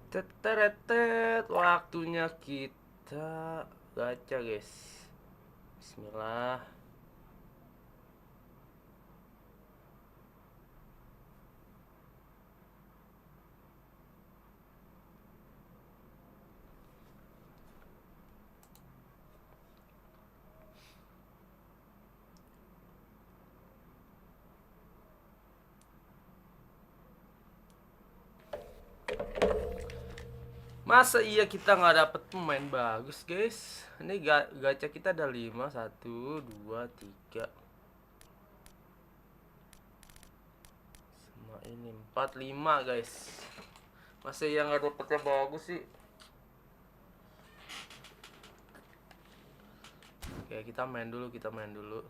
Teteretet, waktunya kita gacha guys. Bismillah. Masa iya kita nggak dapet pemain bagus guys. Ini gacha kita ada 5, 1, 2, 3 sama ini 4, 5 guys. Masa iya nggak dapetnya bagus sih. Oke, kita main dulu.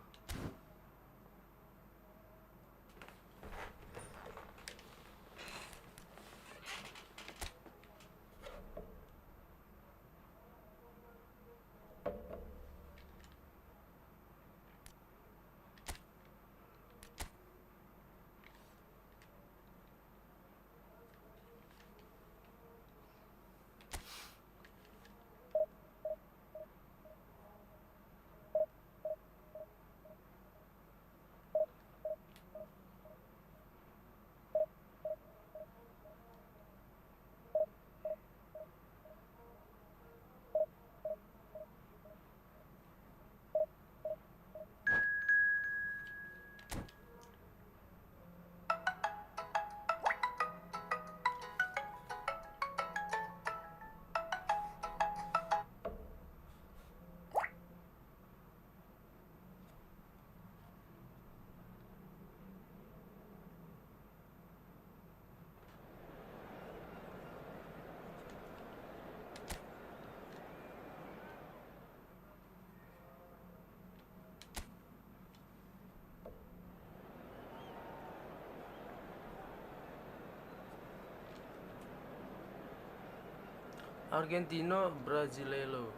Argentino, Brasileiro.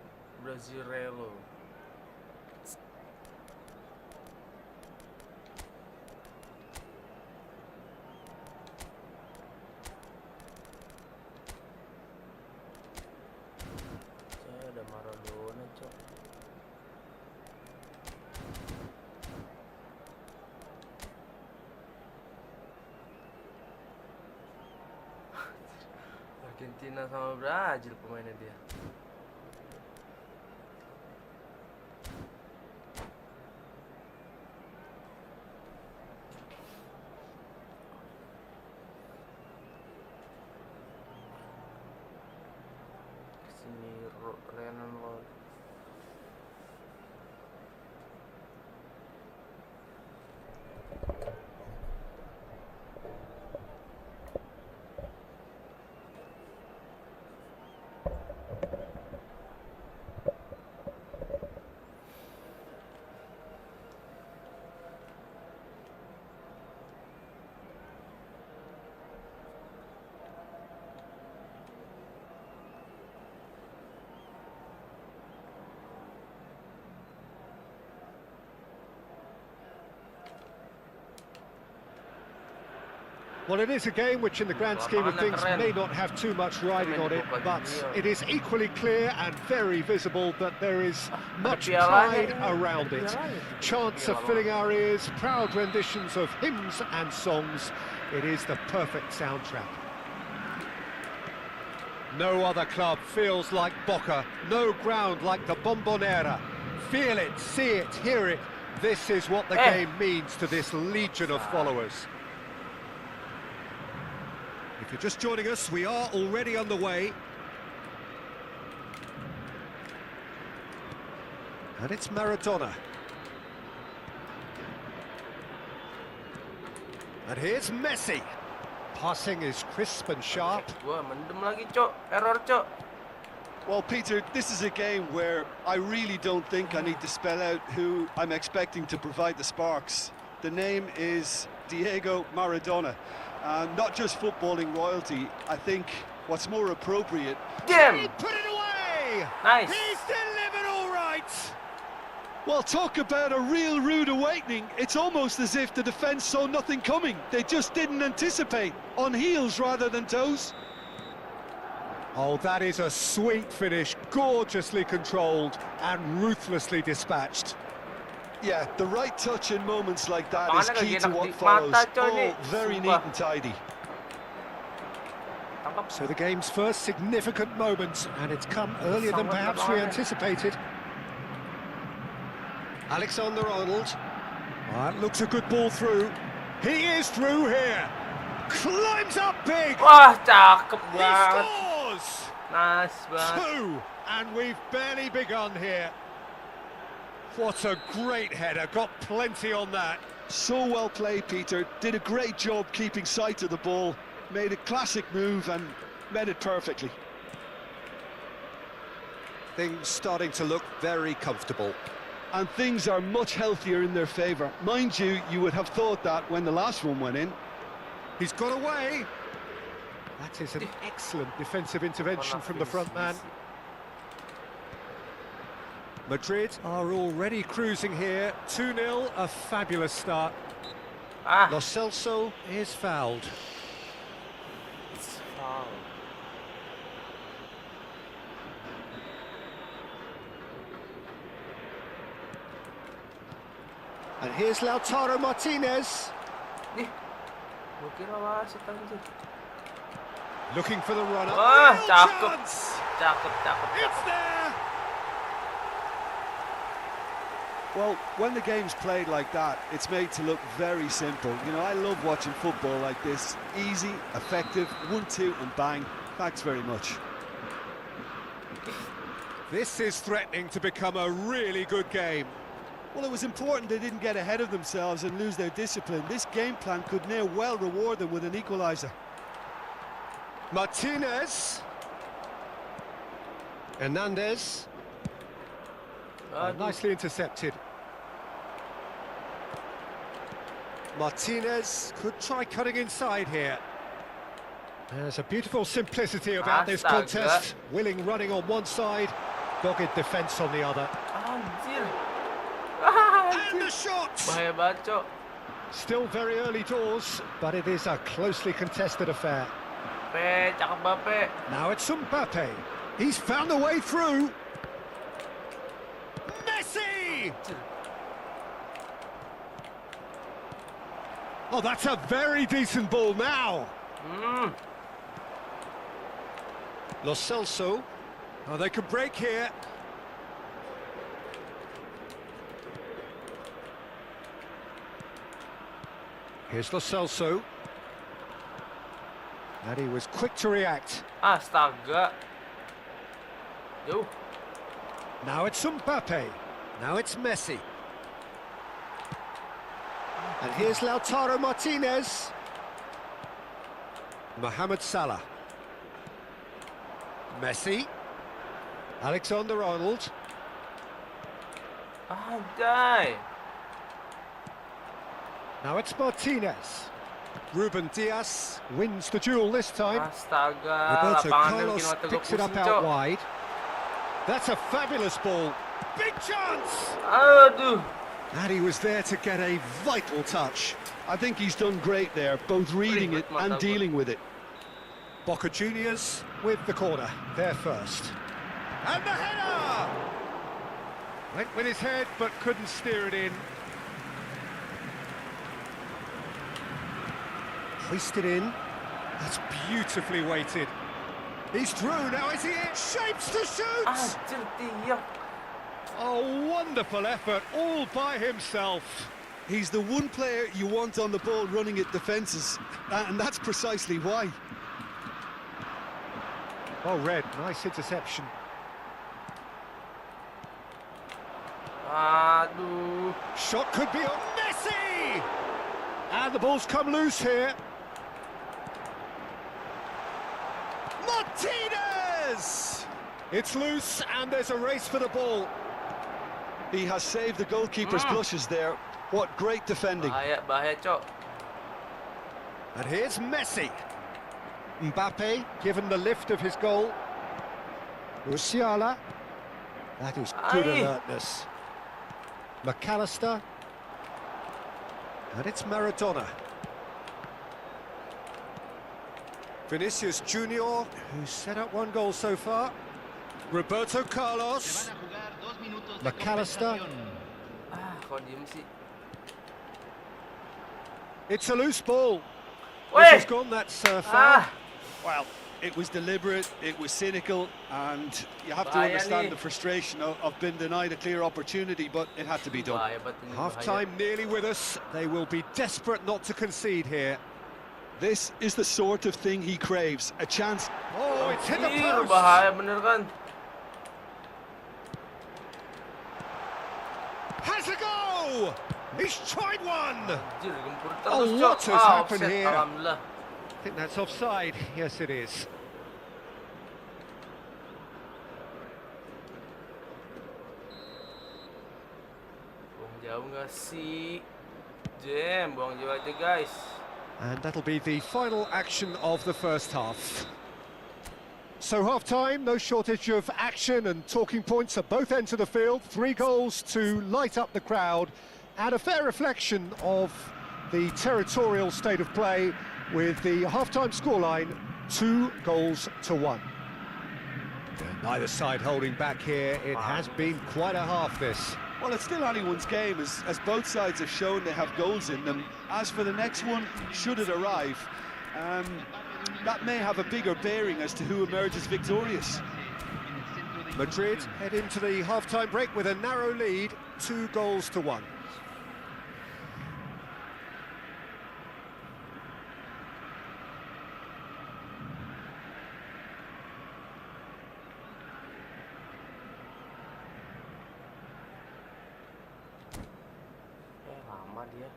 Saya ada Maradona, cok. Argentina sama Brazil pemainnya dia. Kesini Renan Lord. Well, it is a game which in the grand scheme of things may not have too much riding on it, but it is equally clear and very visible that there is much pride around it. Chants are filling our ears, proud renditions of hymns and songs. It is the perfect soundtrack. No other club feels like Boca, no ground like the Bombonera. Feel it, see it, hear it. This is what the game means to this legion of followers. If you're just joining us, we are already on the way. And it's Maradona. And here's Messi. Passing is crisp and sharp. Wah, mendem lagi, cok. Error, cok. Well, Peter, this is a game where I really don't think I need to spell out who I'm expecting to provide the sparks. The name is Diego Maradona. Not just footballing royalty, I think what's more appropriate... Damn! He put it away! Nice! He's delivered all right! Well, talk about a real rude awakening. It's almost as if the defence saw nothing coming. They just didn't anticipate. On heels rather than toes. Oh, that is a sweet finish, gorgeously controlled and ruthlessly dispatched. Yeah, the right touch in moments like that is Paano key to lagi what nak- follows. mata, Johnny? Oh, very Sumpah. neat and tidy. Tangkap. So the game's first significant moment, and it's come earlier than Sangat perhaps we lapangannya. anticipated. Alexander-Arnold. That looks a good ball through. He is through here. Climbs up big. Wah, cakep He banget. scores. Nice banget. Two, and we've barely begun here. What a great header, got plenty on that. So well played, Peter. Did a great job keeping sight of the ball. Made a classic move and met it perfectly. Things starting to look very comfortable. And things are much healthier in their favour. Mind you, you would have thought that when the last one went in. He's got away. That is an excellent defensive intervention from the front man. Madrid are already cruising here. 2-0, a fabulous start. Ah, Lo Celso is fouled. it's foul. And here's Lautaro Martinez. Nih, gua kira wasit anjir. Looking for the runner. Wah, Real cakep. chance. Cakep. It's there. Well, when the game's played like that, it's made to look very simple. You know, I love watching football like this. Easy, effective, 1-2 and bang. Thanks very much. This is threatening to become a really good game. Well, it was important they didn't get ahead of themselves and lose their discipline. This game plan could now well reward them with an equaliser. Martinez. Hernandez. Aduh. Nicely intercepted. Martinez could try cutting inside here. There's a beautiful simplicity about this Astaga. contest. Willing running on one side, dogged defence on the other. Anjir. And the shot! Bahaya banget, Cok. Still very early doors, but it is a closely contested affair. Cakep Bape. Now it's Mbappe. He's found a way through. Messi! Oh, that's a very decent ball now. Lo Celso. Oh, they could break here. Here's Lo Celso. And he was quick to react. Astaga. Jauh. Now it's Mbappe. Now it's Messi. And here's Lautaro Martinez. Mohamed Salah. Messi. Alexander-Arnold. Anjay. Now it's Martinez. Ruben Diaz wins the duel this time. Astaga. Roberto Lapangan Carlos bikin mata gua picks it up pusing, out Cok. wide. That's a fabulous ball. Big chance! Aduh. And he was there to get a vital touch. I think he's done great there, both reading it and dealing with it. Boca Juniors with the corner, there first. And the header! Went with his head, but couldn't steer it in. Hoisted in. That's beautifully weighted. He's through, now is he in? Shapes to shoot! Anjir, tiap. A wonderful effort, all by himself. He's the one player you want on the ball running at defences, and that's precisely why. Oh, Red, nice interception. Aduh. Shot could be on Messi! And the ball's come loose here. Martinez! It's loose and there's a race for the ball. He has saved the goalkeeper's blushes there. What great defending. Bahaya, Cok. And here's Messi. Mbappe given the lift of his goal. Musiala. That is good Aye. alertness. McAllister. And it's Maradona. Vinicius Junior, who's set up 1 goal so far. Roberto Carlos. McAllister. Kok diem sih? It's a loose ball. Weh! This has gone, that's foul. Well, it was deliberate, it was cynical, and you have to Bahaya understand nih. the frustration of being denied a clear opportunity, but it had to be done. Bahaya banget ini, bahaya. Half-time nearly with us. They will be desperate not to concede here. This is the sort of thing he craves, a chance. Oh, it's hit the Anjir, post. bahaya bener kan? Has a go! He's tried one! Anjir, gempur Oh, terus, what Cok. has happened Offset, here? alhamdulillah. I think that's offside. Yes, it is. Buang jauh nggak sih? Jam, buang jauh aja guys. And that'll be the final action of the first half. So half-time, no shortage of action and talking points at both ends of the field. 3 goals to light up the crowd, and a fair reflection of the territorial state of play with the half-time scoreline 2-1. Neither side holding back here. It has been quite a half, this. Well, it's still anyone's game, as both sides have shown they have goals in them. As for the next one, should it arrive, that may have a bigger bearing as to who emerges victorious. Madrid head into the half-time break with a narrow lead, 2-1. Lama dia.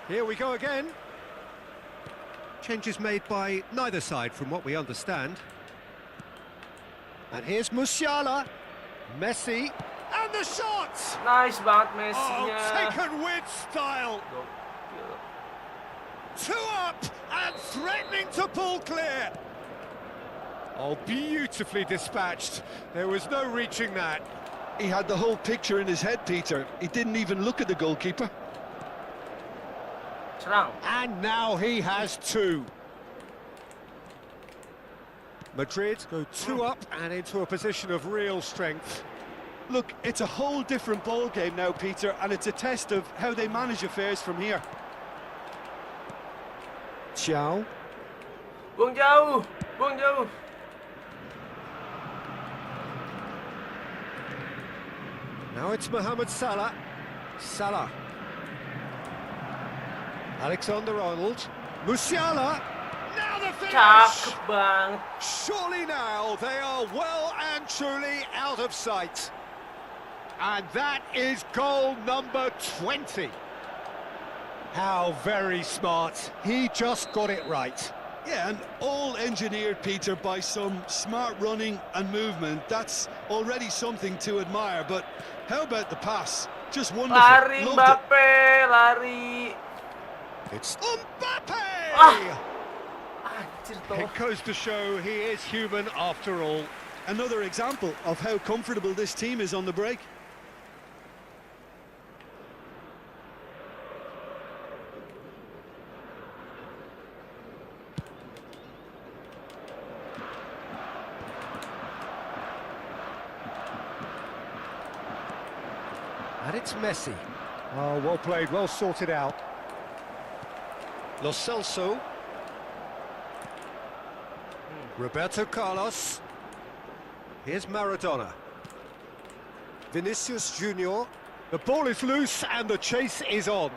Here we go again. Changes made by neither side from what we understand. And here's Musiala, Messi, and the shot! Nice banget Oh, Messi-nya. taken with style. Gokil. 2 up and threatening to pull clear. Oh, beautifully dispatched. There was no reaching that. He had the whole picture in his head, Peter. He didn't even look at the goalkeeper. Serang. And now he has 2. Madrid go 2 up and into a position of real strength. Look, it's a whole different ball game now, Peter, and it's a test of how they manage affairs from here. Ciao. Buang jauh. Buang jauh. Now it's Mohamed Salah. Salah. Alexander-Arnold. Musiala. Now the finish! Cakep banget. Surely now they are well and truly out of sight. And that is goal number 20. How very smart. He just got it right. Yeah, and all engineered, Peter, by some smart running and movement. That's already something to admire, but how about the pass? Just wonderful. Lari Loved it. Mbappe, lari. It's Mbappe! Anjir toh. It goes to show he is human after all. Another example of how comfortable this team is on the break. And it's Messi. Oh, well played, well sorted out. Lo Celso. Roberto Carlos. Here's Maradona. Vinicius Junior. The ball is loose and the chase is on.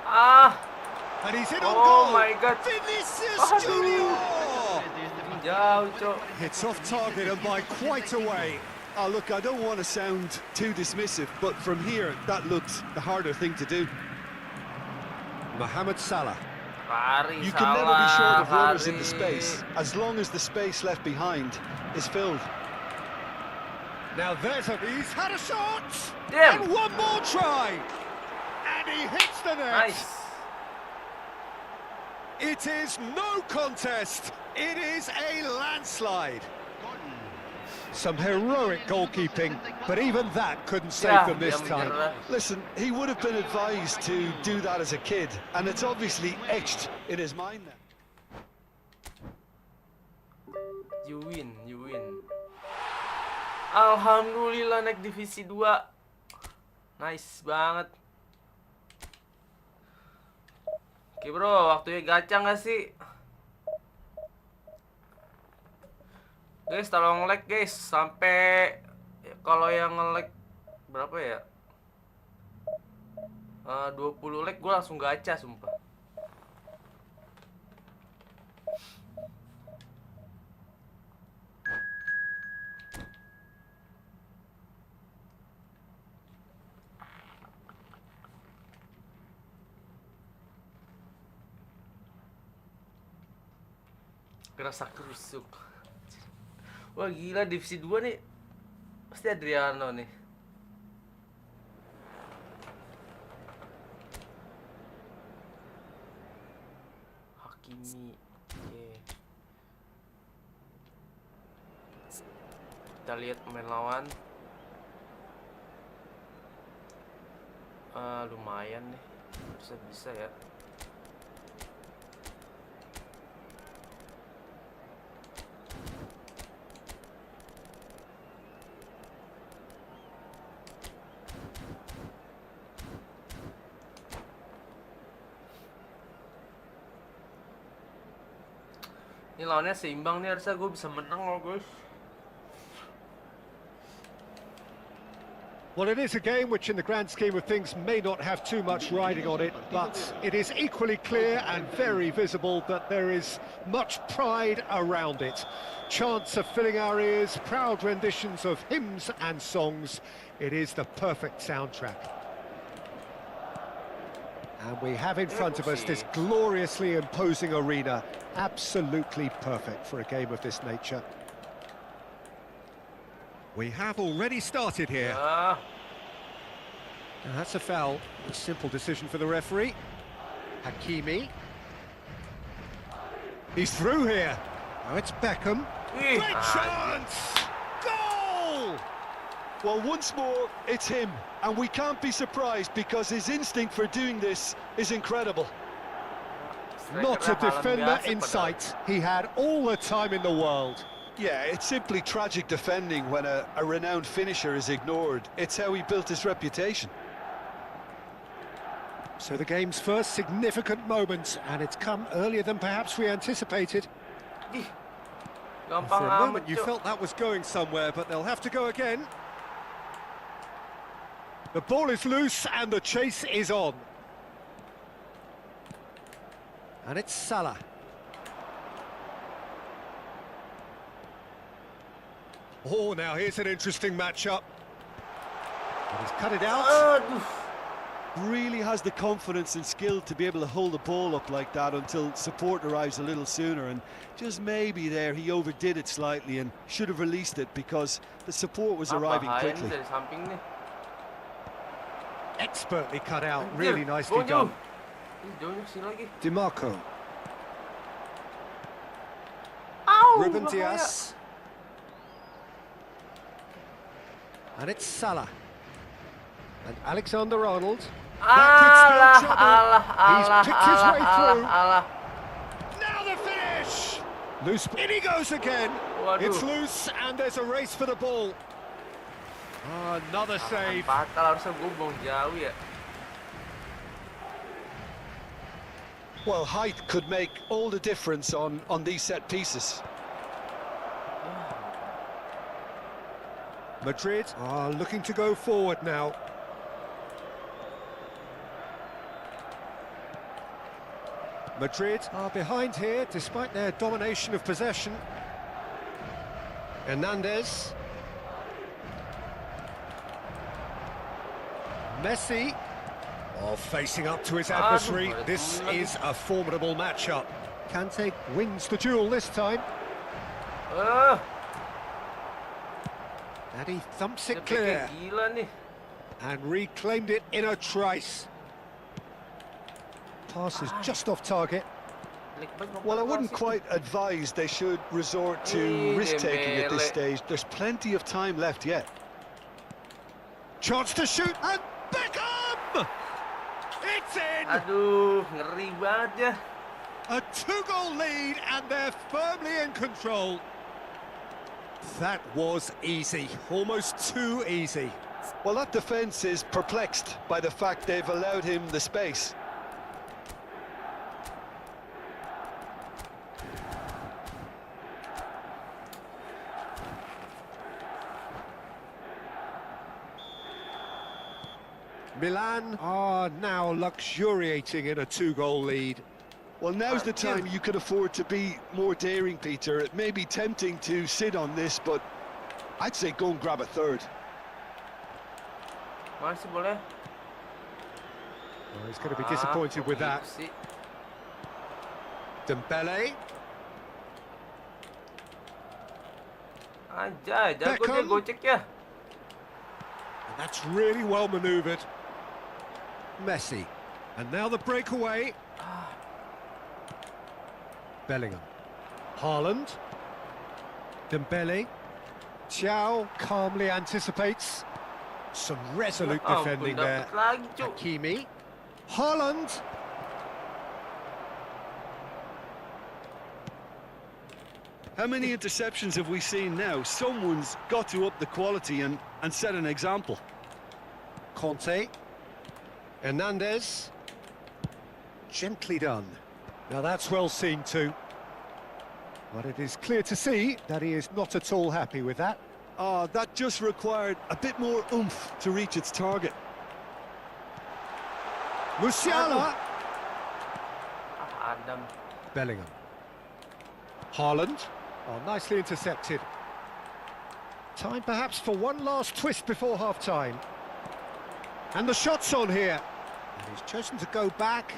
Ah, And he's in on oh goal. my god. Vinicius Aduh. Junior. Jauh, Cok. It's off target and by quite a way. Oh, look, I don't want to sound too dismissive, but from here, that looked the harder thing to do. Mohamed Salah. Lari, You can never be short of Salah, runners in the lari. space, as long as the space left behind is filled. Now he's had a shot. Damn. And one more try. And he hits the net. Nice. It is no contest. It is a landslide. Some heroic goalkeeping, but even that couldn't save them this time. Listen, he would have been advised to do that as a kid, and it's obviously etched in his mind now. You win. Alhamdulillah naik divisi 2. Nice banget. Oke bro, waktunya gacha nggak sih? Guys, tolong like guys, sampai kalau yang nge-like berapa ya? 20 like gue langsung gacha sumpah. Kerasa kerusuk. Wah gila, divisi 2 nih pasti Adriano nih. Hokiiii. Oke. Kita lihat pemain lawan. Lumayan nih, bisa ya. Ini lawannya seimbang nih, harusnya gue bisa menang loh guys. Well, it is a game which in the grand scheme of things may not have too much riding on it, but it is equally clear and very visible that there is much pride around it. Chants are filling our ears, proud renditions of hymns and songs. It is the perfect soundtrack. And we have in front of us this gloriously imposing arena. Absolutely perfect for a game of this nature. We have already started here. Yeah. And that's a foul. A simple decision for the referee. Hokiiii. He's through here. Now it's Beckham. Great chance! Goal! Well, once more, it's him, and we can't be surprised because his instinct for doing this is incredible. Not a defender in sight. He had all the time in the world. Yeah, it's simply tragic defending when a renowned finisher is ignored. It's how he built his reputation. So the game's first significant moment, and it's come earlier than perhaps we anticipated. For a moment you felt that was going somewhere, but they'll have to go again. The ball is loose and the chase is on. And it's Salah. Oh, now here's an interesting matchup. But he's cut it out. Really has the confidence and skill to be able to hold the ball up like that until support arrives a little sooner, and just maybe there he overdid it slightly and should have released it because the support was arriving quickly. Expertly cut out, really nicely done. DiMarco. Ruben Diaz. And it's Salah. And Alexander-Arnold. He's picked his way through. Now the finish! Loose. In he goes again. It's loose and there's a race for the ball. Another save. Well, height could make all the difference on these set pieces. Madrid are looking to go forward now. Madrid are behind here despite their domination of possession. Hernandez. Messi. Oh, facing up to his adversary. This is a formidable matchup. Kante wins the duel this time. And he thumps it clear. And reclaimed it in a trice. Pass is just off target. Well, I wouldn't quite advise they should resort to risk-taking at this stage. There's plenty of time left yet. Chance to shoot, and Beckham! It's in! Aduh, ngeri banget ya. A 2-goal lead, and they're firmly in control. That was easy, almost too easy. Well, that defence is perplexed by the fact they've allowed him the space. Milan are now luxuriating in a 2-goal lead. Well, now's the time you can afford to be more daring, Peter. It may be tempting to sit on this, but I'd say go and grab a third. Masih boleh. Well, he's going to be disappointed with that. Dembele. Anjay, jago dia gocek ya. And that's really well manoeuvred. Messi. And now the breakaway. Bellingham. Haaland. Dembele. Thiaw calmly anticipates. Some resolute defending there. Hokiiii. Haaland. How many interceptions have we seen now? Someone's got to up the quality and set an example. Conte. Hernandez. Gently done. Now that's well seen too. But it is clear to see that he is not at all happy with that. That just required a bit more oomph to reach its target. Musiala. Adam. Bellingham. Haaland. Oh, nicely intercepted. Time perhaps for one last twist before half-time. And the shot's on here. And he's chosen to go back.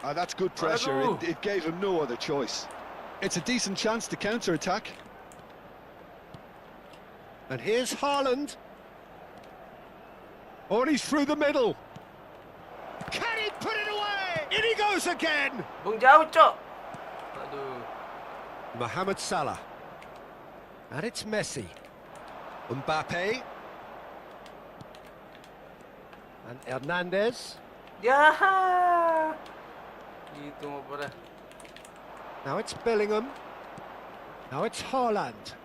That's good pressure. It gave him no other choice. It's a decent chance to counter-attack. And here's Haaland. Oh, and he's through the middle. Can he put it away? In he goes again. Bung jauh, Cok. Aduh. Mohamed Salah. And it's Messi. Mbappe. And Hernandez. Ya. Gitu mau pada. Now it's Bellingham. Now it's Haaland.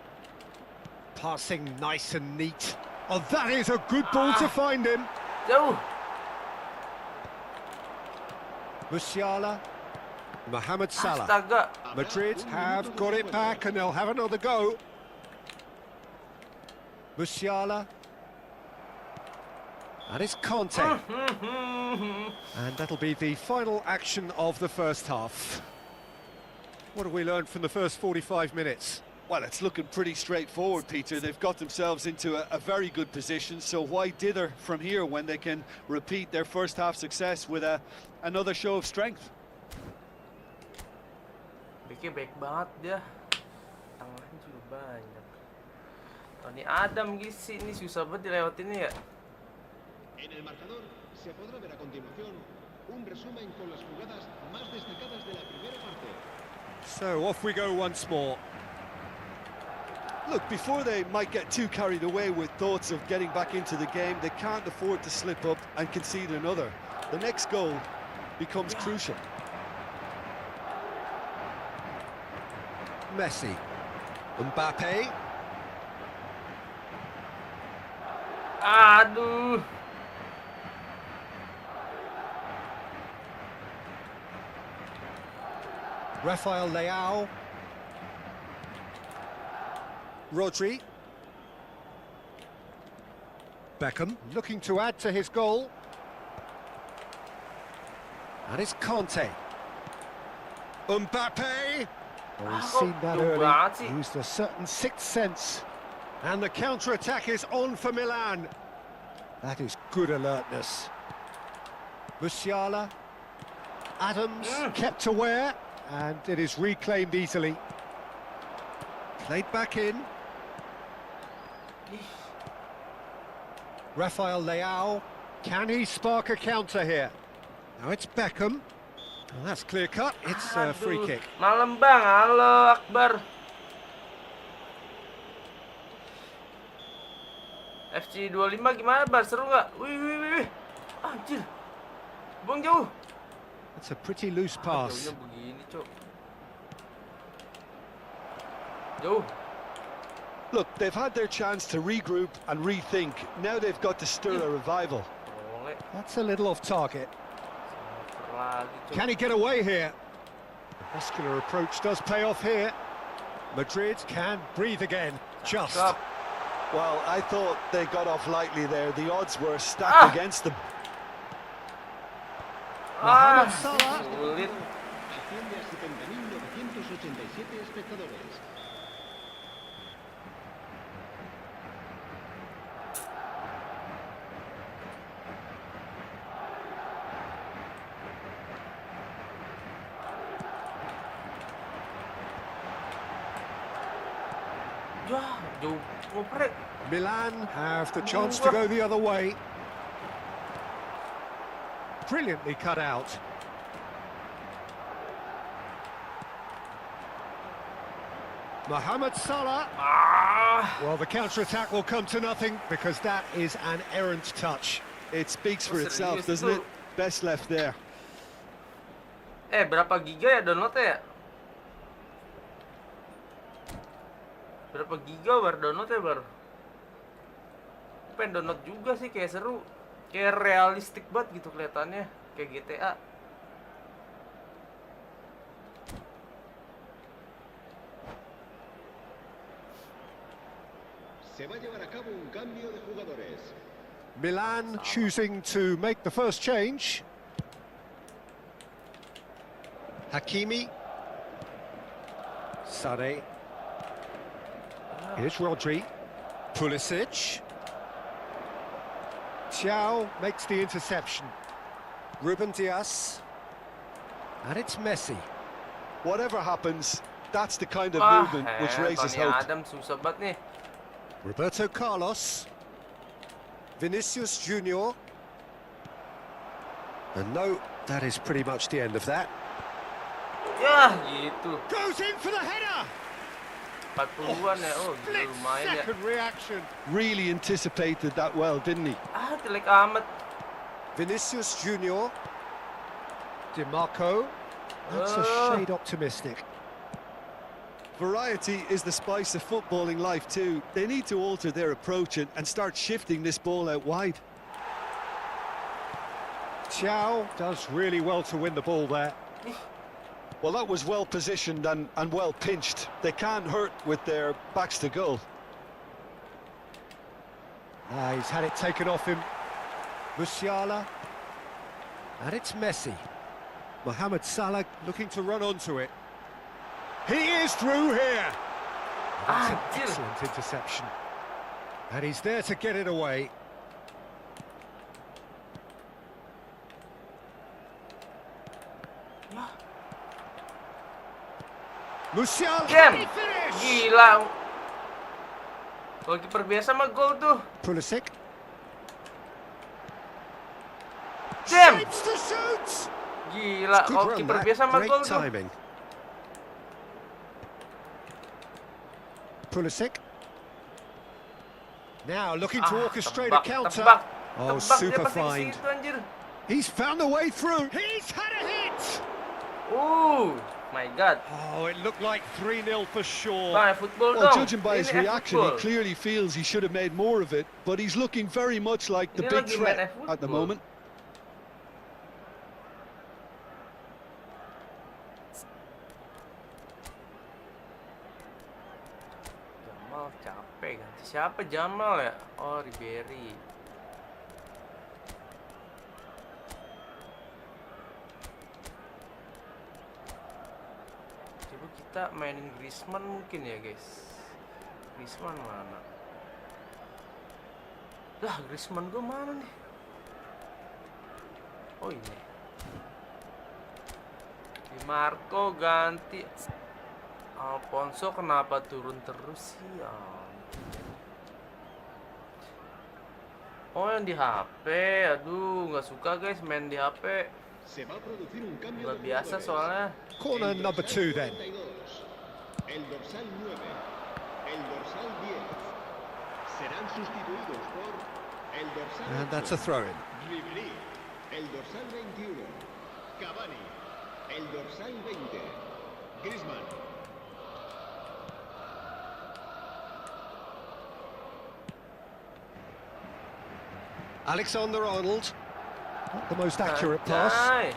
Passing nice and neat. Oh, that is a good ball to find him. Jauh. Musiala. Mohamed Salah. Astaga. Madrid have got it back and they'll have another go. Musiala. And it's Conte. And that'll be the final action of the first half. What have we learned from the first 45 minutes? Well, it's looking pretty straightforward, Peter. They've got themselves into a very good position, so why dither from here when they can repeat their first half success with another show of strength? Bikin baik banget dia. Tangannya juga banyak. Tony Adam gisi ini susah banget dilewatinnya ya. En el marcador se podrá ver a continuación un resumen con las jugadas más destacadas de la primera parte. So off we go once more. Look, before they might get too carried away with thoughts of getting back into the game, they can't afford to slip up and concede another. The next goal becomes crucial. Messi. Mbappe. Aduh. Rafael Leao. Rodri. Beckham looking to add to his goal. And it's Conte. Mbappe. Oh, he's seen that early. Used a certain sixth sense. And the counter-attack is on for Milan. That is good alertness. Musiala. Adams kept aware. And it is reclaimed easily. Played back in. Rafael Leao. Can he spark a counter here? Now it's Beckham. Well, that's clear cut. It's a free kick. Malam bang, halo Akbar. FC 25 gimana bar? Seru nggak? Wih. Anjir. Buang jauh. It's a pretty loose pass. Jauhnya begini, Cok. Jauh. Look, they've had their chance to regroup and rethink. Now they've got to stir a revival. That's a little off target. Can he get away here? The muscular approach does pay off here. Madrid can breathe again. Just. Well, I thought they got off lightly there. The odds were stacked against them. Mohamed Salah. Sulit. Asciende a 70.987 espectadores. Jauh. Ngoprek. Milan have the chance to go the other way. Brilliantly cut out. Mohamed Salah. Well, the counter-attack will come to nothing because that is an errant touch. It speaks for itself, doesn't it? Best left there. Berapa giga ya downloadnya ya? Berapa giga bar downloadnya bar? Pengen download juga sih, kayak seru. Kayak realistik banget gitu kelihatannya, kayak GTA. Se va a llevar a cabo un cambio de jugadores. Milan choosing to make the first change. Hakimi. Sane. Here's Rodri. Pulisic. Thiaw makes the interception. Ruben Dias. And it's Messi. Whatever happens, that's the kind of movement which raises hope. Adam susah banget nih. Roberto Carlos. Vinicius Junior. And no, that is pretty much the end of that. Ya, gitu. Goes in for the header. 40-an ya. Oh, Split lumayan ya. second reaction. Really anticipated that well, didn't he? Jelek amat. Vinicius Junior. DiMarco. That's a shade optimistic. Variety is the spice of footballing life too. They need to alter their approach and start shifting this ball out wide. Thiaw does really well to win the ball there. Well, that was well positioned and well pinched. They can't hurt with their backs to goal. He's had it taken off him. Musiala. And it's Messi. Mohamed Salah looking to run onto it. He is through here. That's an excellent interception. And he's there to get it away. Musiala, he finished! Gila. Kalau kiper biasa mah gol tuh. Pulisic. Jam. Shapes to shoot. Gila, kalau kiper biasa mah gol tuh. Timing. Pulisic. Now looking to orchestrate a counter. Oh, super find. He's found a way through. He's had a hit. My God. Oh, it looked like 3-0 for sure. Well, judging by his reaction, he clearly feels he should have made more of it, but he's looking very much like the big threat at the moment. Jamal capek ganti siapa Jamal ya? Oh, Ribery. Coba kita mainin Griezmann mungkin ya, guys. Griezmann mana? Lah, Griezmann gue mana nih? Oh, ini. Di Marco ganti. Alfonso kenapa turun terus sih ya? Oh, yang di HP. Aduh, nggak suka guys main di HP. Se va a producir un cambio Luar de biasa jugadores. soalnya. Corner El number dorsal 2 then. 42, el dorsal 9, el dorsal 10 serán sustituidos por el dorsal And 8, that's a throw-in. Ribery, el dorsal 21, Cavani, el dorsal 20, Griezmann. Alexander-Arnold. Not the most accurate pass. Anjay.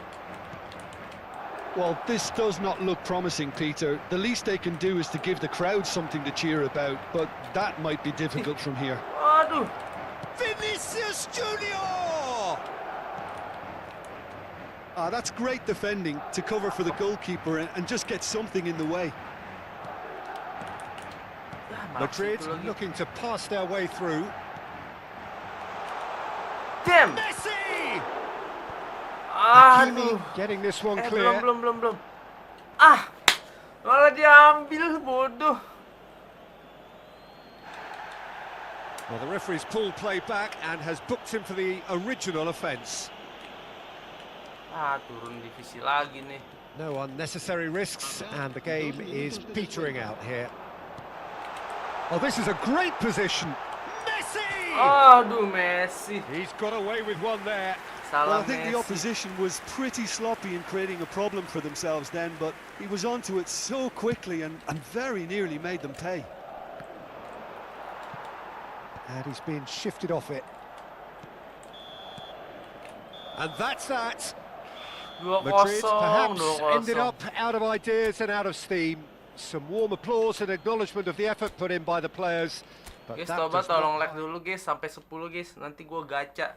Well, this does not look promising, Peter. The least they can do is to give the crowd something to cheer about, but that might be difficult from here. Aduh. Vinicius Junior! That's great defending to cover for the goalkeeper and just get something in the way. Madrid looking to pass their way through. Damn. Messi! Aduh. Hakimi getting this one Belum, clear. belum. Ah, malah diambil, bodoh. Well, the referee's pulled play back and has booked him for the original offence. Ah, turun divisi lagi nih. No unnecessary risks, and the game is petering out here. Oh, this is a great position. Messi! Aduh, Messi. He's got away with one there. Well, Salah I think Messi. the opposition was pretty sloppy in creating a problem for themselves then, but he was onto it so quickly and very nearly made them pay. And he's been shifted off it. And that's that. 2-0, Madrid perhaps 2-0. ended up out of ideas and out of steam. Some warm applause and acknowledgement of the effort put in by the players. But Guys, that coba does tolong not... like dulu guys, sampai 10 guys, nanti gua gacha.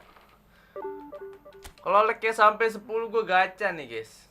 Kalau like-nya sampai 10 gua gacha nih guys.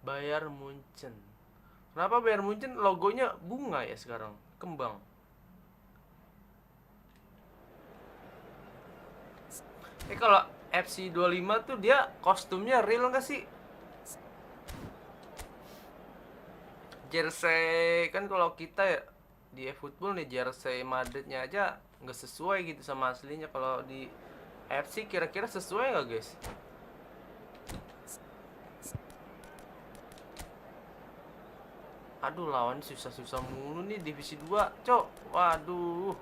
Bayar Munchen. Kenapa Bayar Munchen logonya bunga ya sekarang? Kembang. Kalau FC 25 tuh dia kostumnya real nggak sih? Jersey kan kalau kita ya di eFootball nih jersey Madridnya aja nggak sesuai gitu sama aslinya. Kalau di FC kira-kira sesuai nggak guys? Aduh, lawan susah-susah mulu nih divisi 2, cok. Waduh.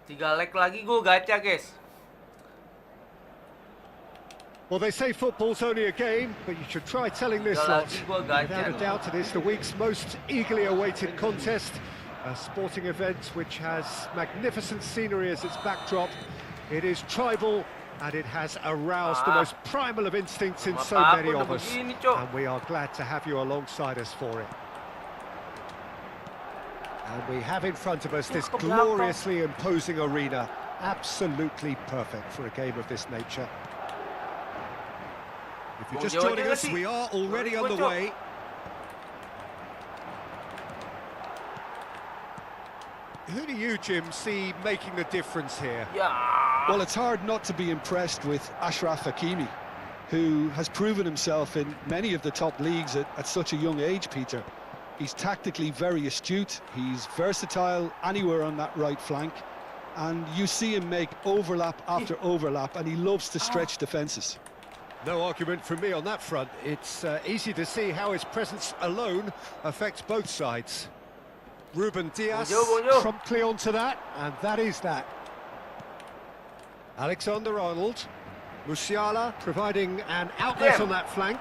Tiga leg lagi gue gacha guys. Well, they say football's only a game, but you should try telling this lot. Without a doubt, it is the week's most eagerly awaited contest. A sporting event which has magnificent scenery as its backdrop. It is tribal, and it has aroused the most primal of instincts in so many of us. And we are glad to have you alongside us for it. And we have in front of us this gloriously imposing arena. Absolutely perfect for a game of this nature. If you're just joining us, we are already underway. Who do you, Jim, see making the difference here? Well, it's hard not to be impressed with Achraf Hakimi, who has proven himself in many of the top leagues at such a young age, Peter. He's tactically very astute, he's versatile anywhere on that right flank, and you see him make overlap after overlap, and he loves to stretch defences. No argument from me on that front. It's easy to see how his presence alone affects both sides. Ruben Dias Bonjour. promptly onto that, and that is that. Alexander-Arnold. Musiala providing an outlet on that flank.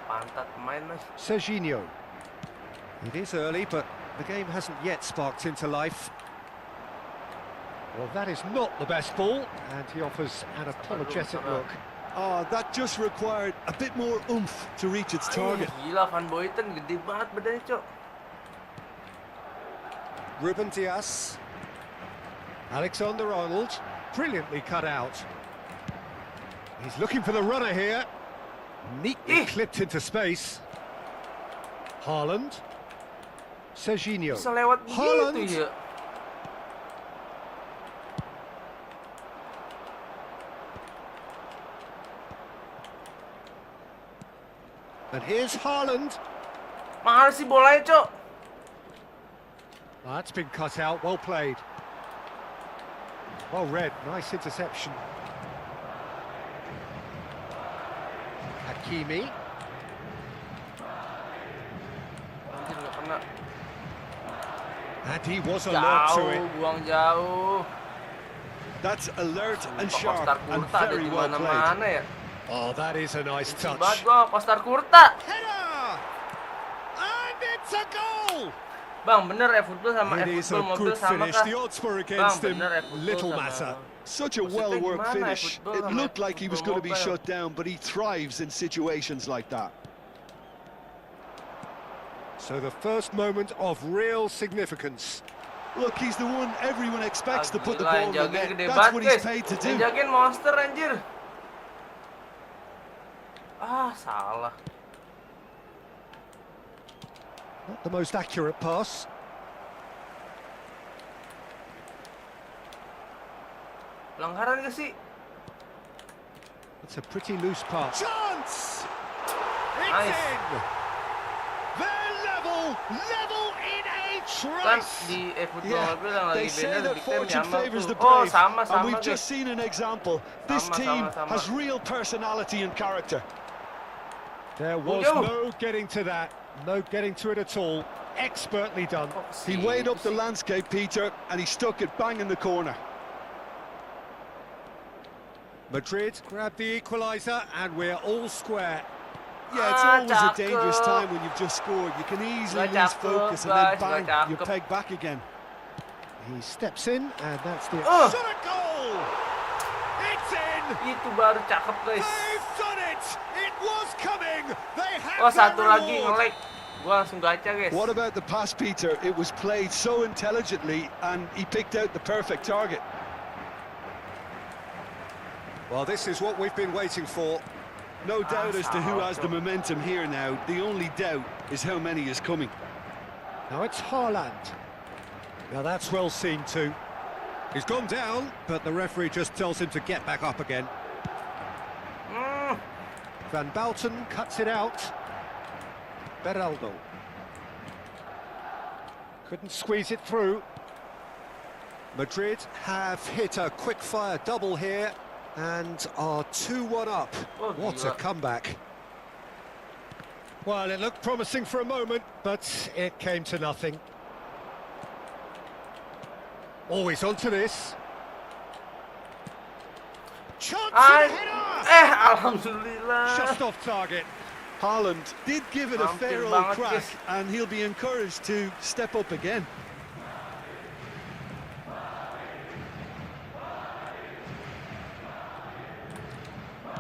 Pantat pemain mas. Serginho. It is early, but the game hasn't yet sparked into life. Well, that is not the best ball, and he offers an apologetic look. Oh, that just required a bit more oomph to reach its target. Gila, Van Boyten gede banget badannya, Cok. Ruben Dias. Alexander-Arnold, brilliantly cut out. He's looking for the runner here. Neatly clipped into space. Haaland. Serginho. Bisa lewat Haaland. gitu ya. And here's Haaland. Mahal sih bolanya, Cok. That's been cut out, well played. Well read, nice interception. Hokiiii. Anjir, nggak kena. And he was alert to it. Jauh, buang jauh. That's alert and Postar sharp and Kurta ada very di well played. mana-mana ya. Oh, that is a nice touch. Banget gua Postar Kurta. Header! And it's a goal! Bang, bener EFOOTBALL sama It is a EFOOTBALL mobil good sama finish. kah? The odds were against him. bener EFOOTBALL Little sama- Masa. Such a Maksudnya well-worked gimana finish. football It sama looked like he was going to be football shut down, but he thrives in situations like that. So the first moment of real significance. Look, he's the one everyone expects to put the Gila, ball yang in the jagain net. gede That's banget, what he's guys. paid to Yang do. jagain monster, anjir. Ah, salah. Not the most accurate pass. Pelanggaran gak sih? It's a pretty loose pass. Chance! It's Nice. in! They're level in a Kan trice! di EFOOTBALL Yeah, mobil yang they lagi say banner that di fortune Nyaman favours tuh. the Oh, brave, sama and we've guys. just seen an example. This Sama, team sama. has real personality and character. There was Bonjour. no getting to that, no getting to it at all. Expertly done. He weighed up the landscape, Peter, and he stuck it bang in the corner. Madrid grabbed the equaliser, and we're all square. Yeah, it's Ah, always a dangerous cakep. time when you've just scored. You can easily Nggak lose cakep, focus and then guys, bang, nggak you're cakep. pegged back again. He steps in, and that's the Oh. shot at goal. It's in. Itu baru cakep, guys. They've done it. It was coming. They have Oh, their satu lagi reward. nge-lag. Gua langsung gacha, guys. What about the pass, Peter? It was played so intelligently and he picked out the perfect target. Well, this is what we've been waiting for. No doubt as to who has the momentum here now. The only doubt is how many is coming. Now it's Haaland. Now that's well seen too. He's gone down, but the referee just tells him to get back up again. Van Bouten cuts it out. Beraldo. Couldn't squeeze it through. Madrid have hit a quick-fire double here and are 2-1 up. Oh, What a gila. comeback. Well, it looked promising for a moment, but it came to nothing. Always onto this. Chance and header! Alhamdulillah. Just off target. Haaland did give it a Hampir fair old banget, crack guys. and he'll be encouraged to step up again.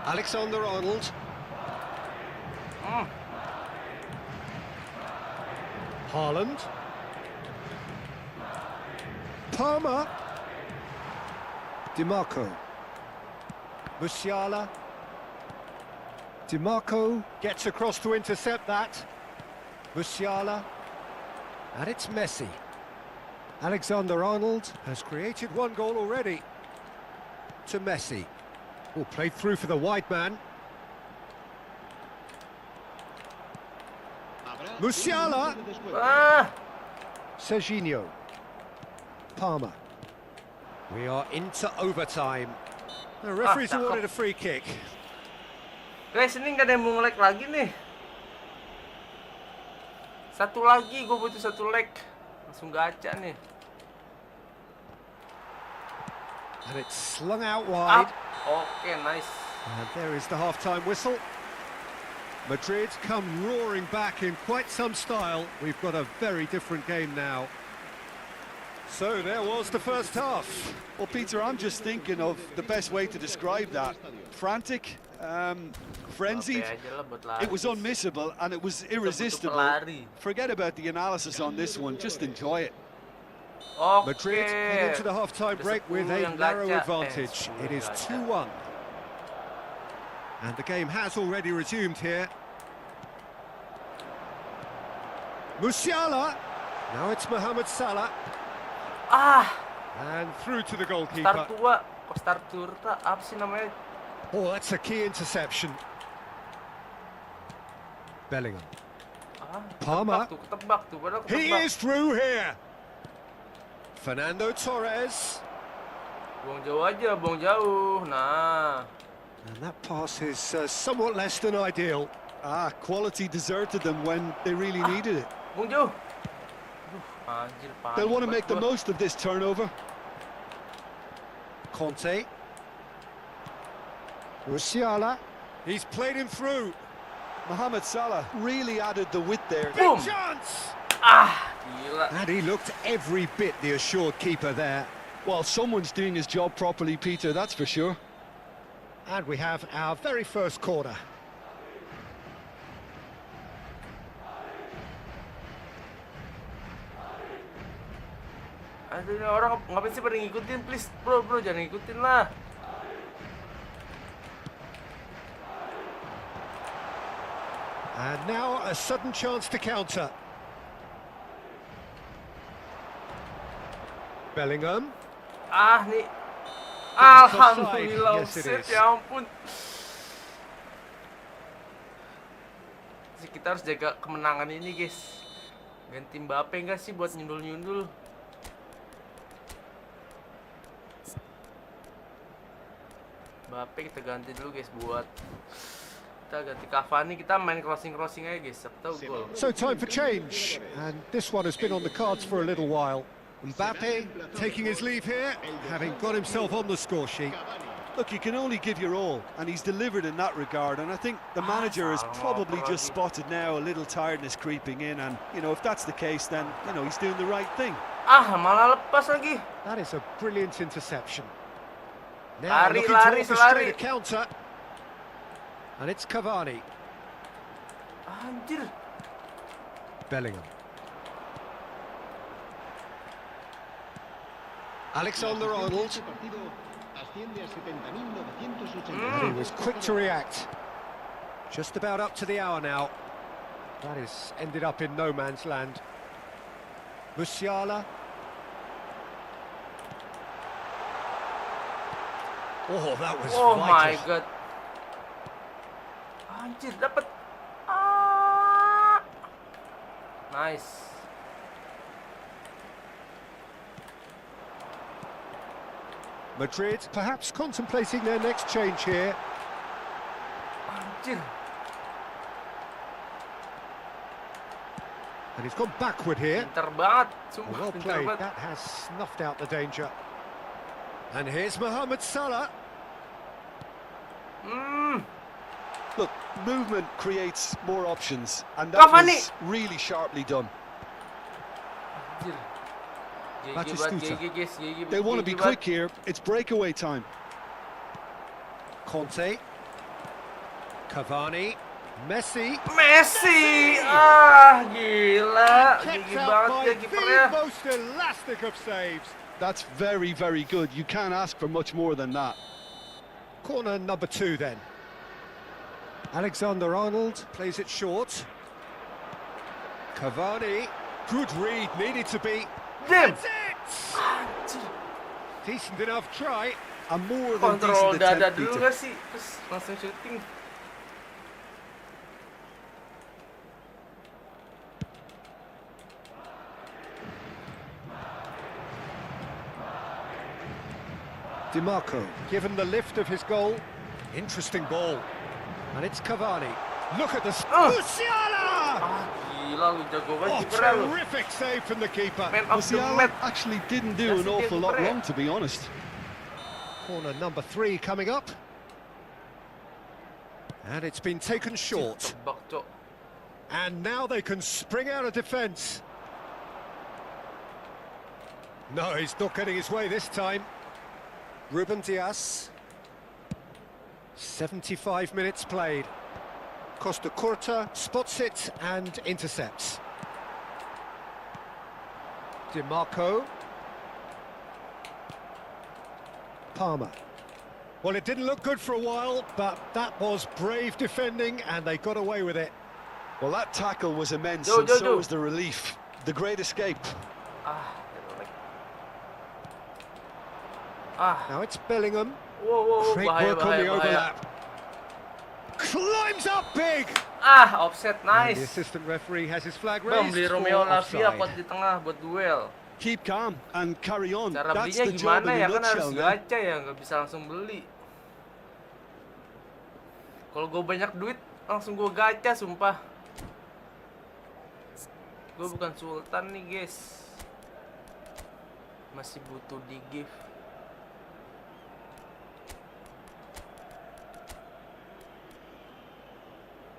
Alexander-Arnold. Haaland. Palmer. DiMarco. Musiala. DiMarco gets across to intercept that. Musiala. And it's Messi. Alexander-Arnold has created one goal already. To Messi. Oh, played through for the wide man. Habrá Musiala. un minuto de descuento. Ah, Serginho. Palmer. We are into overtime. The referee's cakep. awarded a free kick. guys, ini nggak ada yang mau nge-lag lagi nih. Satu lagi, gue butuh satu leg. Langsung gacha nih. And it's slung out wide. Okay, nice. And there is the half-time whistle. Madrid come roaring back in quite some style. We've got a very different game now. So there was the first half. Well, Peter, I'm just thinking of the best way to describe that. Frantic, frenzied. It was unmissable and it was irresistible. Forget about the analysis on this one, just enjoy it. Madrid head into the half-time break with a narrow advantage. It is 2-1. And the game has already resumed here. Musiala. Now it's Mohamed Salah. And through to the goalkeeper. Oh, that's a key interception. Bellingham. Palmer. He is through here. Fernando Torres. Buang jauh aja, buang jauh. Nah. And that pass is somewhat less than ideal. Quality deserted them when they really needed it. Buang jauh. They'll want to make the most of this turnover. Conte. Musiala. He's played him through. Mohamed Salah really added the width there. Big chance! Gila. And he looked every bit the assured keeper there. Well, someone's doing his job properly, Peter, that's for sure. And we have our very first corner. Aduh, ini orang ngapain sih pada ngikutin? Please, bro, jangan ngikutin lah. And now a sudden chance to counter. Bellingham. Nih. Alhamdulillah, Yes, it offset, is. ya ampun. Kita harus jaga kemenangan ini, guys. Ganti Mbappe enggak sih buat nyundul-nyundul? Mbappe kita ganti dulu, guys, buat kita ganti Cavani, kita main crossing aja, guys. Siapa tahu gol. So time for change, and this one has been on the cards for a little while. Mbappe taking his leave here, having got himself on the score sheet. Look, you can only give your all, and he's delivered in that regard, and I think the manager has probably just spotted now a little tiredness creeping in, and, you know, if that's the case, then, you know, he's doing the right thing. Malah lepas lagi. That is a brilliant interception. Now Lari, looking lari, to lari. orchestrate a counter. And it's Cavani. Anjir. Bellingham. Alexander-Arnold. And he was quick to react. Just about up to the hour now. That is ended up in no man's land. Musiala. Oh, that was Oh vital. my god. Anjir, dapat. Nice. Madrid perhaps contemplating their next change here. Anjir. And he's gone backward here. Pinter banget. Sumpah, Well pinter played, banget. that has snuffed out the danger. And here's Mohamed Salah. Look, movement creates more options, and that Cavani. was really sharply done. Anjir. GG Batistuta. banget, GG guys, GG. They want to be GG quick banget. here, it's breakaway time. Conte. Cavani. Messi. Messi. Gila. Kept GG out banget by ya kipernya. the most elastic of saves. That's very, very good. You can't ask for much more than that. Corner number 2 then. Alexander-Arnold plays it short. Cavani. Good read, needed to be. Damn. That's it! Anjir. Decent enough try. A more than Kontrol decent dada attempt, dulu Peter. gak sih? Terus langsung syuting. DiMarco, given the lift of his goal. Interesting ball. And it's Cavani. Look at the... Musiala! Gila lu jago banget Oh, kipernya lu. terrific save from the keeper. Man of the Musiala match. actually didn't do an awful lot wrong, to be honest. Corner number 3 coming up. And it's been taken short. Tebak, Cok. And now they can spring out of defence. No, he's not getting his way this time. Ruben Dias. 75 minutes played. Costa Curta spots it and intercepts. DiMarco. Palmer. Well, it didn't look good for a while, but that was brave defending and they got away with it. Well, that tackle was immense, Go, and go, so go. was the relief. The great escape. Now it's Bellingham. Wow, Great bahaya, work on bahaya, the bahaya. overlap. Climbs up big. Offset, And the nice. assistant referee has his flag Bang, raised beli for Romeo Lavia offside. kuat di tengah buat duel. Keep calm and carry on. Cara That's belinya the job gimana in ya, a kan harus nutshell, man. gacha ya, nggak bisa langsung beli. Kalau gue banyak duit, langsung gue gacha, sumpah. Gue bukan sultan nih, guys. Masih butuh di gift.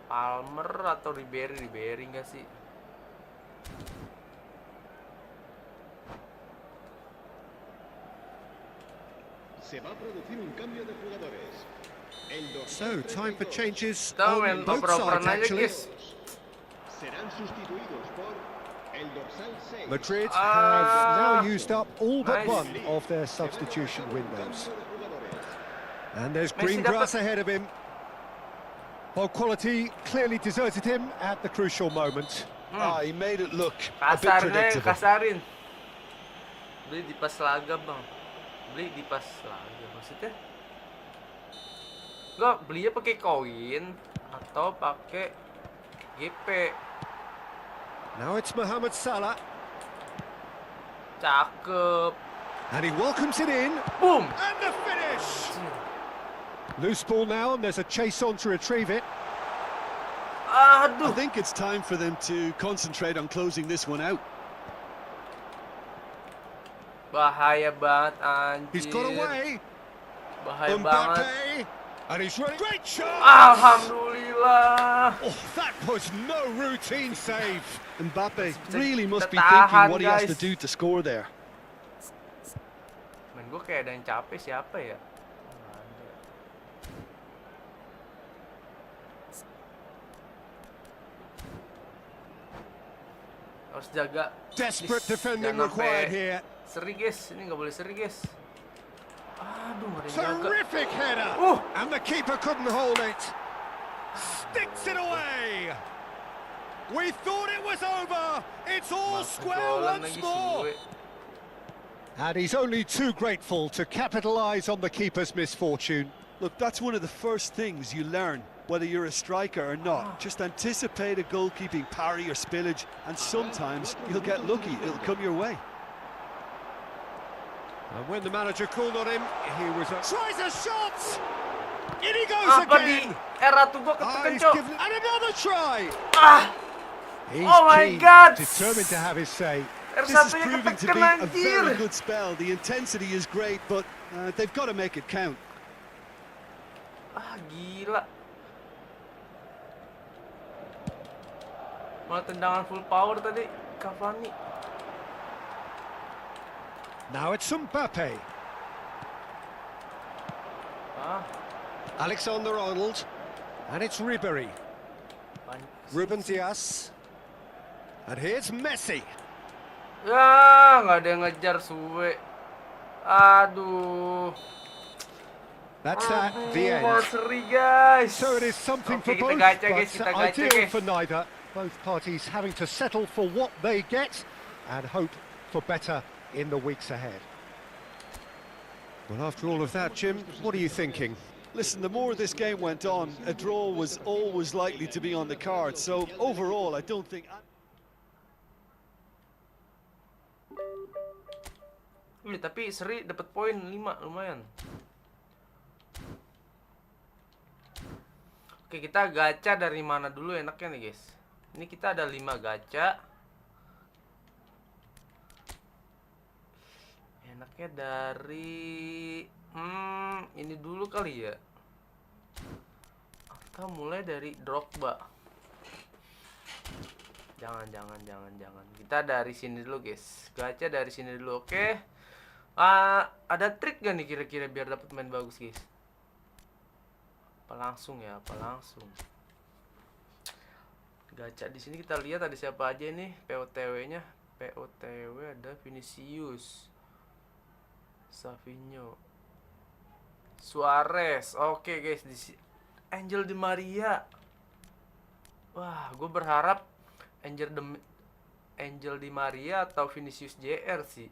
Palmer atau Ribery nggak sih? Se va a producir un cambio de jugadores. So, time for changes Tahu on men, both oper-operan sides aja, actually. guys. Serán sustituidos por el dorsal 6. Madrid have now Ah, used up all but nice. one of their substitution windows. And there's Messi green dapat. grass ahead of him. While quality clearly deserted him at the crucial moment. He made it look a bit Kasarnya predictable. kasarin. Beli di pas laga, Bang. Beli di pas laga maksudnya. Enggak, belinya pakai koin atau pakai GP. Now it's Mohamed Salah. Cakep. And he welcomes it in. Boom. And the finish! Loose ball now, and there's a chase on to retrieve it. I Aduh. think it's time for them to concentrate on closing this one out. Bahaya banget, anjir. He's got away. Bahaya banget. Mbappe. And he's running. Great shot! Alhamdulillah. Oh, that was no routine save. Mbappe really must be Tahan, thinking what he has to guys. do to score there. Men, gue kayak ada yang capek, siapa ya? Harus jaga. Desperate Please, defending jangan required sampai here. Seri, guys. Ini nggak boleh seri, guys. Aduh, nggak ada yang jaga. Terrific header. And the keeper couldn't hold it. Sticks it away. We thought it was over. It's all square Golan once lagi more. suwe. And he's only too grateful to capitalise on the keeper's misfortune. Look, that's one of the first things you learn, whether you're a striker or not. Just anticipate a goalkeeping parry or spillage, and sometimes you'll get lucky. It'll come your way. And when the manager called on him, he was tries a shot. In he goes Apa di again. era tuh gue Ah, he's ketekan, Cok. given and another try. He's Oh my keen, God. determined to have his say. This is R1-nya proving to ketekan, be a very anjir. good spell. The intensity is great, but they've got to make it count. Gila. Malah tendangan full power tadi, Cavani. Now it's Mbappe. Alexander-Arnold. And it's Ribery. Ruben Dias. And here's Messi. Ya, nggak ada yang ngejar suwe. Aduh. That's at the Mau end. seri, guys. So it is something Oke, for kita both, gacha, guys. but Kita gacha, ideal guys. for neither. Both parties having to settle for what they get and hope for better in the weeks ahead. Well, after all of that, Jim, what are you thinking? Listen, the more this game went on, a draw was always likely to be on the card. So overall, I don't think... Wih, tapi seri dapat poin 5, lumayan. Oke, kita gacha dari mana dulu enaknya nih, guys? Ini kita ada 5 gacha. Enaknya dari ini dulu kali ya. Atau mulai dari Drogba. Jangan. Kita dari sini dulu, guys. Gacha dari sini dulu, oke. Ada trik gak nih kira-kira biar dapat main bagus, guys? Apa langsung ya? Gacha di sini kita lihat ada siapa aja nih POTW-nya. POTW ada Vinicius, Savinho, Suarez. Oke, guys, Angel Di Maria. Wah, gue berharap Angel Di Maria atau Vinicius JR sih.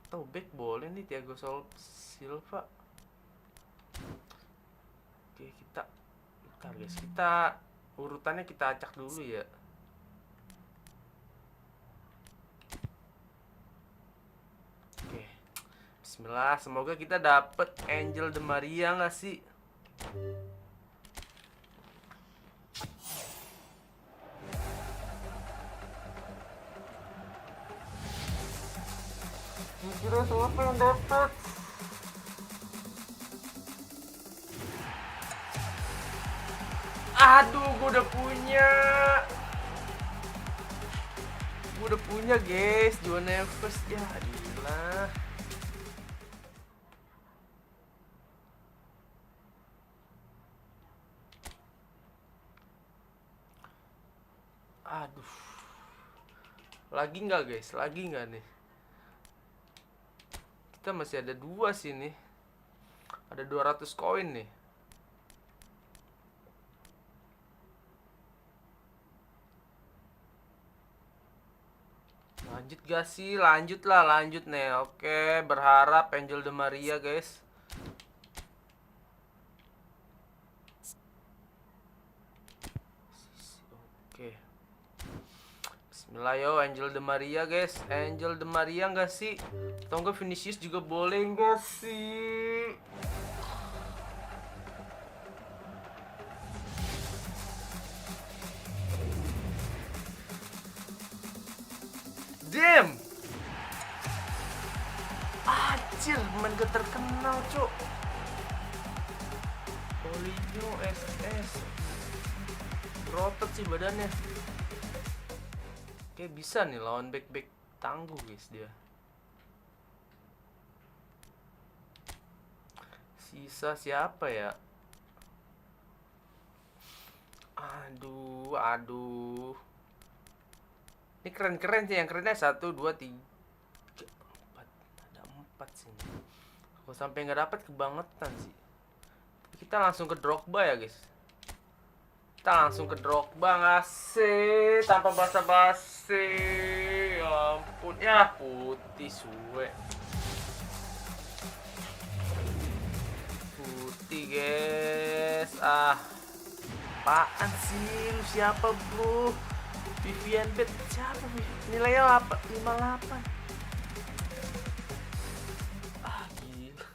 Atau back boleh nih Thiago Silva. Oke, bentar guys, kita urutannya kita acak dulu ya. Oke, bismillah, semoga kita dapet Angel Di Maria nggak sih? Kira siapa yang dapet? Aduh, gue udah punya guys, Juan Neves. Ya gila. Aduh, lagi nggak guys? Lagi nggak nih? Kita masih ada 2 sini. Ada 200 koin nih. Lanjut gak sih? Lanjut nih. Oke, berharap Angel Di Maria, guys. Oke. Bismillah yo, Angel Di Maria, guys. Angel Di Maria gak sih? Atau enggak Vinicius juga boleh gak sih? Damn! Anjir, main gak terkenal, cok. Oligo SS. Berotot sih badannya. Kayak bisa nih lawan back tangguh, guys, dia. Sisa siapa ya? Aduh. Ini keren-keren sih, yang kerennya 1, 2, 3, 4. Ada 4 sini. Kalau sampai nggak dapat kebangetan sih. Kita langsung ke Drogba ya, guys. Kita langsung ke Drogba, ngasih tanpa basa-basi. Ya ampun, ya putih suwe. Putih, guys. Apaan sih? Lu siapa, bro? Vivian bet siapa nih? Nilainya 58. Gila.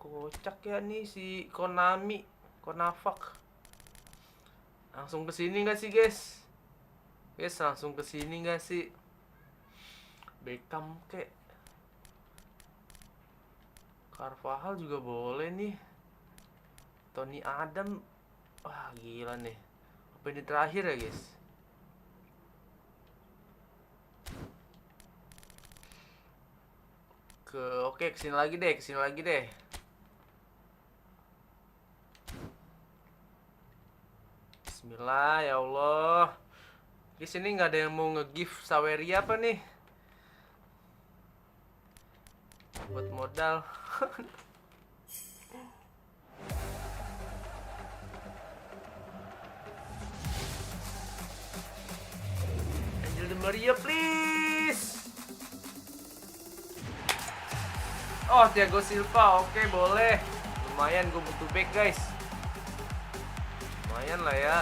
Kocak ya nih si Konafak. Langsung ke sini enggak sih, guys? Langsung ke sini enggak sih? Beckham kek. Carvajal juga boleh nih. Tony Adam. Wah, gila nih. Apa ini terakhir ya, guys? Oke, kesini lagi deh. Bismillah, ya Allah. Di sini nggak ada yang mau nge-gift Saweria apa nih? Buat modal. Angel Di Maria, please. Oh, Thiago Silva, oke, boleh. Lumayan, gue butuh back, guys. Lumayan lah ya.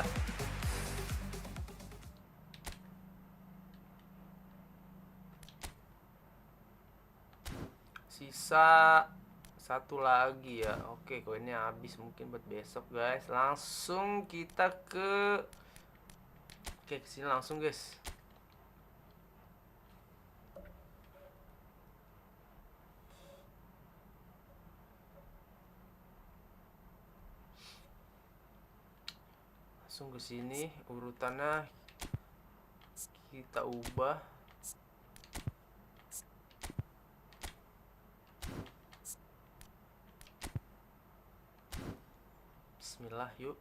Satu lagi ya. Oke, koinnya habis mungkin buat besok guys. Langsung kita ke sini langsung guys. Langsung ke sini, urutannya kita ubah. Bismillah, yuk.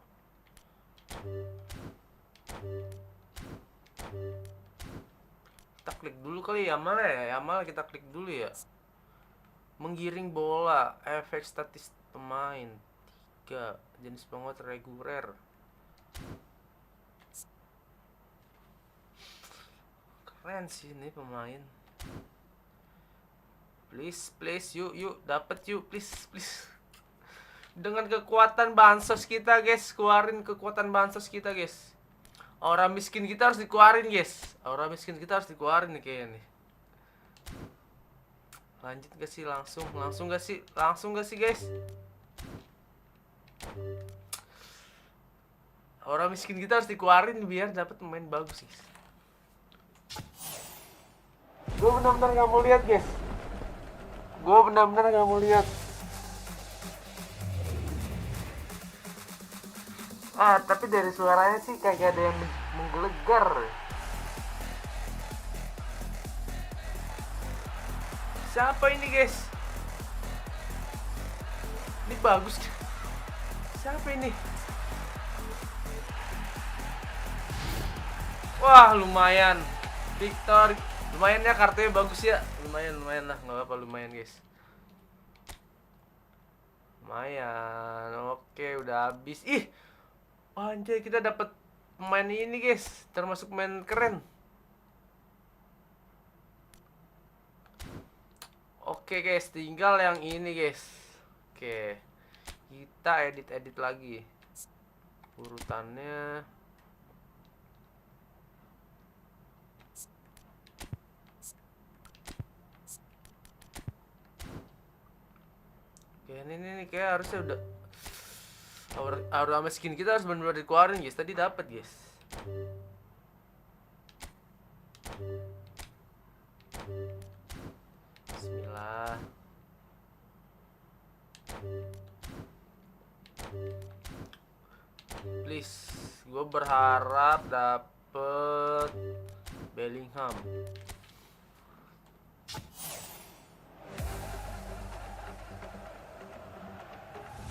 Kita klik dulu kali ya, Yamal ya. Yamal kita klik dulu ya. Menggiring bola, efek statis pemain 3, jenis penguat reguler. Keren sih ini pemain. Please, yuk, dapat yuk, please. Dengan kekuatan bansos kita, guys, keluarin kekuatan bansos kita, guys. Orang miskin kita harus dikeluarin, guys. Orang miskin kita harus dikeluarin nih kayaknya nih. Lanjut gak sih langsung gak sih, guys? Orang miskin kita harus dikeluarin biar dapat pemain bagus, guys. Gue benar-benar gak mau lihat, guys. Tapi dari suaranya sih kayak ada yang menggelegar. Siapa ini, guys? Ini bagus. Siapa ini? Wah, lumayan. Victor, lumayan ya, kartunya bagus ya. Lumayan lah, nggak apa-apa, lumayan guys. Lumayan. Oke, udah habis. Ih, anjay, kita dapat pemain ini guys, termasuk pemain keren. Oke guys, tinggal yang ini guys. Oke, kita edit lagi urutannya. Oke, ini kayak harusnya udah aura sama skin kita harus benar-benar dikeluarin guys. Tadi dapat guys. Bismillah. Please, gue berharap dapet Bellingham.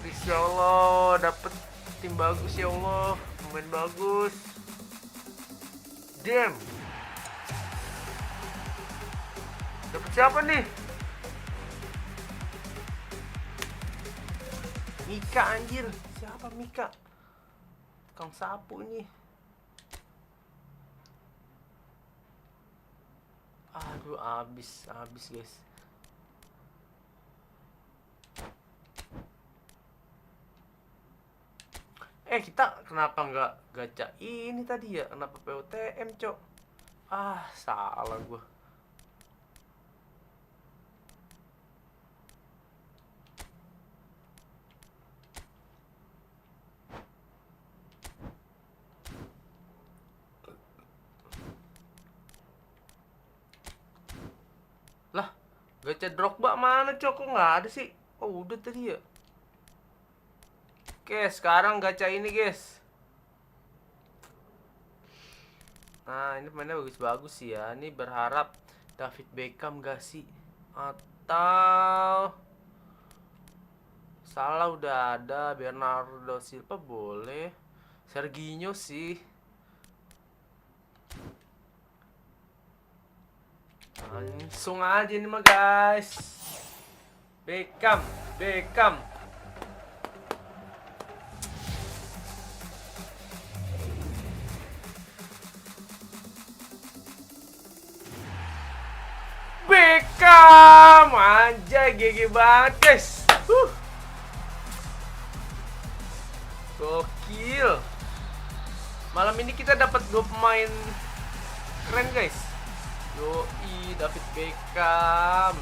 Please ya Allah, dapet tim bagus ya Allah, pemain bagus. Damn. Dapet siapa nih? Mika anjir. Siapa Mika? Tukang sapu nih. Aduh, habis guys. Kita kenapa nggak gacha ini tadi ya? Kenapa POTM, cok? Salah gua. Lah, gacha Drogba mana, cok? Kok nggak ada sih? Oh, udah tadi ya. Oke, sekarang gacha ini guys. Nah, ini pemainnya bagus-bagus sih ya. Ini berharap David Beckham gak sih? Atau Salah udah ada, Bernardo Silva boleh, Serginho sih. Langsung aja ini mah guys. Beckham. Anjay, GG banget guys. Gokil. Malam ini kita dapat 2 pemain keren guys. Yoi, David Beckham.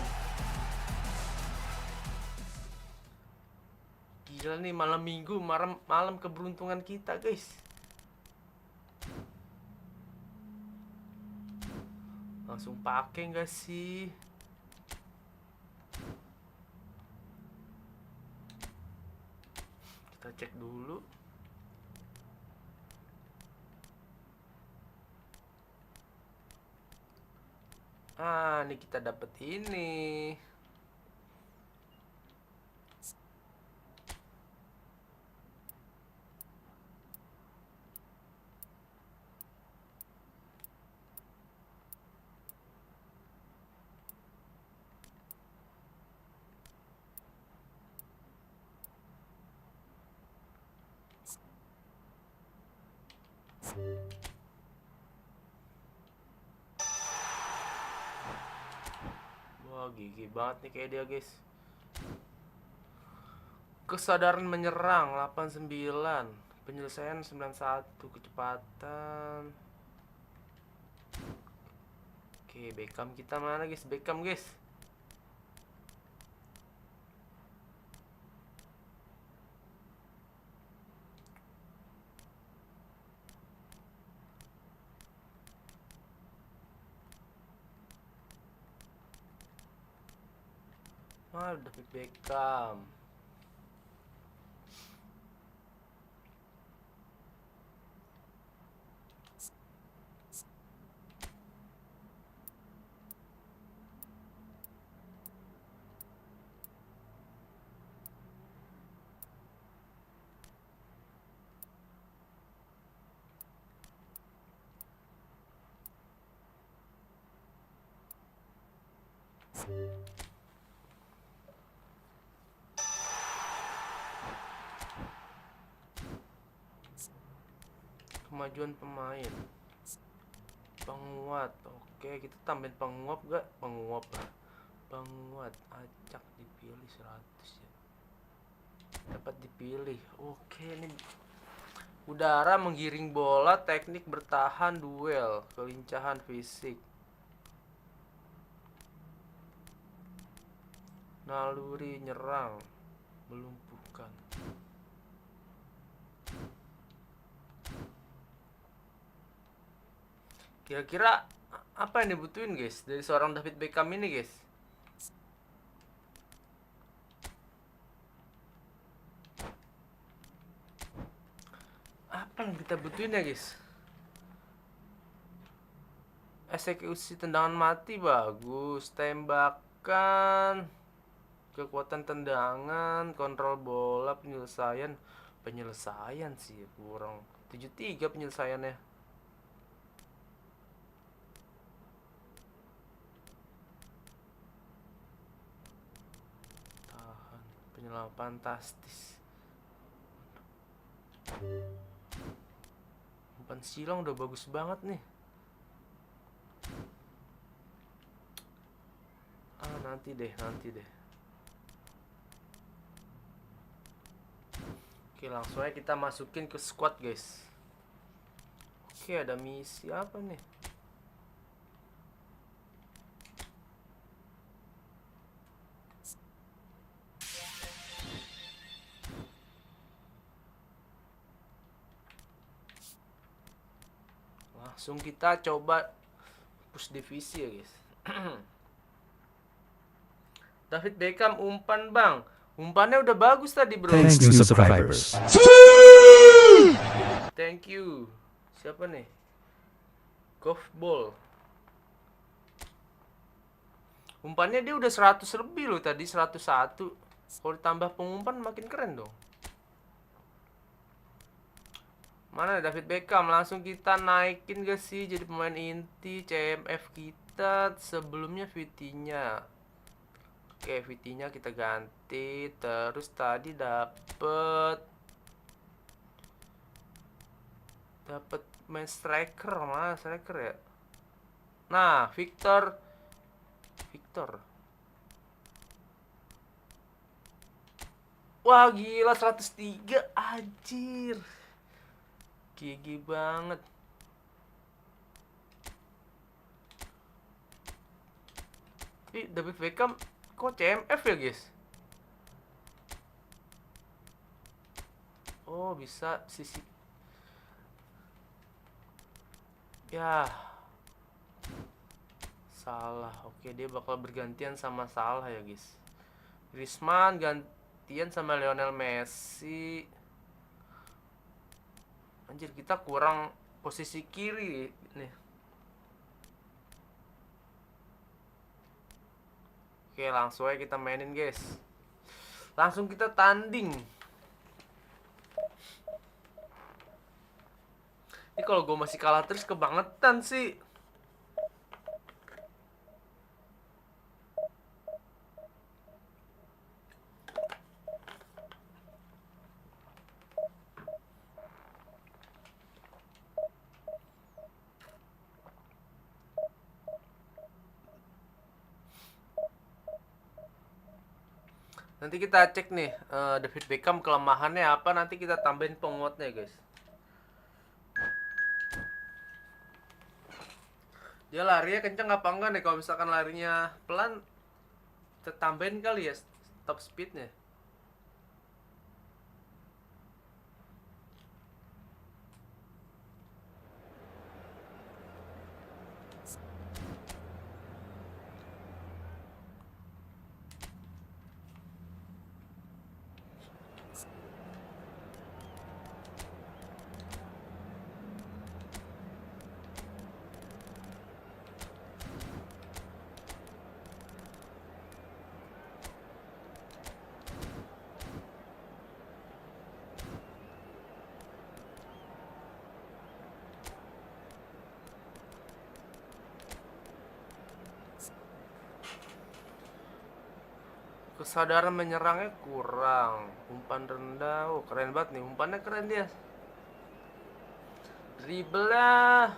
Gila nih, malam minggu, malam keberuntungan kita, guys. Langsung pakai nggak sih? Kita cek dulu. Ah, ini kita dapet ini. Wah, gigi banget nih kayak dia, guys. Kesadaran menyerang 89, penyelesaian 91, kecepatan. Oke, Beckham kita mana, guys? Beckham, guys. Ah, David Beckham. Kemajuan pemain. Penguat. Oke, kita tambahin penguat gak? Penguat. Acak dipilih 100 ya. Dapat dipilih. Oke, ini udara menggiring bola, teknik bertahan, duel, kelincahan fisik. Naluri nyerang, melumpuhkan. Kira-kira apa yang dibutuhin, guys, dari seorang David Beckham ini, guys? Apa yang kita butuhin ya, guys? Eksekusi tendangan mati bagus, tembakan, kekuatan tendangan, kontrol bola, penyelesaian sih kurang. 73 penyelesaiannya. Penyelamat fantastis. Umpan silang udah bagus banget nih. Nanti deh. Oke, langsung aja kita masukin ke squad, guys. Oke, ada misi apa nih? Langsung kita coba push divisi ya, guys. David Beckham umpan, bang. Umpannya udah bagus tadi, bro. Thanks, new subscribers. Thank you. Siapa nih? Golf ball. Umpannya dia udah 100 lebih loh tadi, 101. Kalau ditambah pengumpan makin keren dong. Mana David Beckham? Langsung kita naikin gak sih jadi pemain inti CMF kita. Sebelumnya VT-nya. Oke, VT-nya kita ganti. Terus tadi dapet main striker. Mana striker ya? Nah, Victor. Wah, gila 103, anjir. Gigi banget. David Beckham kok CMF ya, guys? Oh, bisa sisi. Ya. Salah. Oke, dia bakal bergantian sama Salah ya, guys. Griezmann gantian sama Lionel Messi. Anjir, kita kurang posisi kiri nih. Oke, langsung aja kita mainin, guys. Langsung kita tanding. Ini kalau gue masih kalah terus kebangetan sih. Nanti kita cek nih David Beckham kelemahannya apa, nanti kita tambahin penguatnya, guys. Dia larinya kenceng apa enggak nih? Kalau misalkan larinya pelan, kita tambahin kali ya top speednya. Kesadaran menyerangnya kurang. Umpan rendah. Oh, keren banget nih. Umpannya keren dia. Dribble-nya.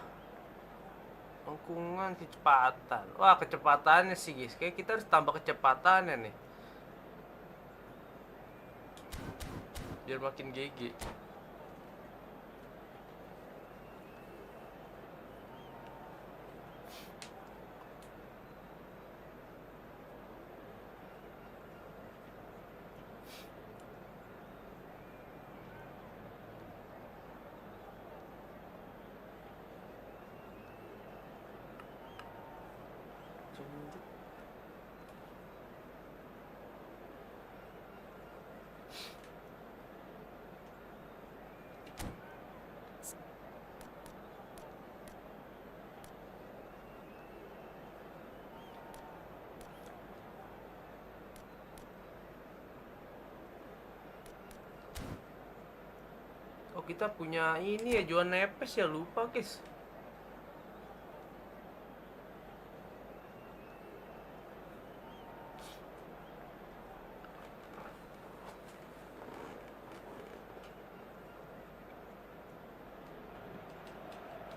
Lengkungan, kecepatan. Wah, kecepatannya sih, guys. Kayak kita harus tambah kecepatannya nih. Biar makin GG. Oh, kita punya ini ya, Juan Nepes ya, lupa, guys.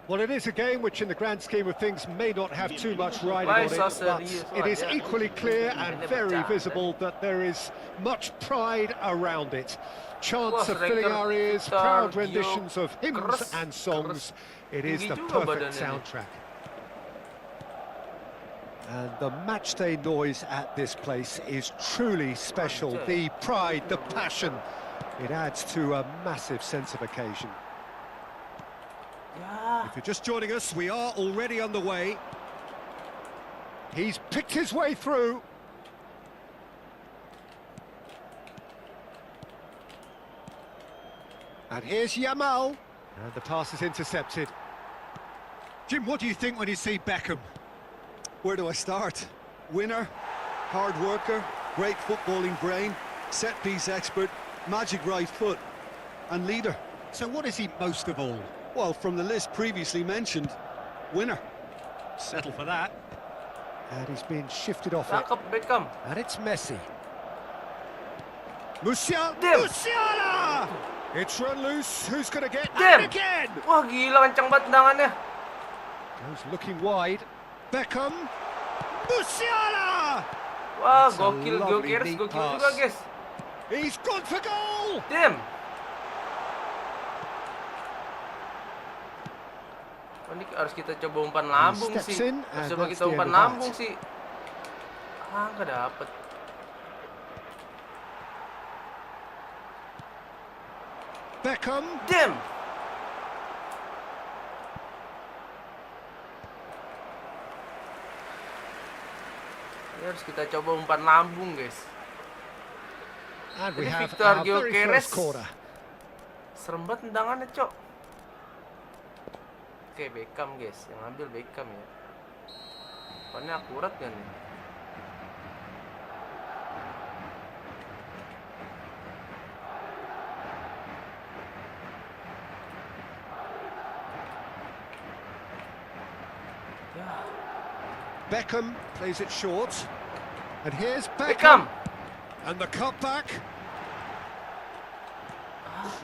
Well, it is a game which in the grand scheme of things may not have too much riding on it, but it is equally clear and very visible that there is much pride around it. Chants of filling our ears, proud renditions of hymns and songs. It is the perfect soundtrack. And the matchday noise at this place is truly special. The pride, the passion, it adds to a massive sense of occasion. If you're just joining us, we are already on the way. He's picked his way through. And here's Yamal. And the pass is intercepted. Jim, what do you think when you see Beckham? Where do I start? Winner, hard worker, great footballing brain, set-piece expert, magic right foot, and leader. So what is he most of all? Well, from the list previously mentioned, winner. Settle for that. And he's been shifted off it. Beckham. And it's Messi. Musiala! It's run loose. Who's going to get it again? Wah, gila kencang banget tendangannya. Goes looking wide. Beckham. Musiala! Wah, gokil juga, guys. He's gone for goal. Damn. Oh, ini harus kita coba umpan lambung sih. Harus coba kita umpan lambung sih. Ah, nggak dapet. Beckham. Damn. Ini harus kita coba umpan lambung, guys. And we Ini have Victor our very Gyökeres. first corner. Serem banget tendangannya, Cok. Oke, Beckham, guys. Yang ambil Beckham ya. Umpannya akurat kan nih? Ya, Beckham plays it short. And here's Beckham. Beckham. And the cutback.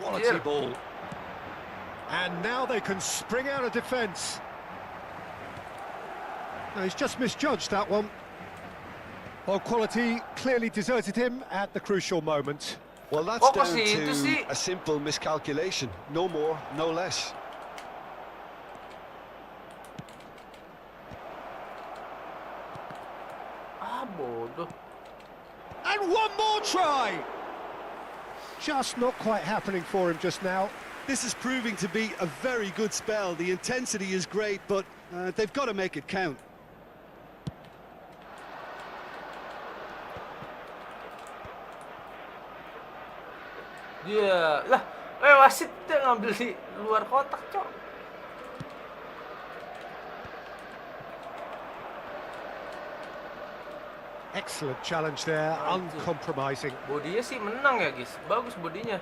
Quality Anjir. ball. And now they can spring out of defence. No, he's just misjudged that one. Well, quality clearly deserted him at the crucial moment. Well, that's Kok down ke situ sih? to a simple miscalculation. No more, no less. Ah, bodoh. And one more try! Just not quite happening for him just now. This is proving to be a very good spell. The intensity is great, but they've got to make it count. Dia lah, wasit dia ngambil di luar kotak, Cok. Excellent challenge there, uncompromising. Bodinya sih menang ya, guys. Bagus bodinya.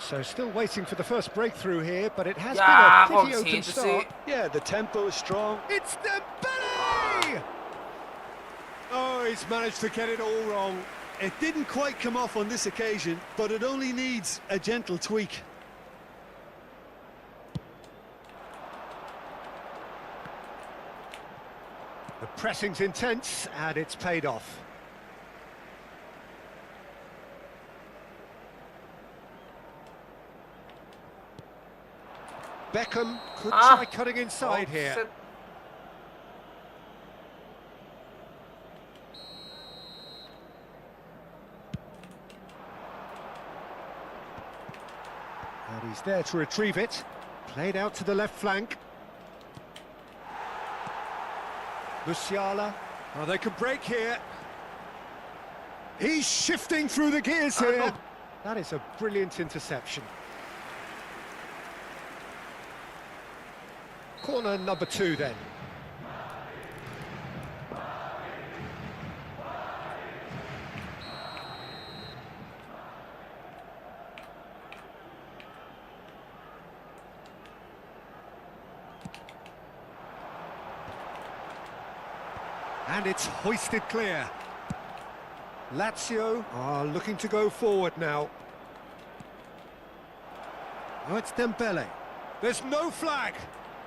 So still waiting for the first breakthrough here, but it has Ya, been a kok pretty open situ sih? start. Yeah, the tempo is strong. It's Dembele! Oh, he's managed to get it all wrong. It didn't quite come off on this occasion, but it only needs a gentle tweak. The pressing's intense, and it's paid off. Beckham could try cutting inside here. Offset. And he's there to retrieve it. Played out to the left flank. Musiala. Oh, they can break here. He's shifting through the gears here. That is a brilliant interception. Corner number 2 then. And it's hoisted clear. Lazio are looking to go forward now. Oh, it's Dembele. There's no flag.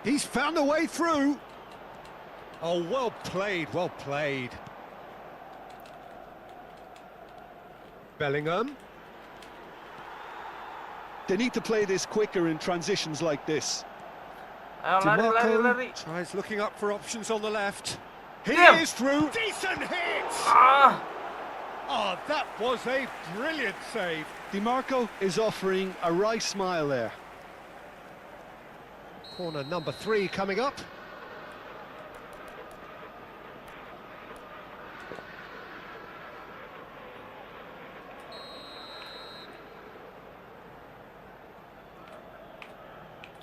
He's found a way through. Oh, well played, well played. Bellingham. They need to play this quicker in transitions like this. Ayo lari, lari, lari. Tries looking up for options on the left. He Damn. is through. Decent hit! Ah, Oh, that was a brilliant save. DiMarco is offering a wry smile there. Corner number 3 coming up.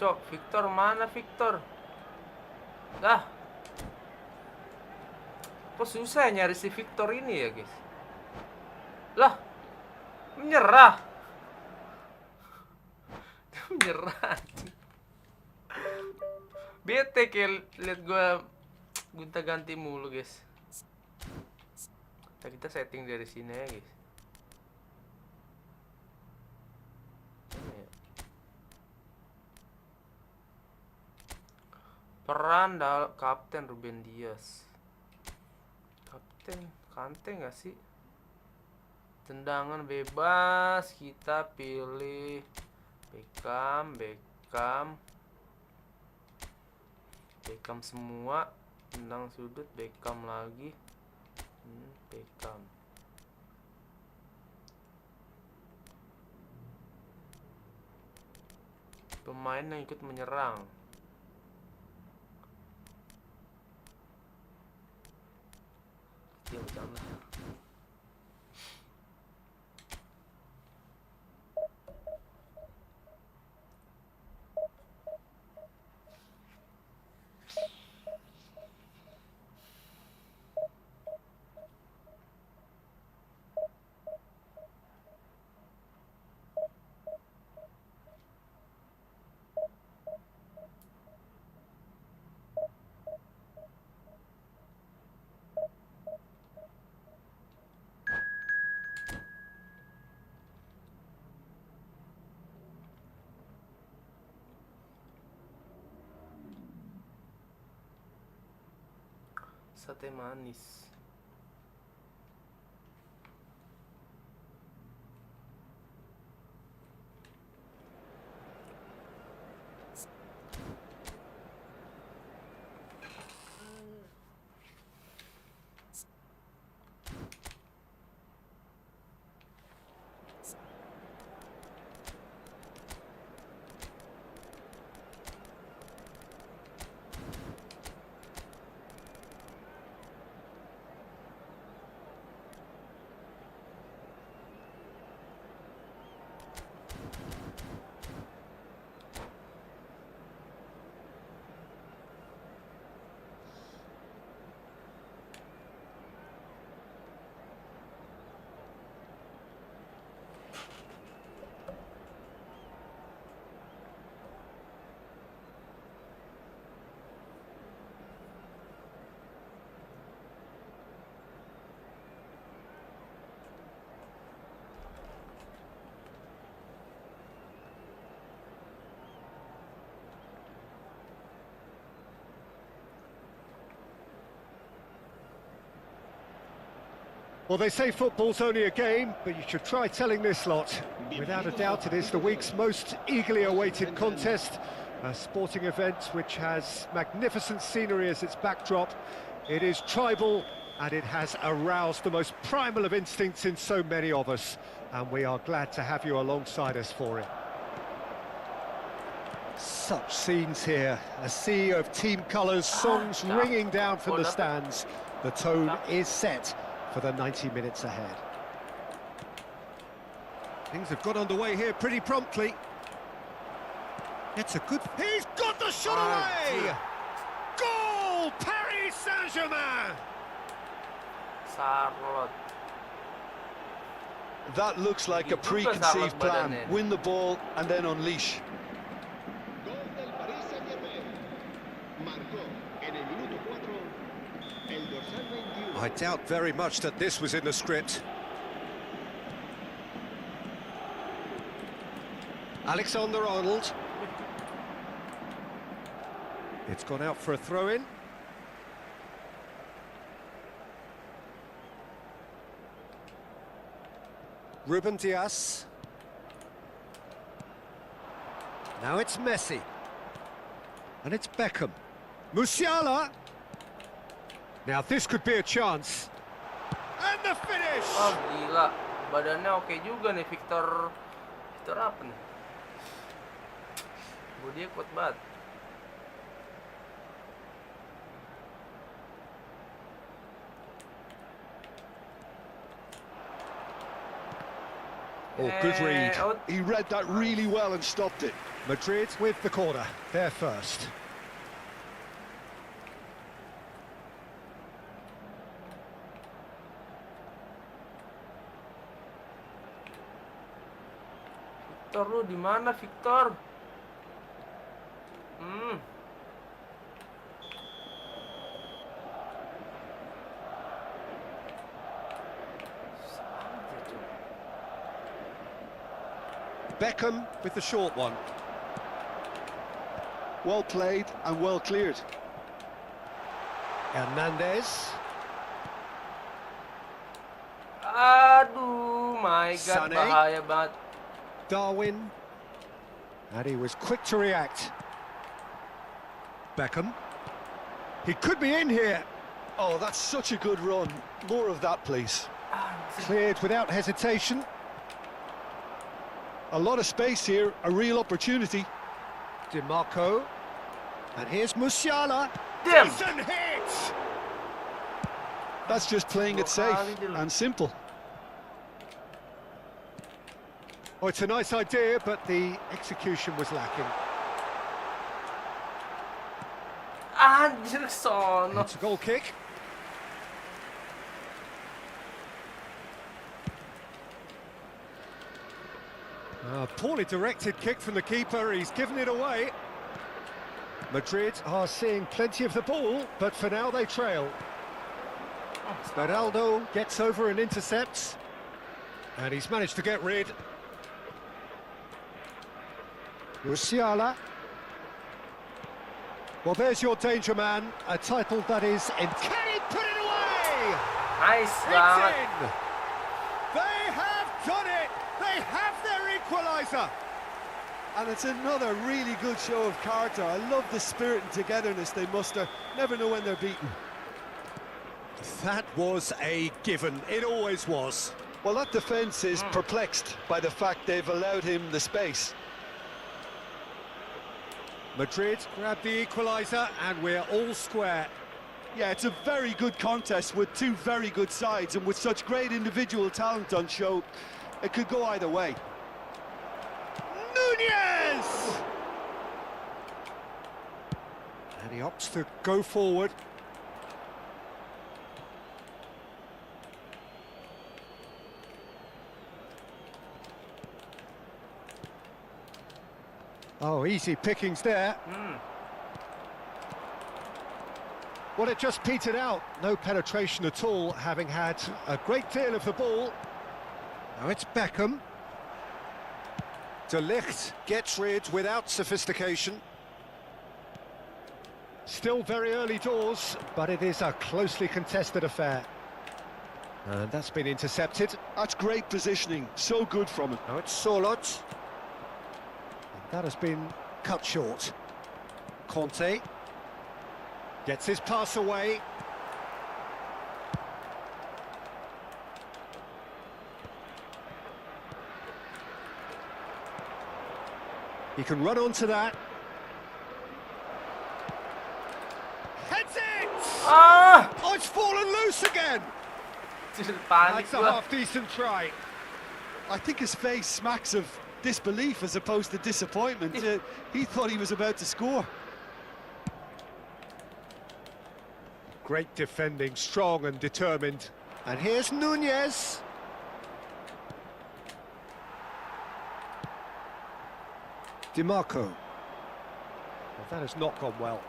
Cok, Victor mana Victor? Dah. Kok susah nyari si Victor ini ya, guys? Lah, menyerah. Menyerah. Bete kayak liat gua gonta-ganti mulu, guys. Nah, kita setting dari sini ya, guys. Peran Kapten Ruben Dias. Kapten Kante nggak sih? Tendangan bebas, kita pilih Beckham semua. Tendang sudut Beckham lagi. Beckham. Pemain yang ikut menyerang. Dia bercanda. Sate manis. Well, they say football's only a game, but you should try telling this lot. Without a doubt, it is the week's most eagerly awaited contest, a sporting event which has magnificent scenery as its backdrop. It is tribal, and it has aroused the most primal of instincts in so many of us, and we are glad to have you alongside us for it. Such scenes here, a sea of team colours, songs ringing down from the stands. The tone is set for the 90 minutes ahead. Things have got underway here pretty promptly. It's a good... He's got the shot away! Goal! Paris Saint-Germain! Charlotte. That looks like a preconceived plan. Win the ball and then unleash. Gol del Paris Saint-Germain. Marcó en el minuto 4 el dorsal 21. I doubt very much that this was in the script. Alexander-Arnold. It's gone out for a throw-in. Ruben Dias. Now it's Messi. And it's Beckham. Musiala. Now this could be a chance. And the finish! Oh gila, badannya oke juga nih Victor. Victor apa nih? Bodinya kuat banget. Oh, good read. He read that really well and stopped it. Madrid with the corner. They're first. Victor, lu di mana Victor? Beckham with the short one. Well played and well cleared. Hernandez. Aduh, my God, Sané. bahaya banget. Darwin. And he was quick to react. Beckham. He could be in here. Oh, that's such a good run. More of that, please. Cleared without hesitation. A lot of space here, a real opportunity. DiMarco. And here's Musiala. Damn. Decent hit! That's just playing it safe and simple. Oh, it's a nice idea, but the execution was lacking. Anjir, sono. It's a goal kick. A poorly directed kick from the keeper, he's given it away. Madrid are seeing plenty of the ball, but for now they trail. Speraldo gets over and intercepts. And he's managed to get rid. Musiala. Well, there's your danger man, a title that is in... Can he put it away? Nice, It's banget. in! They have done it! They have their equaliser! And it's another really good show of character. I love the spirit and togetherness they muster. Never know when they're beaten. That was a given. It always was. Well, that defence is perplexed by the fact they've allowed him the space. Madrid grab the equaliser and we're all square. Yeah, it's a very good contest with two very good sides, and with such great individual talent on show, it could go either way. Nunez! And he opts to go forward. Oh, easy pickings there. Well, it just petered out. No penetration at all, having had a great deal of the ball. Now it's Beckham. De Ligt gets rid without sophistication. Still very early doors, but it is a closely contested affair. And that's been intercepted. That's great positioning, so good from him. Now it's Solot. That has been cut short. Conte gets his pass away. He can run onto that. Heads it! Ah! Oh, it's fallen loose again! Panik That's a gua. half-decent try. I think his face smacks of disbelief as opposed to disappointment. He thought he was about to score. Great defending, strong and determined. And here's Nunez. DiMarco. Well, that has not gone well.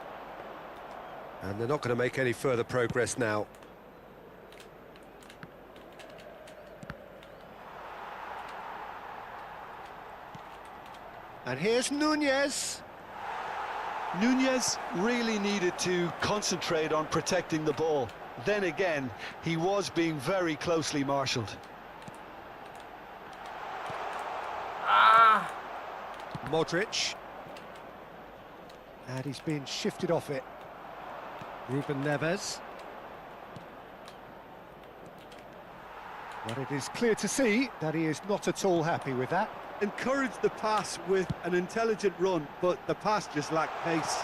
And they're not going to make any further progress now. And here's Nunez. Nunez really needed to concentrate on protecting the ball. Then again, he was being very closely marshalled. Ah! Modric. And he's been shifted off it. Ruben Neves. But it is clear to see that he is not at all happy with that. Encouraged the pass with an intelligent run, but the pass just lacked pace.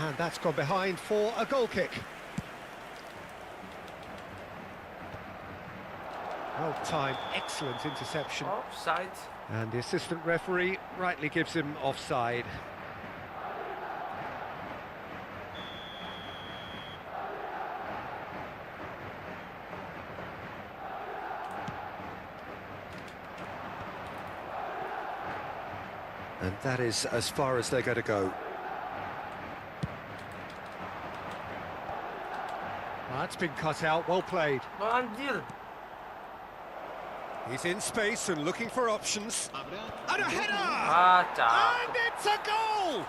And that's gone behind for a goal kick. Well timed, excellent interception. Offside. And the assistant referee rightly gives him offside. And that is as far as they're going to go. That's been cut out, well played. Oh, anjir. He's in space and looking for options. Habrá And a header! Ah, cakep. And it's a goal!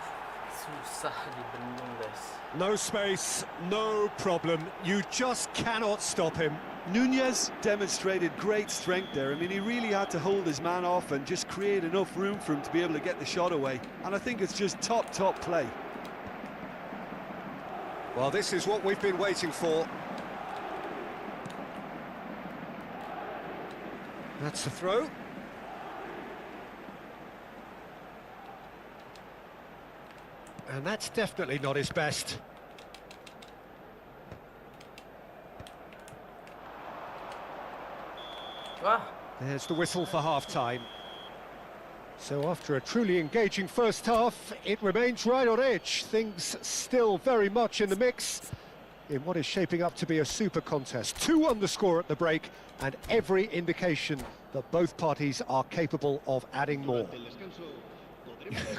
Susah dibendung, guys. No space, no problem. You just cannot stop him. Nunez demonstrated great strength there. I mean, he really had to hold his man off and just create enough room for him to be able to get the shot away. And I think it's just top play. Well, this is what we've been waiting for. That's the throw. And that's definitely not his best. Wah. There's the whistle for half-time. So after a truly engaging first half, it remains right on edge. Things still very much in the mix in what is shaping up to be a super contest. 2-1 the score at the break, and every indication that both parties are capable of adding more.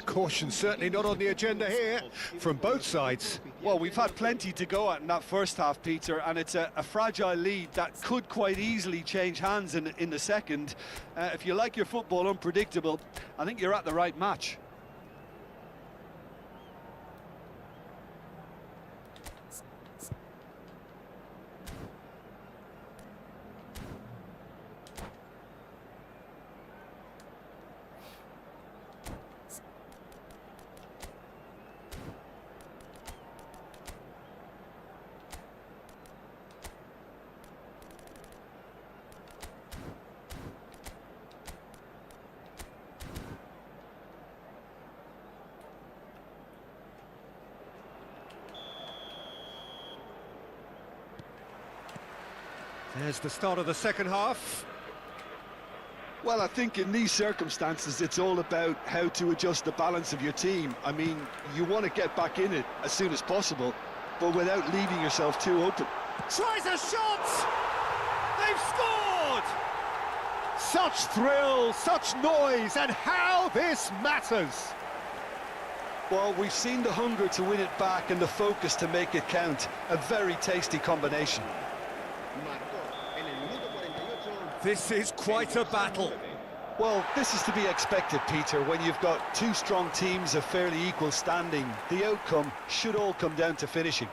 Caution certainly not on the agenda here from both sides. Well, we've had plenty to go at in that first half, Peter, and it's a fragile lead that could quite easily change hands in the second. If you like your football unpredictable, I think you're at the right match. There's the start of the second half. Well, I think in these circumstances, it's all about how to adjust the balance of your team. I mean, you want to get back in it as soon as possible, but without leaving yourself too open. Tries a shot! They've scored! Such thrill, such noise, and how this matters! Well, we've seen the hunger to win it back and the focus to make it count. A very tasty combination. This is quite a battle. Well, this is to be expected, Peter, when you've got two strong teams of fairly equal standing. The outcome should all come down to finishing.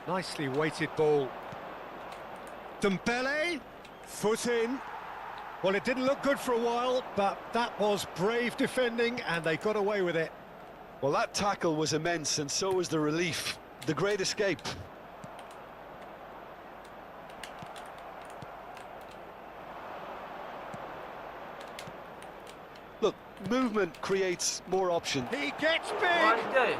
Nicely weighted ball. Dembele, foot in. Well, it didn't look good for a while, but that was brave defending, and they got away with it. Well, that tackle was immense, and so was the relief. The great escape. Look, movement creates more option. He gets big! Anjay.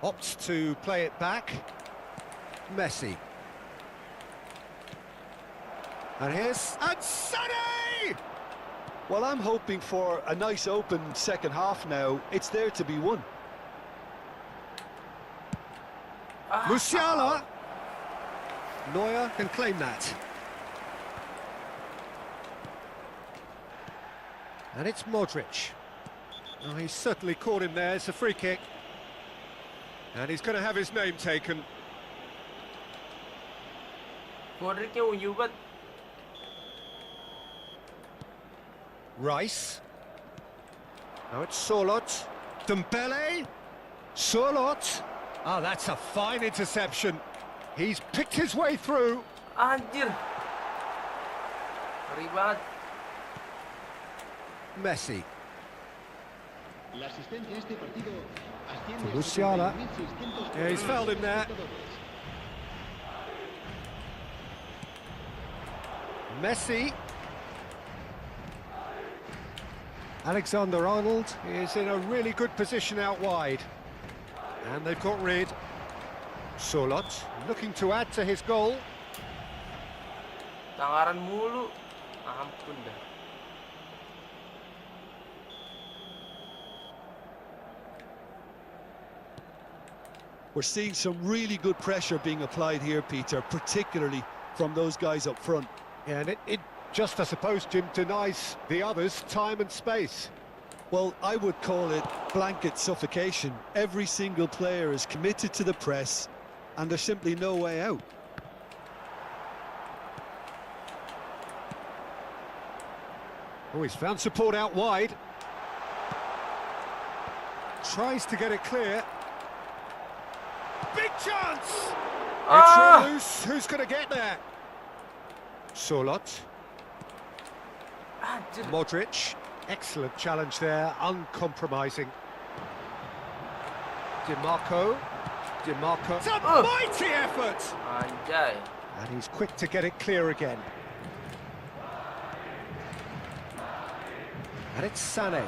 Opts to play it back. Messi. And here's... And Sonny! Well, I'm hoping for a nice open second half now. It's there to be won. Musiala. Neuer can claim that. And it's Modric. Oh, he's certainly caught him there. It's a free kick. And he's going to have his name taken. Modricnya unyu banget. Rice. Now it's Sorloth. Dembele. Sorloth. Ah, that's a fine interception. He's picked his way through. Anjir. Ngeri banget. Messi. La asistencia a este partido asciende a Musiala. 70.600. Yeah, he's fouled him there. Messi. Alexander-Arnold is in a really good position out wide. And they've got rid. Sorloth looking to add to his goal. Tangaran mulu. Ampun dah. We're seeing some really good pressure being applied here, Peter, particularly from those guys up front. Yeah, and it just, I suppose, Jim, denies the others time and space. Well, I would call it blanket suffocation. Every single player is committed to the press, and there's simply no way out. Oh, he's found support out wide. Tries to get it clear. Big chance! Ah! It's loose. Who's going to get there? Sorloth. Anjir. Modric. Excellent challenge there, uncompromising. DiMarco. It's a mighty effort! Anjay. And he's quick to get it clear again. And it's Sané.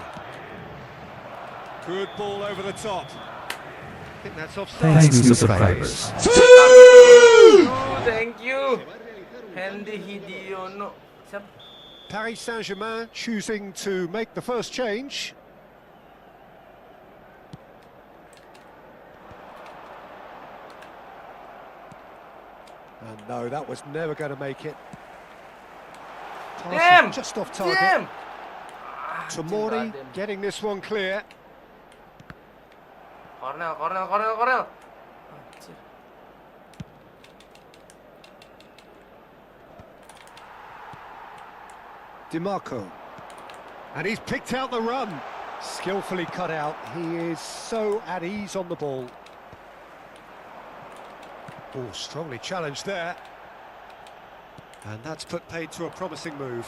Good ball over the top. I think that's offside. Thanks to subscribers. Thank you. Hendy Hidiono. Siapa? Paris Saint-Germain choosing to make the first change. And no, that was never going to make it. Damn! Just off target. Damn! Tomori getting this one clear. Cornel. Anjir. DiMarco. And he's picked out the run. Skillfully cut out. He is so at ease on the ball. Oh, strongly challenged there. And that's put paid to a promising move.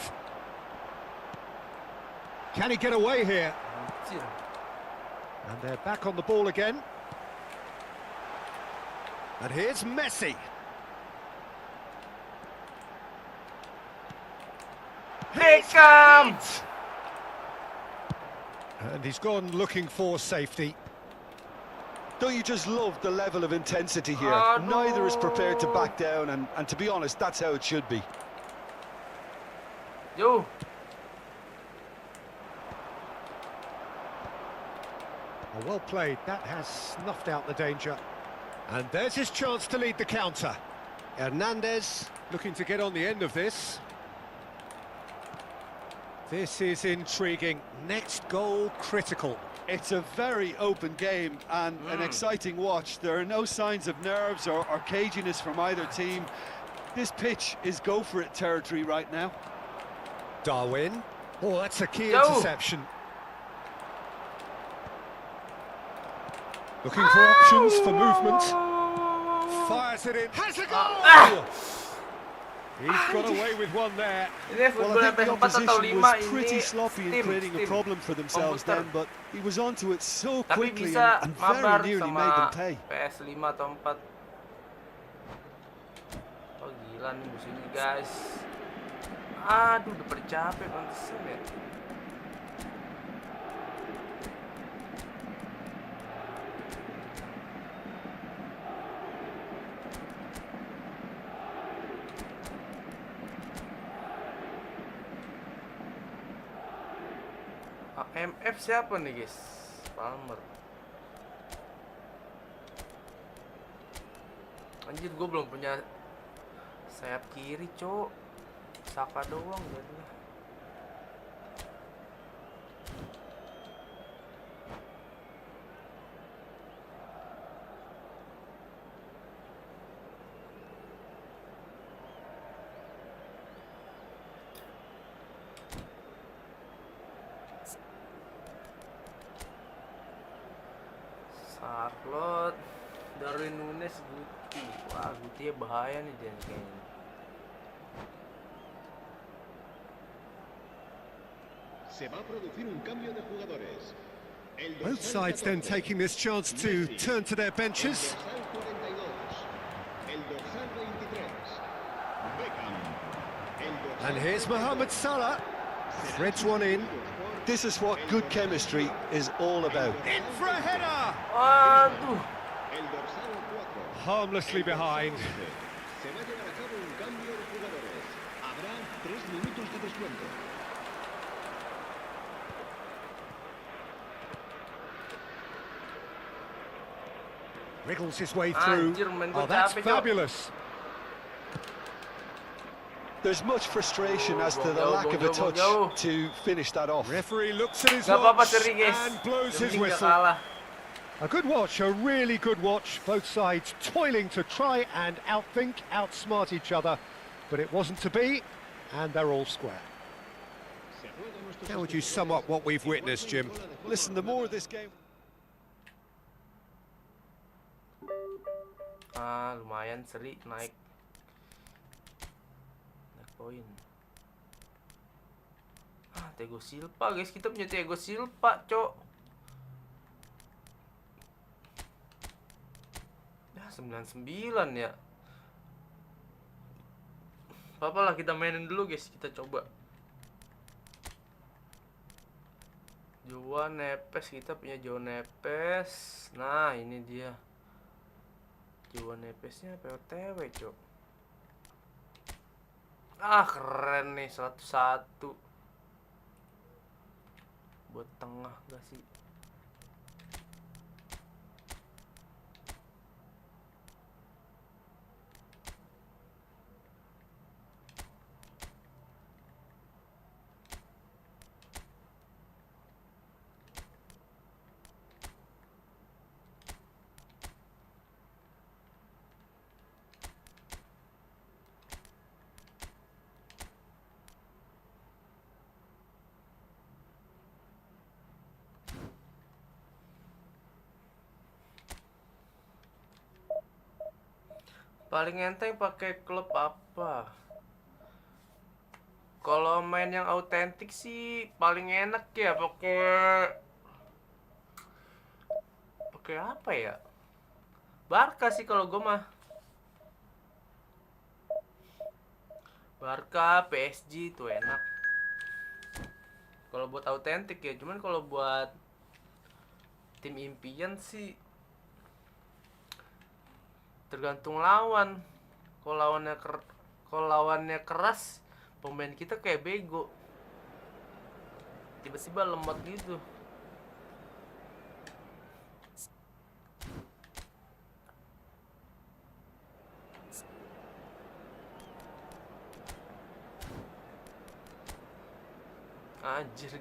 Can he get away here? Anjir. And they're back on the ball again. And here's Messi. Beckham! And he's gone looking for safety. Don't you just love the level of intensity here? Oh, Neither is prepared to no. back down, and to be honest, that's how it should be. Yo. Oh, well played. That has snuffed out the danger. And there's his chance to lead the counter. Hernandez looking to get on the end of this. This is intriguing. Next goal critical. It's a very open game and an exciting watch. There are no signs of nerves or caginess from either team. This pitch is go-for-it territory right now. Darwin. Oh, that's a key Yo. interception. Looking for options for movement. Fires it in. Has a goal! He's got away with one there. Ini Well, football I think the sampai 4 atau opposition 5 was ini pretty sloppy in creating a problem for themselves then, but he was onto it so Tapi quickly bisa and mabar very nearly made them sama pay. PS 5 atau 4. Oh gila nih musuh ini guys. Aduh udah pada capek pantesan ya. MF siapa nih guys? Palmer. Anjir gue belum punya sayap kiri cok. Saka doang jadinya. Charlotte, Darwin Nunes, Guti. Wah, Guti ya bahaya nih dia kayaknya. Se va a producir un cambio de jugadores. El Both dorsal sides then 14, taking this chance to Messi. turn to their El benches. dorsal 42, el dorsal 23, Beckham. El dorsal And here's 32, Mohamed Salah. Threads one in. This is what good chemistry is all about. In for a header! Aduh. el dorsal 4. Harmlessly behind. Se va a llevar a cabo un cambio de jugadores. Habrá 3 minutos de descuento. Wriggles his way through. Anjir, main Oh, gua that's capek, Cok. fabulous. There's much frustration as to the Go, lack go, of a go, touch go. to finish that off. Referee looks at his Gak apa-apa watch seri guys. and blows Yang his penting gak whistle. kalah. A good watch, a really good watch. Both sides toiling to try and outthink, outsmart each other. But it wasn't to be, and they're all square. How would you sum up what we've witnessed, Jim? Listen, the more this game... Lumayan seri naik poin. Thiago Silva guys, kita punya Thiago Silva, cok. Ya 99 ya. Apa lah kita mainin dulu guys, kita coba. Juan nepes, kita punya Juan nepes. Nah, ini dia. Juan nepesnya POTW, Cok. Ah, keren nih, 101. Buat tengah gak sih? Paling enteng pakai klub apa? Kalau main yang autentik sih paling enak ya pakai apa ya? Barca sih kalau gue mah. Barca, PSG itu enak. Kalau buat autentik ya, cuman kalau buat tim impian sih tergantung lawan. Kalau lawannya keras, pemain kita kayak bego. Tiba-tiba lemot gitu. Anjir.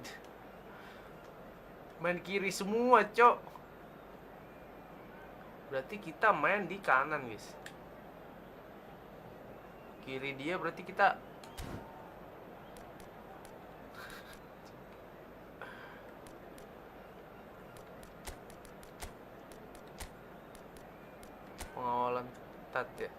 Main kiri semua, Cok. Berarti kita main di kanan, guys. Kiri dia berarti kita pengawalan ketat ya.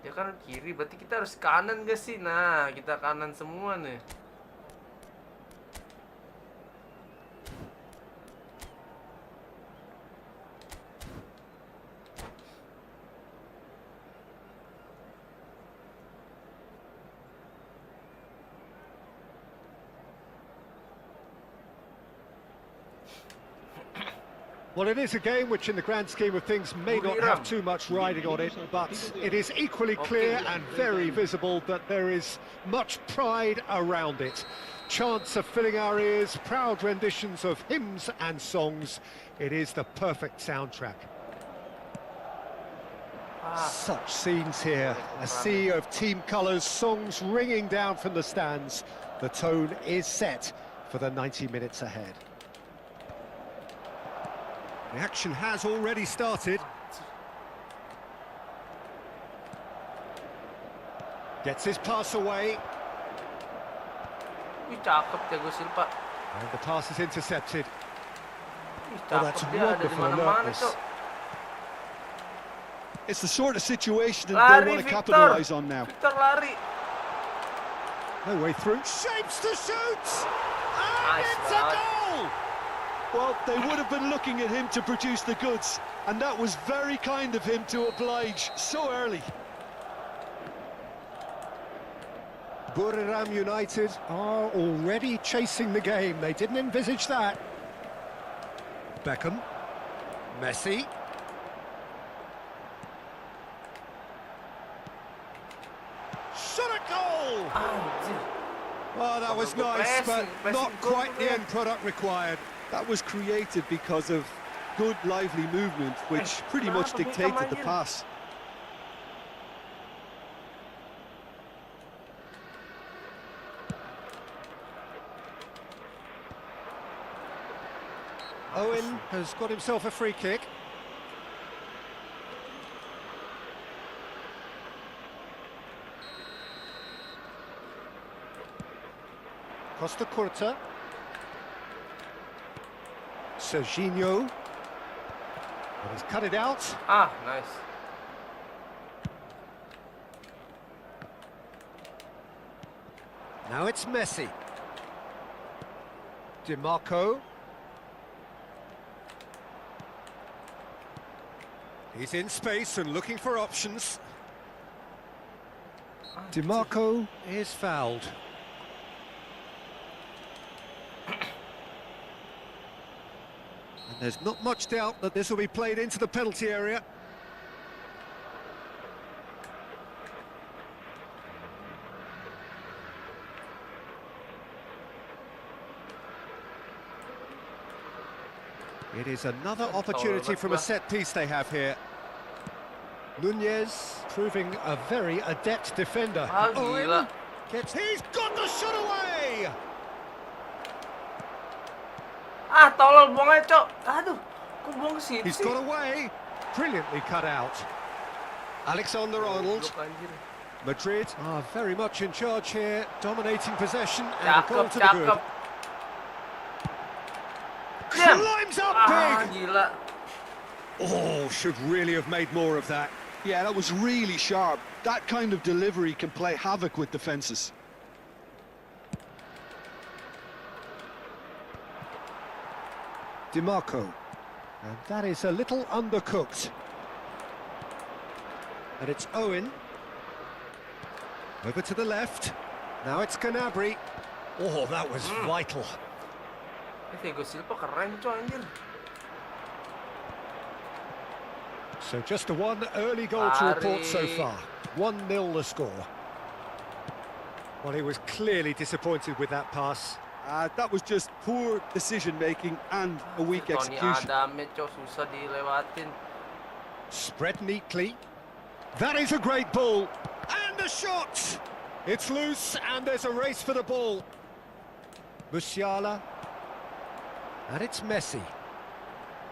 Ya kan kiri, berarti kita harus kanan gak sih? Nah, kita kanan semua nih. Well, it is a game which in the grand scheme of things may not have too much riding on it, but it is equally clear and very visible that there is much pride around it. Chants are filling our ears, proud renditions of hymns and songs. It is the perfect soundtrack. Such scenes here, a sea of team colours, songs ringing down from the stands. The tone is set for the 90 minutes ahead. The action has already started. Gets his pass away. Cakep Thiago Silva. And the pass is intercepted. Oh, that's wonderful alertness. It's the sort of situation that they want to capitalise on now. Victor lari. No way through. Shapes to shoot! And it's a goal! Well, they would have been looking at him to produce the goods, and that was very kind of him to oblige so early. Buriram United are already chasing the game. They didn't envisage that. Beckham. Messi. Shot a goal! Oh, that was nice, but not quite the end product required. That was created because of good, lively movement, which pretty much dictated the pass. Owen has got himself a free kick. Costa Curta. Serginho. And he's cut it out. Ah, nice. Now it's Messi. DiMarco. He's in space and looking for options. DiMarco is fouled. And there's not much doubt that this will be played into the penalty area. It is another opportunity from a set piece they have here. Nunez proving a very adept defender. Gila. He's got the shot away! Tolol, buang aja, Cok. Aduh, kok buang ke situ He's sih? got away. Brilliantly cut out. Alexander-Arnold. Goblok, anjir. Madrid are very much in charge here, dominating possession and a goal Cakep, to the good. cakep. Diam. Climbs up big! Gila. Oh, should really have made more of that. Yeah, that was really sharp. That kind of delivery can play havoc with defences. DiMarco. And that is a little undercooked. And it's Owen. Over to the left. Now it's Gnabry. Oh, that was vital. Thiago Silva keren, Cok, anjir. So just the one early goal to report so far. 1-0 the score. Well, he was clearly disappointed with that pass. That was just poor decision-making and a weak Tony execution. Adame, Cok, susah dilewatin. Spread neatly. That is a great ball. And the shot! It's loose and there's a race for the ball. Musiala. And it's Messi.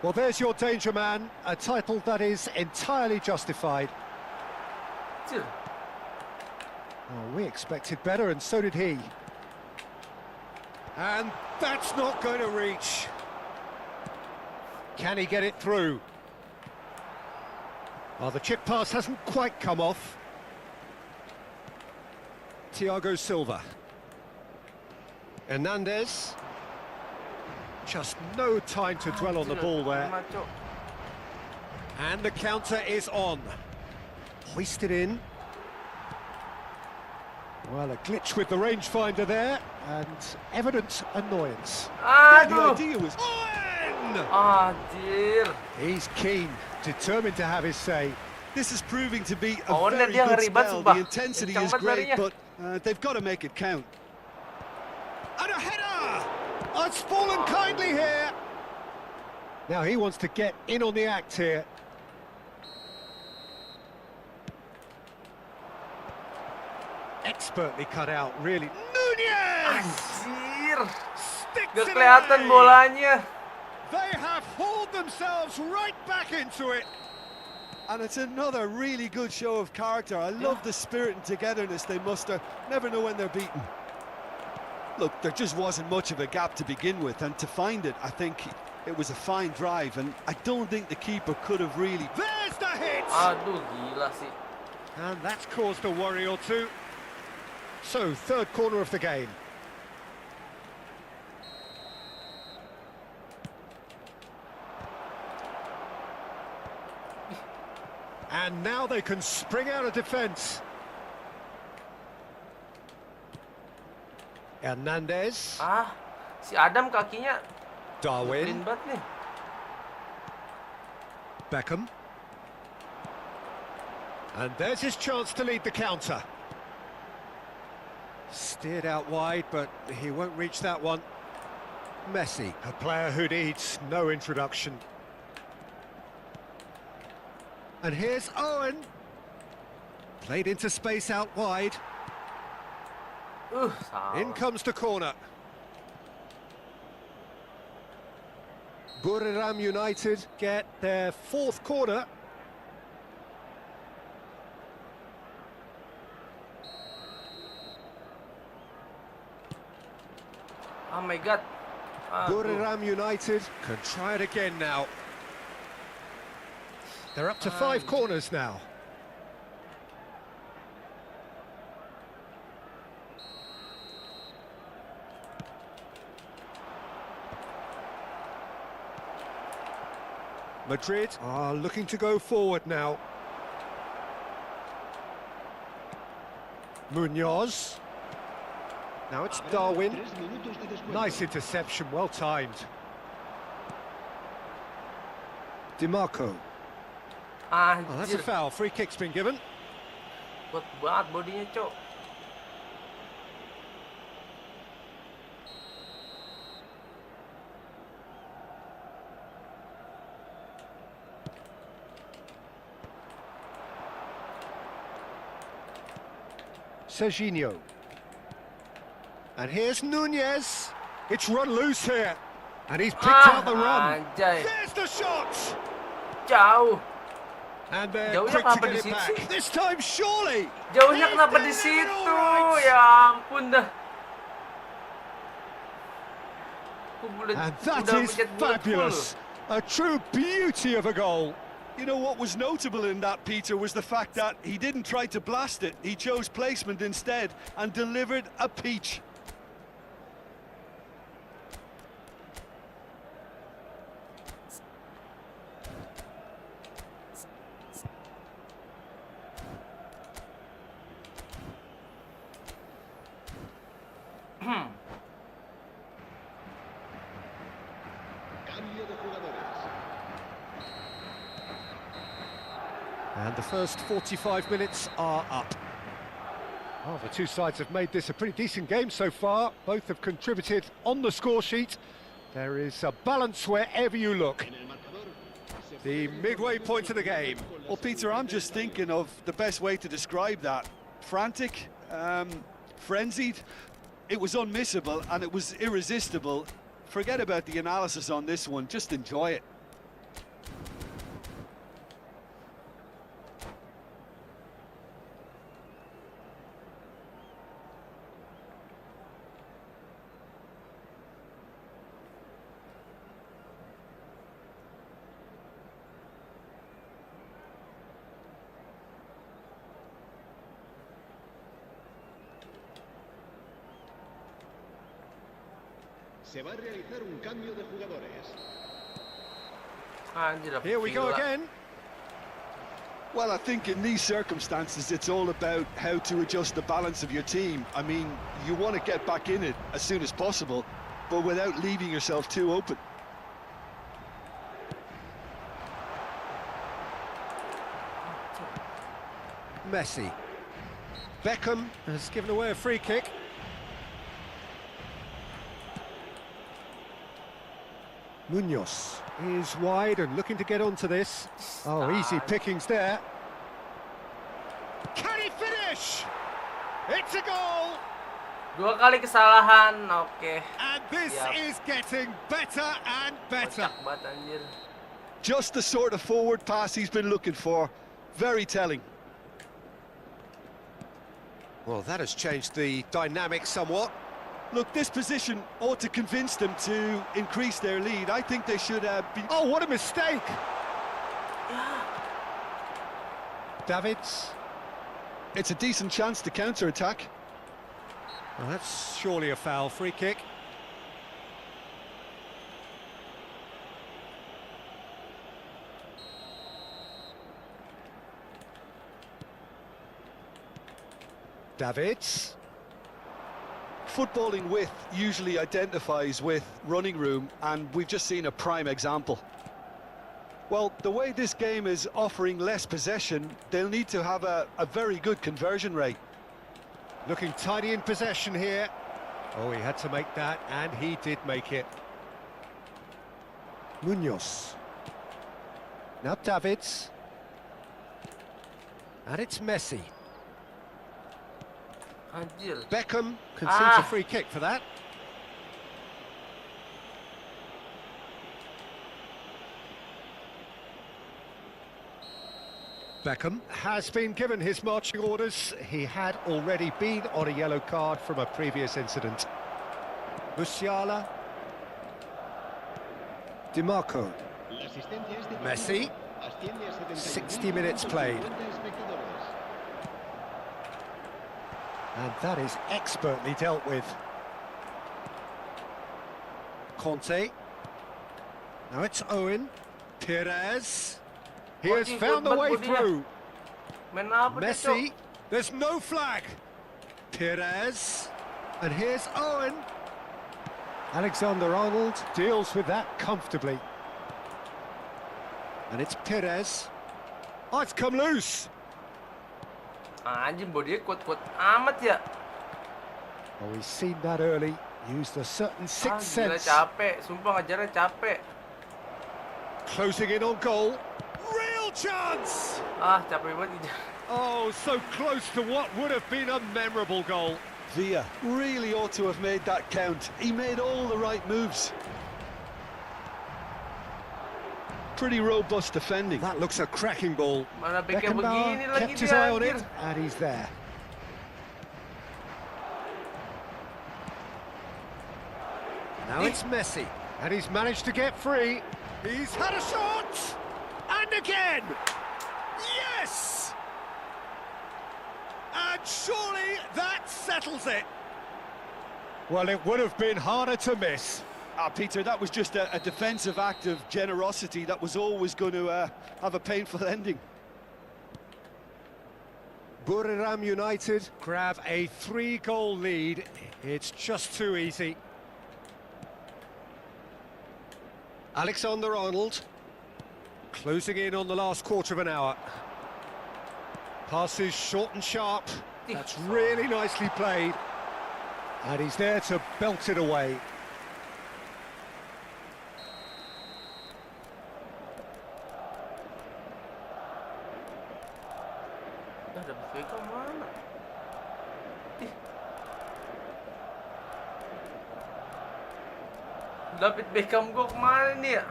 Well, there's your danger man, a title that is entirely justified. Cil. Oh, we expected better, and so did he. And that's not going to reach. Can he get it through? Oh, the chip pass hasn't quite come off. Thiago Silva. Hernandez. Just no time to dwell on the ball there. And the counter is on. Hoisted in. Well, a glitch with the rangefinder there, and evident annoyance. The idea was... Anjir. He's keen, determined to have his say. This is proving to be a Oh, very dia good ngeri banget, spell. sumpah. The intensity Kencang is banget great, larinya. but they've got to make it count. And a header! Oh, it's fallen kindly here. Now he wants to get in on the act here. Expertly cut out, really. Nunez! Anjir. Sticks Gak it kelihatan away. bolanya. They have hauled themselves right back into it. And it's another really good show of character. I love the spirit and togetherness they muster. Never know when they're beaten. Look, there just wasn't much of a gap to begin with, and to find it, I think it was a fine drive, and I don't think the keeper could have really... There's the hit! Aduh, gila sih. And that's caused a worry or two. So, third corner of the game. And now they can spring out of defence. Hernandez. Si Adam kakinya Darwin. clean banget nih. Beckham. And there's his chance to lead the counter. Steered out wide, but he won't reach that one. Messi, a player who needs no introduction. And here's Owen. Played into space out wide. Salah. In comes the corner. Buriram United get their fourth corner. Oh my god. Buriram United can try it again now. They're up to 5 corners now. Madrid are looking to go forward now. Munoz. Now it's Darwin. 3 minutos de descuento. Nice interception, well timed. DiMarco. Oh, that's a Anjir, foul. Free kick's been given. kuat banget bodinya, Cok. Serginho. And here's Nunez. It's run loose here. And he's picked out the run. Anjay, There's the shot. jauh. And they're Jauhnya quick to kenapa get di it situ back. sih? This time, surely. Jauhnya He's kenapa in di the situ? middle, right. Ya ampun dah. And that is fabulous. A true beauty of a goal. You know what was notable in that, Peter, was the fact that he didn't try to blast it. He chose placement instead and delivered a peach. Cambio de jugadores. And the first 45 minutes are up. Oh, the two sides have made this a pretty decent game so far. Both have contributed on the score sheet. There is a balance wherever you look. En el marcador. The midway point of the game. Well, Peter, I'm just thinking of the best way to describe that. Frantic, frenzied. It was unmissable and it was irresistible. Forget about the analysis on this one, just enjoy it. Se va a realizar un cambio de jugadores. Anjir, Here we go gila. again. Well, I think in these circumstances, it's all about how to adjust the balance of your team. I mean, you want to get back in it as soon as possible, but without leaving yourself too open. Messi. Beckham has given away a free kick. Munoz is wide and looking to get onto this. Oh, easy pickings there. Can he finish? It's a goal! 2 kali kesalahan, oke. And this Yep. is getting better and better. Kocak banget anjir. Just the sort of forward pass he's been looking for. Very telling. Well, that has changed the dynamic somewhat. Look, this position ought to convince them to increase their lead. I think they should be... Oh, what a mistake! Davids. It's a decent chance to counter-attack. Well, that's surely a foul. Free kick. Davids. Footballing width usually identifies with running room, and we've just seen a prime example. Well, the way this game is offering less possession, they'll need to have a very good conversion rate. Looking tidy in possession here. Oh, he had to make that, and he did make it. Munoz. Now Davids. And it's Messi. Anjir. Beckham concedes a Ah. free kick for that. Beckham has been given his marching orders. He had already been on a yellow card from a previous incident. Musiala. DiMarco. La asistencia es de Messi. asciende a 60 minutes played. 50 espectadores. And that is expertly dealt with. Conte. Now it's Owen. Perez. He has found the way through. Main apa dia, Cok? Messi. There's no flag. Perez. And here's Owen. Alexander-Arnold deals with that comfortably. And it's Perez. Oh, it's come loose. Anjing bodinya kuat-kuat amat ya. Oh, he's seen that early. Used a certain sixth Gila sense. capek, sumpah ngajarnya capek. Closing in on goal. Real chance! Capek banget. Oh, so close to what would have been a memorable goal. Villa really ought to have made that count. He made all the right moves. Pretty robust defending. That looks a cracking ball. Mana backnya begini Beckenbauer lagi kept his dia, eye on anjir. it, and he's there. Now it's Messi, and he's managed to get free. He's had a shot, and again! Yes! And surely that settles it. Well, it would have been harder to miss. Peter, that was just a defensive act of generosity that was always going to have a painful ending. Buriram United grab a 3-goal lead. It's just too easy. Alexander-Arnold closing in on the last quarter of an hour. Passes short and sharp. That's really nicely played. And he's there to belt it away. Dapat Beckham mana? Dapat Beckham gua kemana nih ya?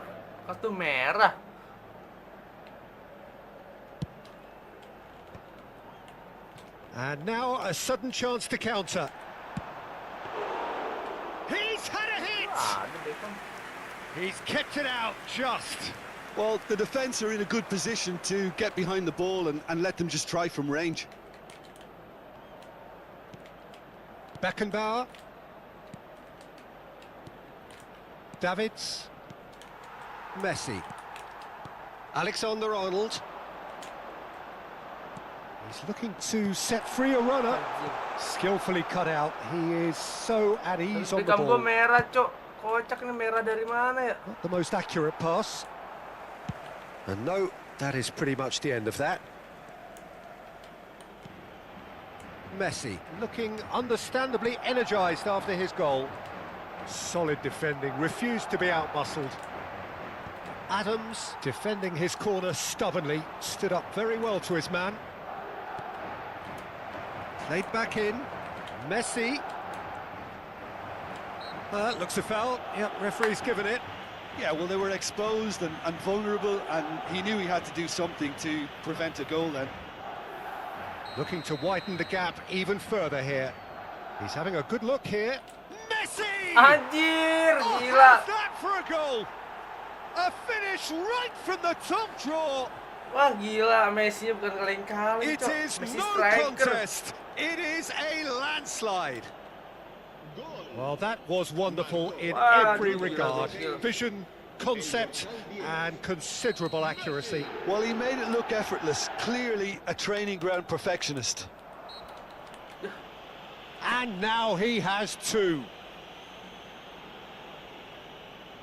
Kartu merah. And now a sudden chance to counter. He's had a hit! Ada Beckham. He's kept it out just. Well, the defence are in a good position to get behind the ball and let them just try from range. Beckenbauer. Davids. Messi. Alexander-Arnold. He's looking to set free a runner. Skillfully cut out. He is so at ease on the Beckham gua ball. merah, Cok. Kocak nih, merah dari mana ya? Not the most accurate pass. And no, that is pretty much the end of that. Messi looking understandably energised after his goal. Solid defending, refused to be outmuscled. Adams defending his corner stubbornly, stood up very well to his man. Played back in. Messi. Looks a foul. Yep, referee's given it. Yeah, well, they were exposed and vulnerable, and he knew he had to do something to prevent a goal then. Looking to widen the gap even further here. He's having a good look here. Messi! Anjir, Oh, gila. how's that for a goal? A finish right from the top draw. Wah, gila, Messi bukan kaleng-kaleng, It Cok. is Messi no striker. contest. It is a landslide. Well, that was wonderful in every regard. Vision, concept, and considerable accuracy. Well, he made it look effortless. Clearly a training ground perfectionist. And now he has two.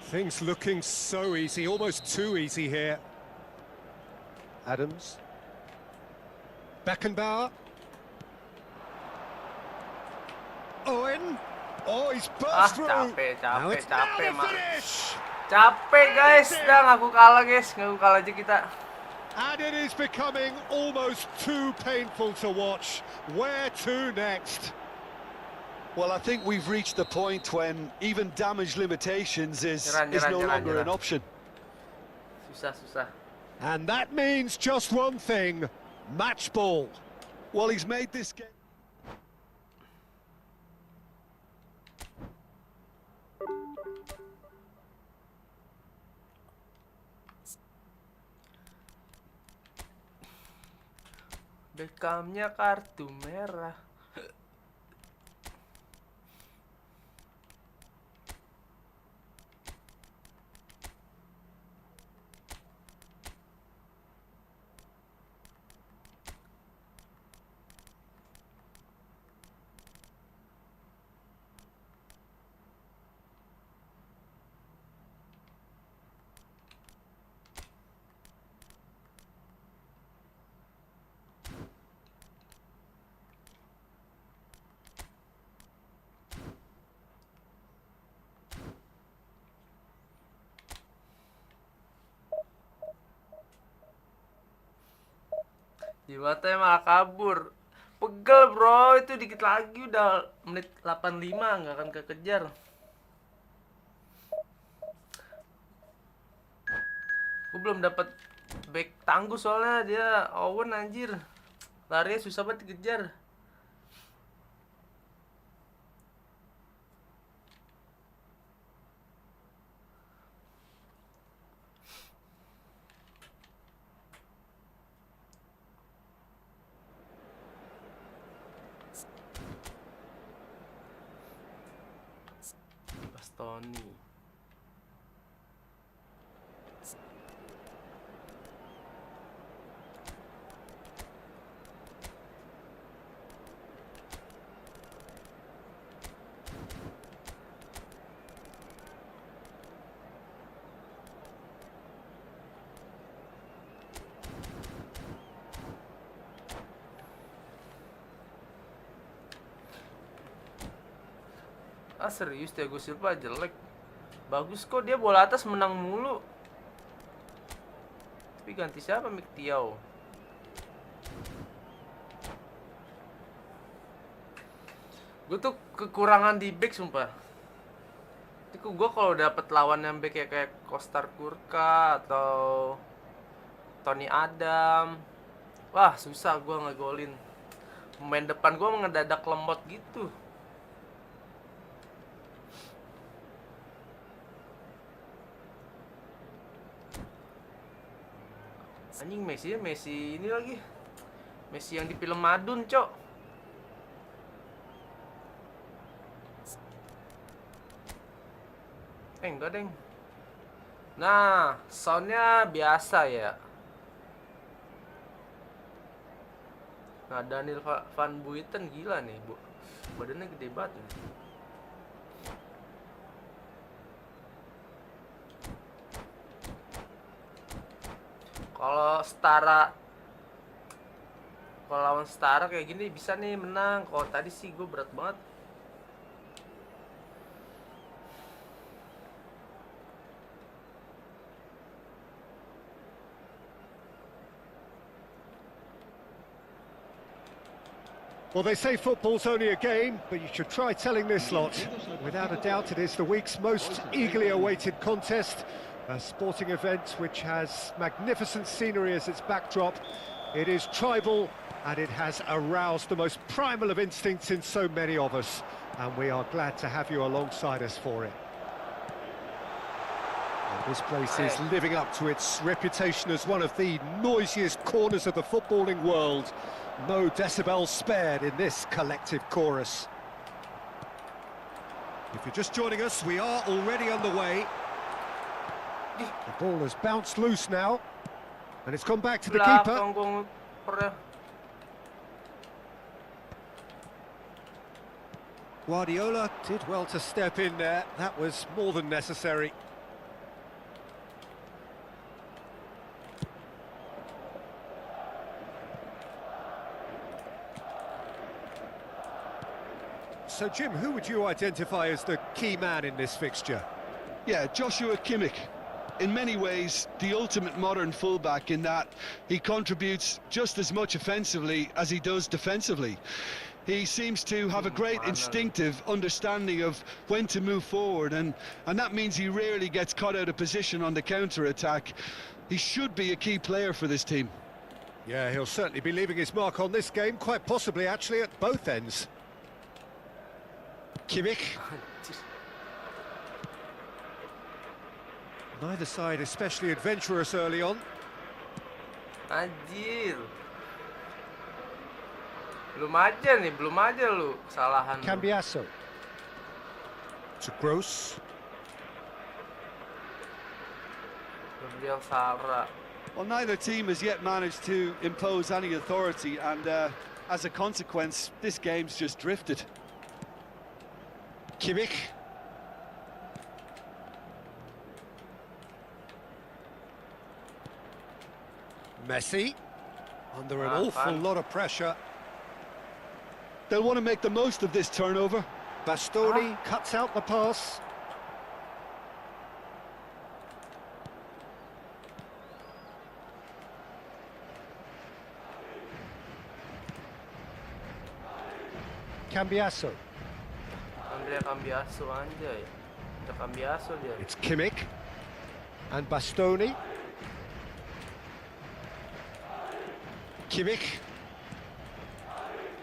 Things looking so easy, almost too easy here. Adams. Beckenbauer. Owen. Oh, he's burst through. Capek, Now capek, it's now capek, the Mak. finish. Capek, guys. Dah ngaku kalah, guys. Ngaku kalah aja kita. And it is becoming almost too painful to watch. Where to next? Well, I think we've reached the point when even damage limitations is no longer an option. Susah. And that means just one thing, match ball. Well, he's made this game. Beckhamnya kartu merah. Di mata malah kabur. Pegel bro, itu dikit lagi udah menit 85 nggak akan kekejar. Gue belum dapat back tangguh soalnya dia Owen anjir. Larinya susah banget dikejar. Bastoni. Ah serius Thiago Silva jelek. Bagus kok dia bola atas menang mulu. Tapi ganti siapa Mik Tiao? Gue tuh kekurangan di back sumpah. Itu gue kalau dapet lawan yang back kayak Kostar Kurka atau Tony Adam, wah susah gue ngegolin. Pemain depan gue ngedadak lemot gitu. Anjing Messi ini lagi. Messi yang di film Madun, cok. Enggak, deng. Nah, soundnya biasa ya. Nah, Daniel Van Buiten gila nih, Bu. Badannya gede banget nih. Kalau lawan setara kayak gini bisa nih menang. Kalau tadi sih gue berat banget. Well, they say football's only a game, but you should try telling this lot. Without a doubt, it is the week's most eagerly awaited contest. A sporting event which has magnificent scenery as its backdrop. It is tribal, and it has aroused the most primal of instincts in so many of us. And we are glad to have you alongside us for it. And this place is living up to its reputation as one of the noisiest corners of the footballing world. No decibels spared in this collective chorus. If you're just joining us, we are already underway. The ball has bounced loose now, and it's gone back to the keeper. Guardiola did well to step in there. That was more than necessary. So, Jim, who would you identify as the key man in this fixture? Yeah, Joshua Kimmich. In many ways, the ultimate modern fullback in that he contributes just as much offensively as he does defensively. He seems to have a great instinctive understanding of when to move forward, and that means he rarely gets caught out of position on the counter-attack. He should be a key player for this team. Yeah, he'll certainly be leaving his mark on this game, quite possibly actually at both ends. Kimmich. Neither side especially adventurous early on. Anjir. Belum aja lu kesalahan. Cambiasso. To Gross. Gabriel Sara. Well, neither team has yet managed to impose any authority, and as a consequence, this game's just drifted. Kimmich. Messi. Under an awful lot of pressure. They'll want to make the most of this turnover. Bastoni cuts out the pass. Cambiasso. Andrea Cambiasso anjay. Ada Cambiasso dia. It's Kimmich. And Bastoni. Kimmich.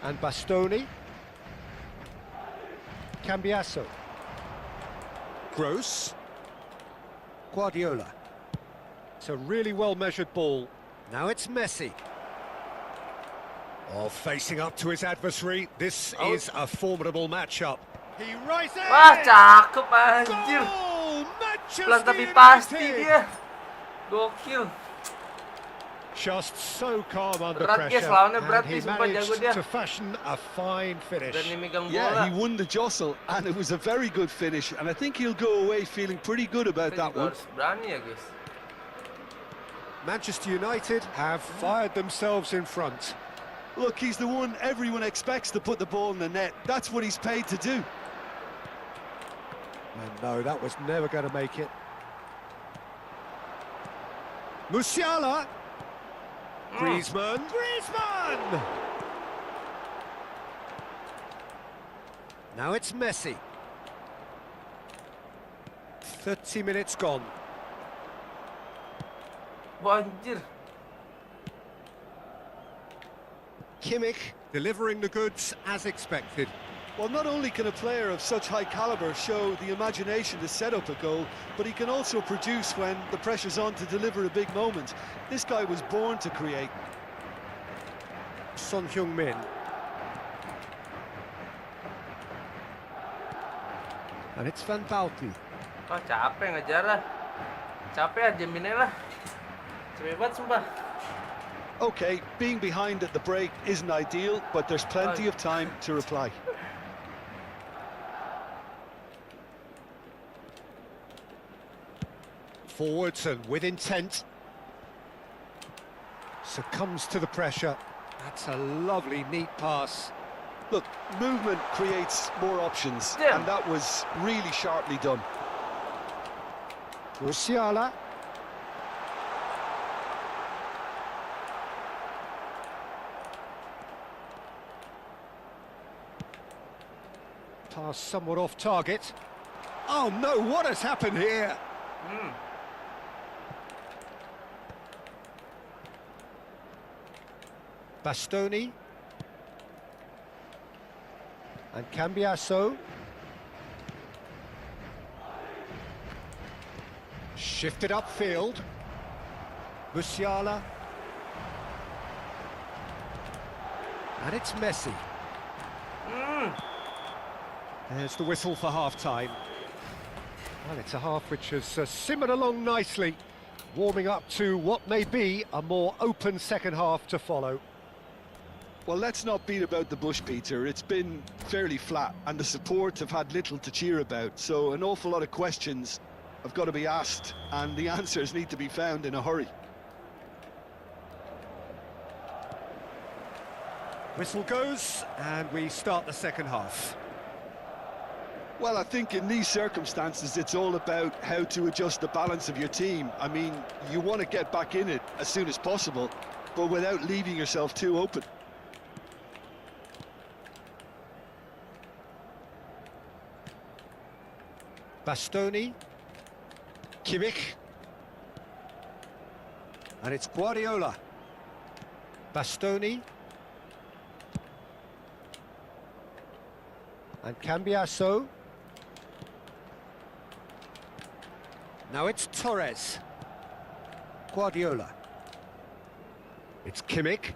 And Bastoni. Cambiasso. Gross. Guardiola. It's a really well-measured ball. Now it's Messi. Oh, facing up to his adversary. This is a formidable matchup. He rises! Wah, cakep anjir. Goal! Manchester Pelan tapi pasti United! dia. Gokil. Just so calm under Berat, pressure, guys, lawannya and berat he nih, sumpah jago managed dia. to fashion a fine finish. Berani megang Yeah, bola. he won the jostle, and it was a very good finish, and I think he'll go away feeling pretty good about Kita that juga one. harus berani ya, guys. Manchester United have fired themselves in front. Look, he's the one everyone expects to put the ball in the net. That's what he's paid to do. And no, that was never going to make it. Musiala. Griezmann. Griezmann! Now it's Messi. 30 minutes gone. Wah, anjir. Kimmich delivering the goods as expected. Well, not only can a player of such high caliber show the imagination to set up a goal, but he can also produce when the pressure's on to deliver a big moment. This guy was born to create. Son Heung-min. And it's Van Bauten. Wah, capek ngejar lah. Capek aja jaminnya lah. Capek banget sumpah. Okay, being behind at the break isn't ideal, but there's plenty of time to reply. Forwards and with intent. Succumbs to the pressure. That's a lovely, neat pass. Look, movement creates more options, Yeah. and that was really sharply done. Musiala. Pass somewhat off target. Oh no, what has happened here? Bastoni. And Cambiasso. Shifted upfield. Musiala. And it's Messi. There's the whistle for half-time. Well, it's a half which has simmered along nicely, warming up to what may be a more open second half to follow. Well, let's not beat about the bush, Peter. It's been fairly flat, and the support have had little to cheer about, so an awful lot of questions have got to be asked, and the answers need to be found in a hurry. Whistle goes, and we start the second half. Well, I think in these circumstances, it's all about how to adjust the balance of your team. I mean, you want to get back in it as soon as possible, but without leaving yourself too open. Bastoni. Kimmich. And it's Guardiola. Bastoni. And Cambiasso. Now it's Torres. Guardiola. It's Kimmich.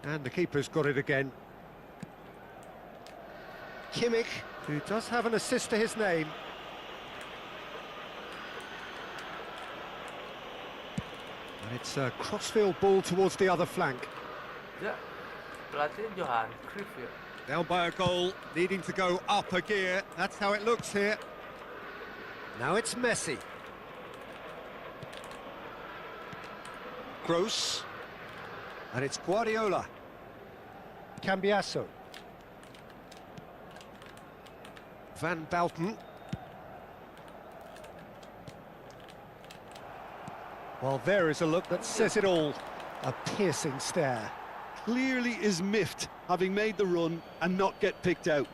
And the keeper's got it again. Kimmich, who does have an assist to his name. And it's a crossfield ball towards the other flank. Ya, pelatih Johan Cruyff ya. Down by a goal, needing to go up a gear. That's how it looks here. Now it's Messi. Gross. And it's Guardiola. Cambiasso. Van Bauten. Well, there is a look that says it all. A piercing stare. Clearly is miffed, having made the run and not get picked out.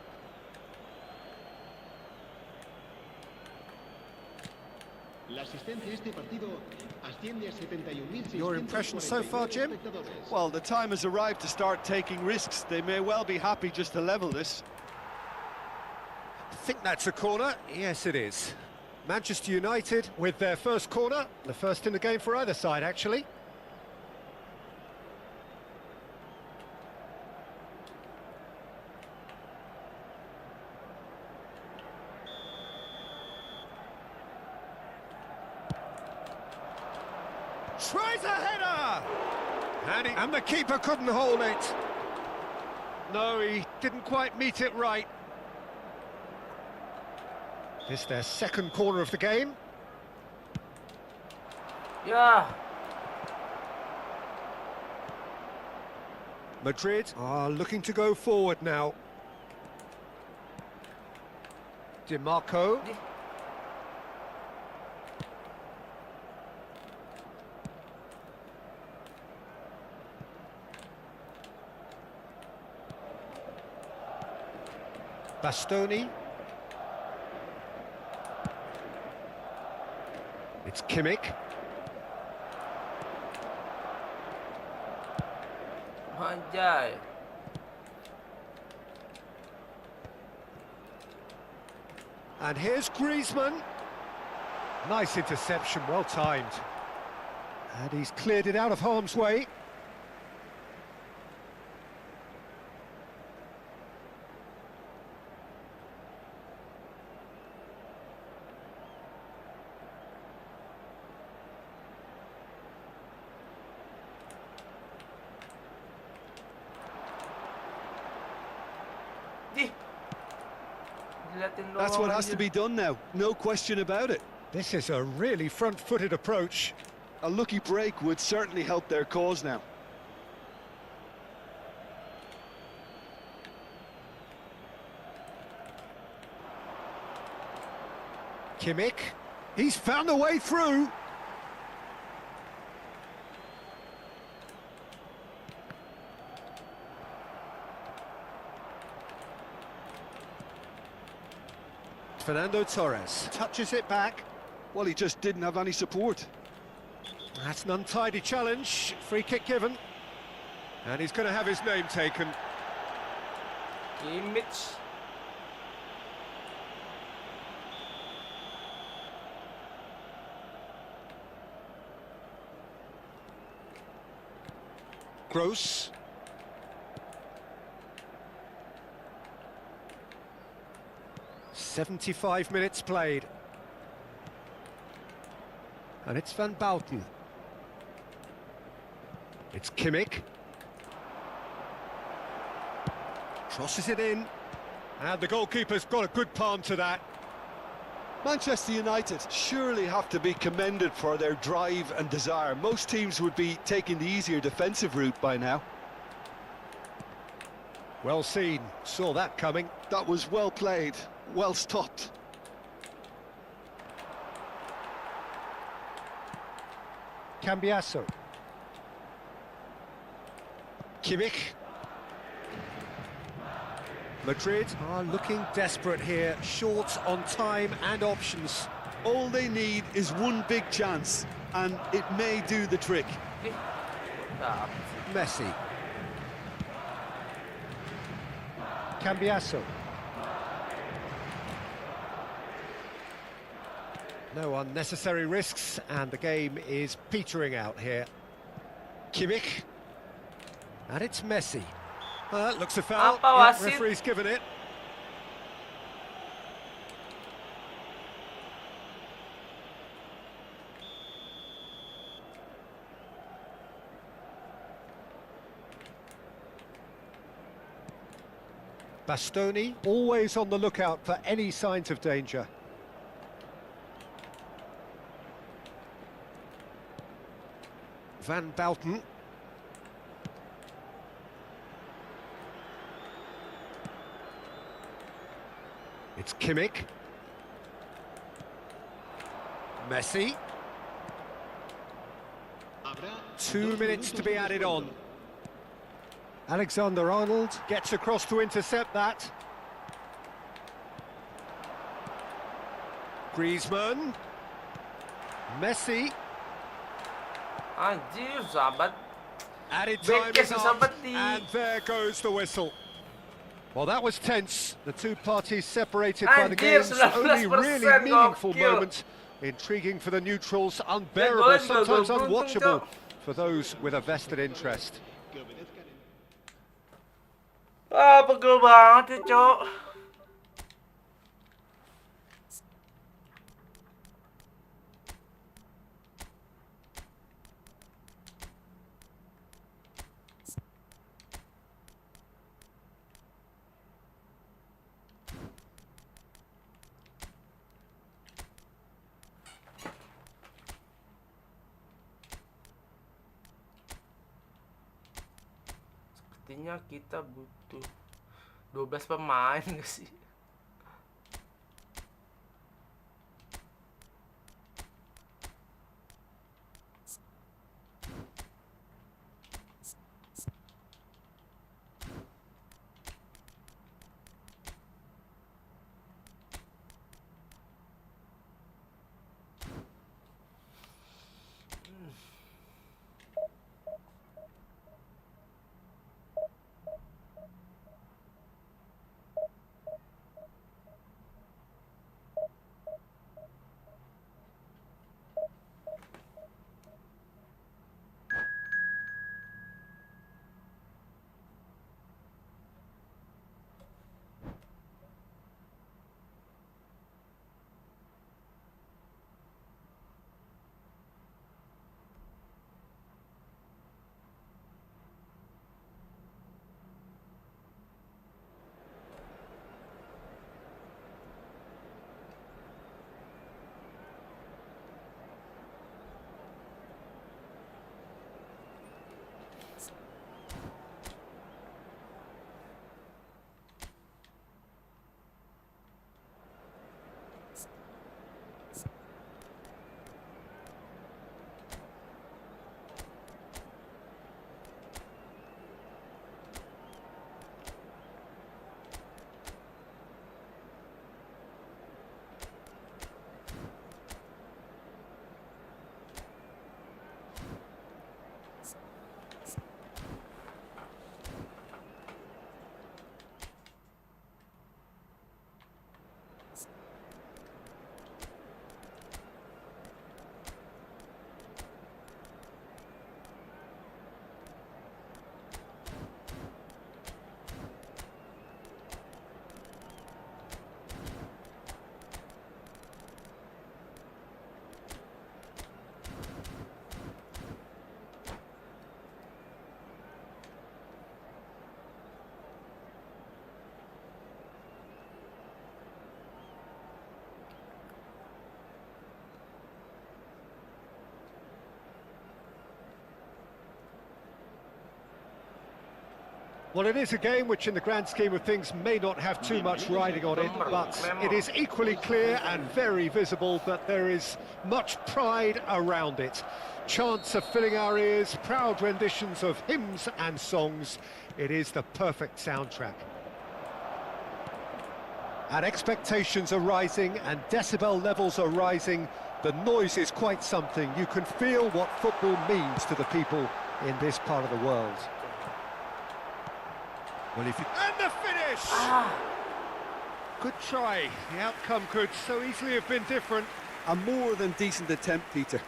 La asistencia a este partido asciende a 71.646 Your impression so far, Jim? espectadores. Well, the time has arrived to start taking risks. They may well be happy just to level this. I think that's a corner. Yes, it is. Manchester United with their first corner. The first in the game for either side, actually. Tries a header! And the keeper couldn't hold it. No, he didn't quite meet it right. This their second corner of the game. Yeah. Madrid are looking to go forward now. DiMarco. Bastoni. It's Kimmich. Anjay. And here's Griezmann. Nice interception, well timed. And he's cleared it out of harm's way. That's what has to be done now, no question about it. This is a really front-footed approach. A lucky break would certainly help their cause now. Kimmich, he's found a way through. Fernando Torres touches it back. Well, he just didn't have any support. That's an untidy challenge. Free kick given. And he's going to have his name taken. Kimmich. Gross. "75 minutes played. And it's Van Bouten. It's Kimmich. Crosses it in. And the goalkeeper's got a good palm to that. Manchester United surely have to be commended for their drive and desire. Most teams would be taking the easier defensive route by now. Well seen. Saw that coming. That was well played, well stopped. Cambiasso. Kimmich. Madrid are looking desperate here, short on time and options. All they need is one big chance, and it may do the trick. Messi. Cambiasso. No unnecessary risks, and the game is petering out here. Kimmich. And it's Messi. That looks a foul. Apa Yeah, referee's given it. Bastoni, always on the lookout for any signs of danger. Van Bouten. It's Kimmich. 2 minutes to be added on. Alexander-Arnold gets across to intercept that. Griezmann. Messi. Anjir, sahabat. Added time is up, Sabati. and there goes the whistle. Well, that was tense. The two parties separated by the game's only really meaningful moment. Intriguing for the neutrals, unbearable, sometimes unwatchable for those with a vested interest. Pegel banget ya, Cok. Sepertinya kita butuh 12 pemain gak sih? Well, it is a game which in the grand scheme of things may not have too much riding on it, but it is equally clear and very visible that there is much pride around it. Chants are filling our ears, proud renditions of hymns and songs. It is the perfect soundtrack. And expectations are rising and decibel levels are rising. The noise is quite something. You can feel what football means to the people in this part of the world. Well, if you... And the finish! Good try. The outcome could so easily have been different. A more than decent attempt, Peter.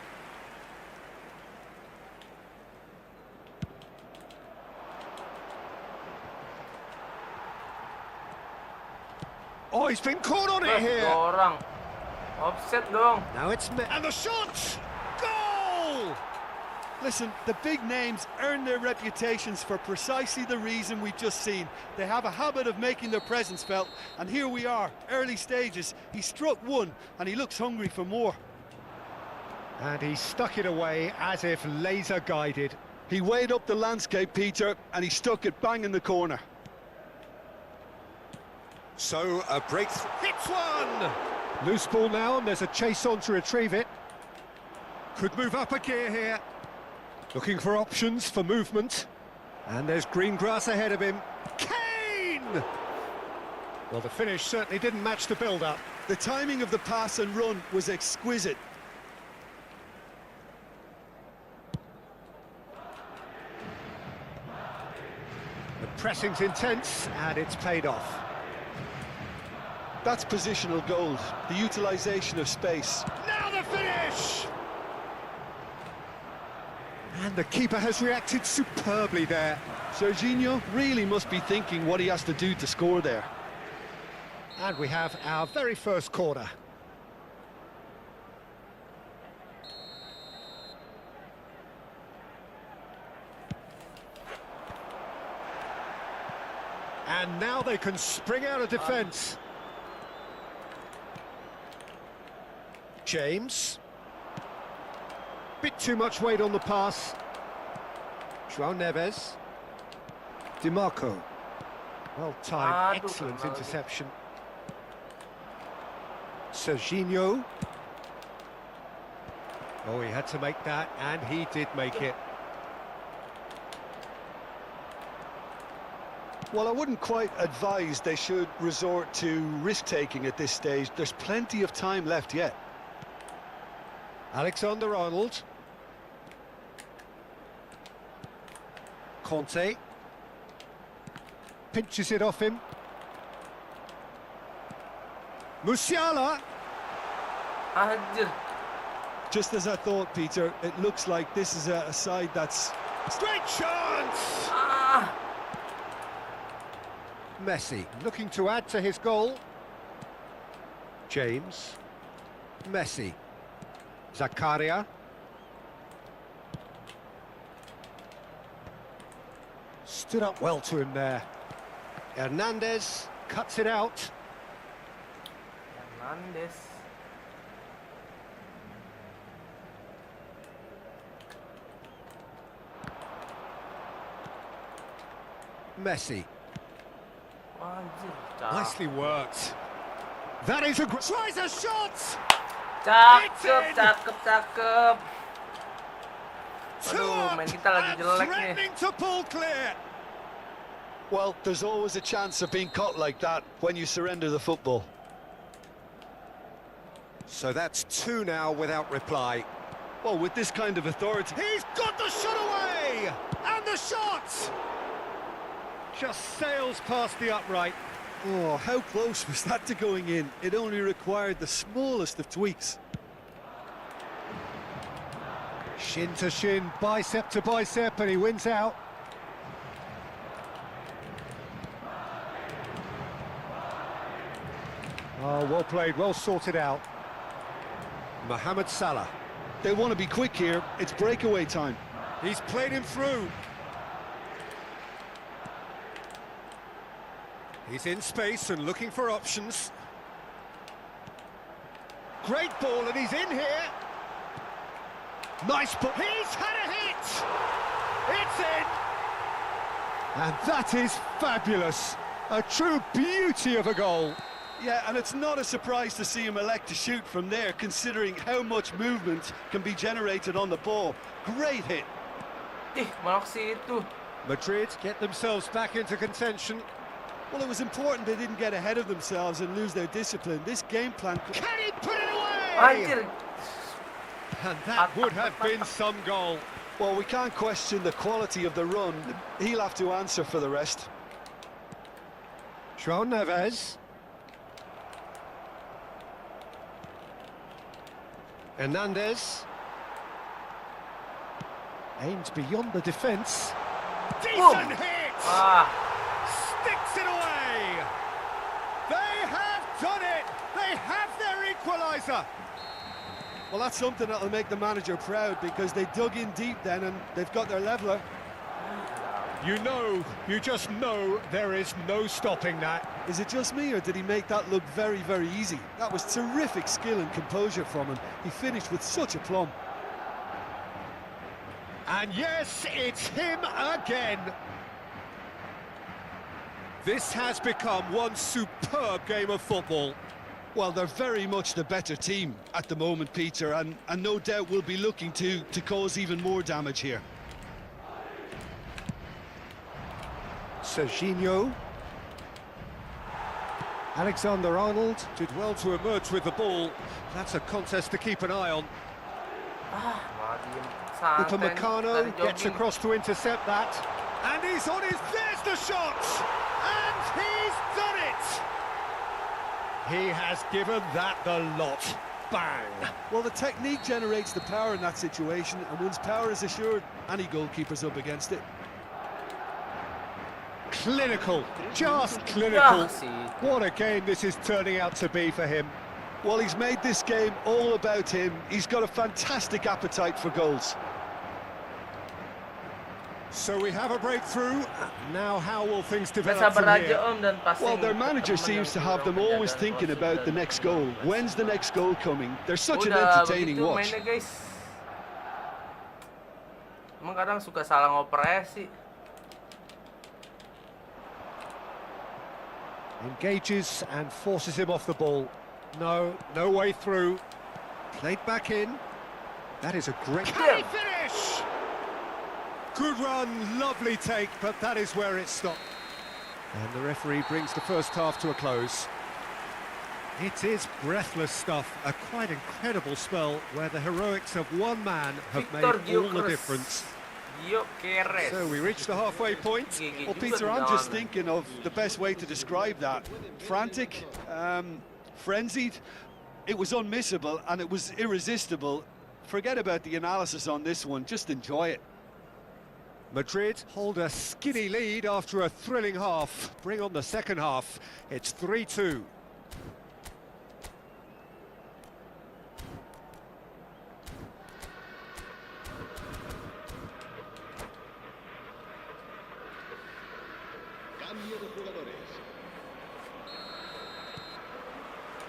Oh, he's been caught on it here. Orang. Offset dong. Now it's... And the shot! Goal! Listen, the big names earn their reputations for precisely the reason we've just seen. They have a habit of making their presence felt, and here we are, early stages. He struck one, and he looks hungry for more. And he stuck it away as if laser-guided. He weighed up the landscape, Peter, and he stuck it bang in the corner. So, a breakthrough. Hits one! Loose ball now, and there's a chase on to retrieve it. Could move up a gear here. Looking for options for movement. And there's green grass ahead of him. Kane! Well, the finish certainly didn't match the build-up. The timing of the pass and run was exquisite. The pressing's intense, and it's paid off. That's positional gold, the utilisation of space. Now the finish! And the keeper has reacted superbly there. Serginho really must be thinking what he has to do to score there. And we have our very first corner. And now they can spring out of defence. James. Bit too much weight on the pass. João Neves. DiMarco. Well timed, excellent interception. Serginho. Oh, he had to make that, and he did make it. Well, I wouldn't quite advise they should resort to risk-taking at this stage. There's plenty of time left yet. Alexander-Arnold. Conte. Pinches it off him. Musiala. Anjir. Just as I thought, Peter, it looks like this is a side that's... Straight chance! Ah. Messi looking to add to his goal. James. Messi. Zakaria. Stood up well to him there. Hernandez cuts it out. Hernandez. Messi. Anjir. Nicely worked. That is a... Tries a shot! Cakep, cakep, cakep. Two Aduh, up main kita lagi and jelek nih. threatening to pull clear. Well, there's always a chance of being caught like that when you surrender the football. So that's two now without reply. Well, with this kind of authority... He's got the shot away! And the shot! Just sails past the upright. Oh, how close was that to going in? It only required the smallest of tweaks. Shin to shin, bicep to bicep, and he wins out. Oh, well played, well sorted out. Mohamed Salah. They want to be quick here. It's breakaway time. He's played him through. He's in space and looking for options. Great ball, and he's in here. Nice ball. He's had a hit. It's in. And that is fabulous. A true beauty of a goal. Yeah, and it's not a surprise to see him elect to shoot from there, considering how much movement can be generated on the ball. Great hit. Ih, malah ke situ. Madrid get themselves back into contention. Well, it was important they didn't get ahead of themselves and lose their discipline. This game plan... Can he put it away? Anjir. And that would have been some goal. Well, we can't question the quality of the run. He'll have to answer for the rest. João Neves. Hernandez. Aims beyond the defence. Decent hit! Ah. Sticks it away! They have done it! They have their equaliser! Well, that's something that'll make the manager proud, because they dug in deep then and they've got their leveller. You just know there is no stopping that. Is it just me, or did he make that look very, very easy? That was terrific skill and composure from him. He finished with such aplomb. And yes, it's him again. This has become one superb game of football. Well, they're very much the better team at the moment, Peter, and no doubt will be looking to cause even more damage here. Serginho. Alexander-Arnold did well to emerge with the ball. That's a contest to keep an eye on. Malah diem santai Upamecano dari gets jogging. across to intercept that. And he's on his... There's the shot! And he's done it! He has given that the lot. Bang! Well, the technique generates the power in that situation, and once power is assured, any goalkeeper's up against it. Clinical, just clinical. sih. What a game this is turning out to be for him. Well, he's made this game all about him. He's got a fantastic appetite for goals. So we have a breakthrough. Now how will things Nggak develop sabar from aja here? Om dan passing. Well, their manager temen seems yang to have them always menjaga thinking wasit about the dan next goal. When's the next goal coming? They're such an Udah entertaining begitu watch. mainnya guys. Emang kadang suka salah ngoperasi. Engages and forces him off the ball. No way through. Played back in. That is a great finish! Good run, lovely take, but that is where it stopped. And the referee brings the first half to a close. It is breathless stuff, a quite incredible spell where the heroics of one man have made all the difference. So we reach the halfway point. Well, Peter, I'm just thinking of the best way to describe that. Frantic, frenzied. It was unmissable and it was irresistible. Forget about the analysis on this one, just enjoy it. Madrid hold a skinny lead after a thrilling half. Bring on the second half. It's 3-2. Cambio de jugadores.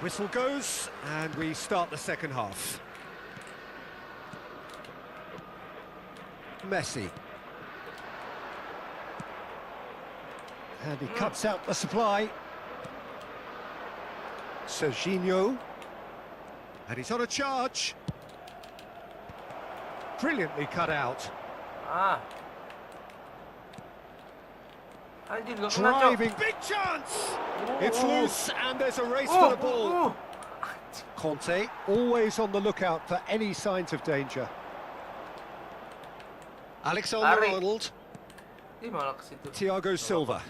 Whistle goes, and we start the second half. Messi. And he cuts out the supply. Serginho. And he's on a charge. Brilliantly cut out. Anjir, gak kena, Cok. Driving, big chance! It's loose, and there's a race for the ball. Conte, always on the lookout for any signs of danger. Alexander-Arnold. Ih, malah ke situ. Thiago Silva.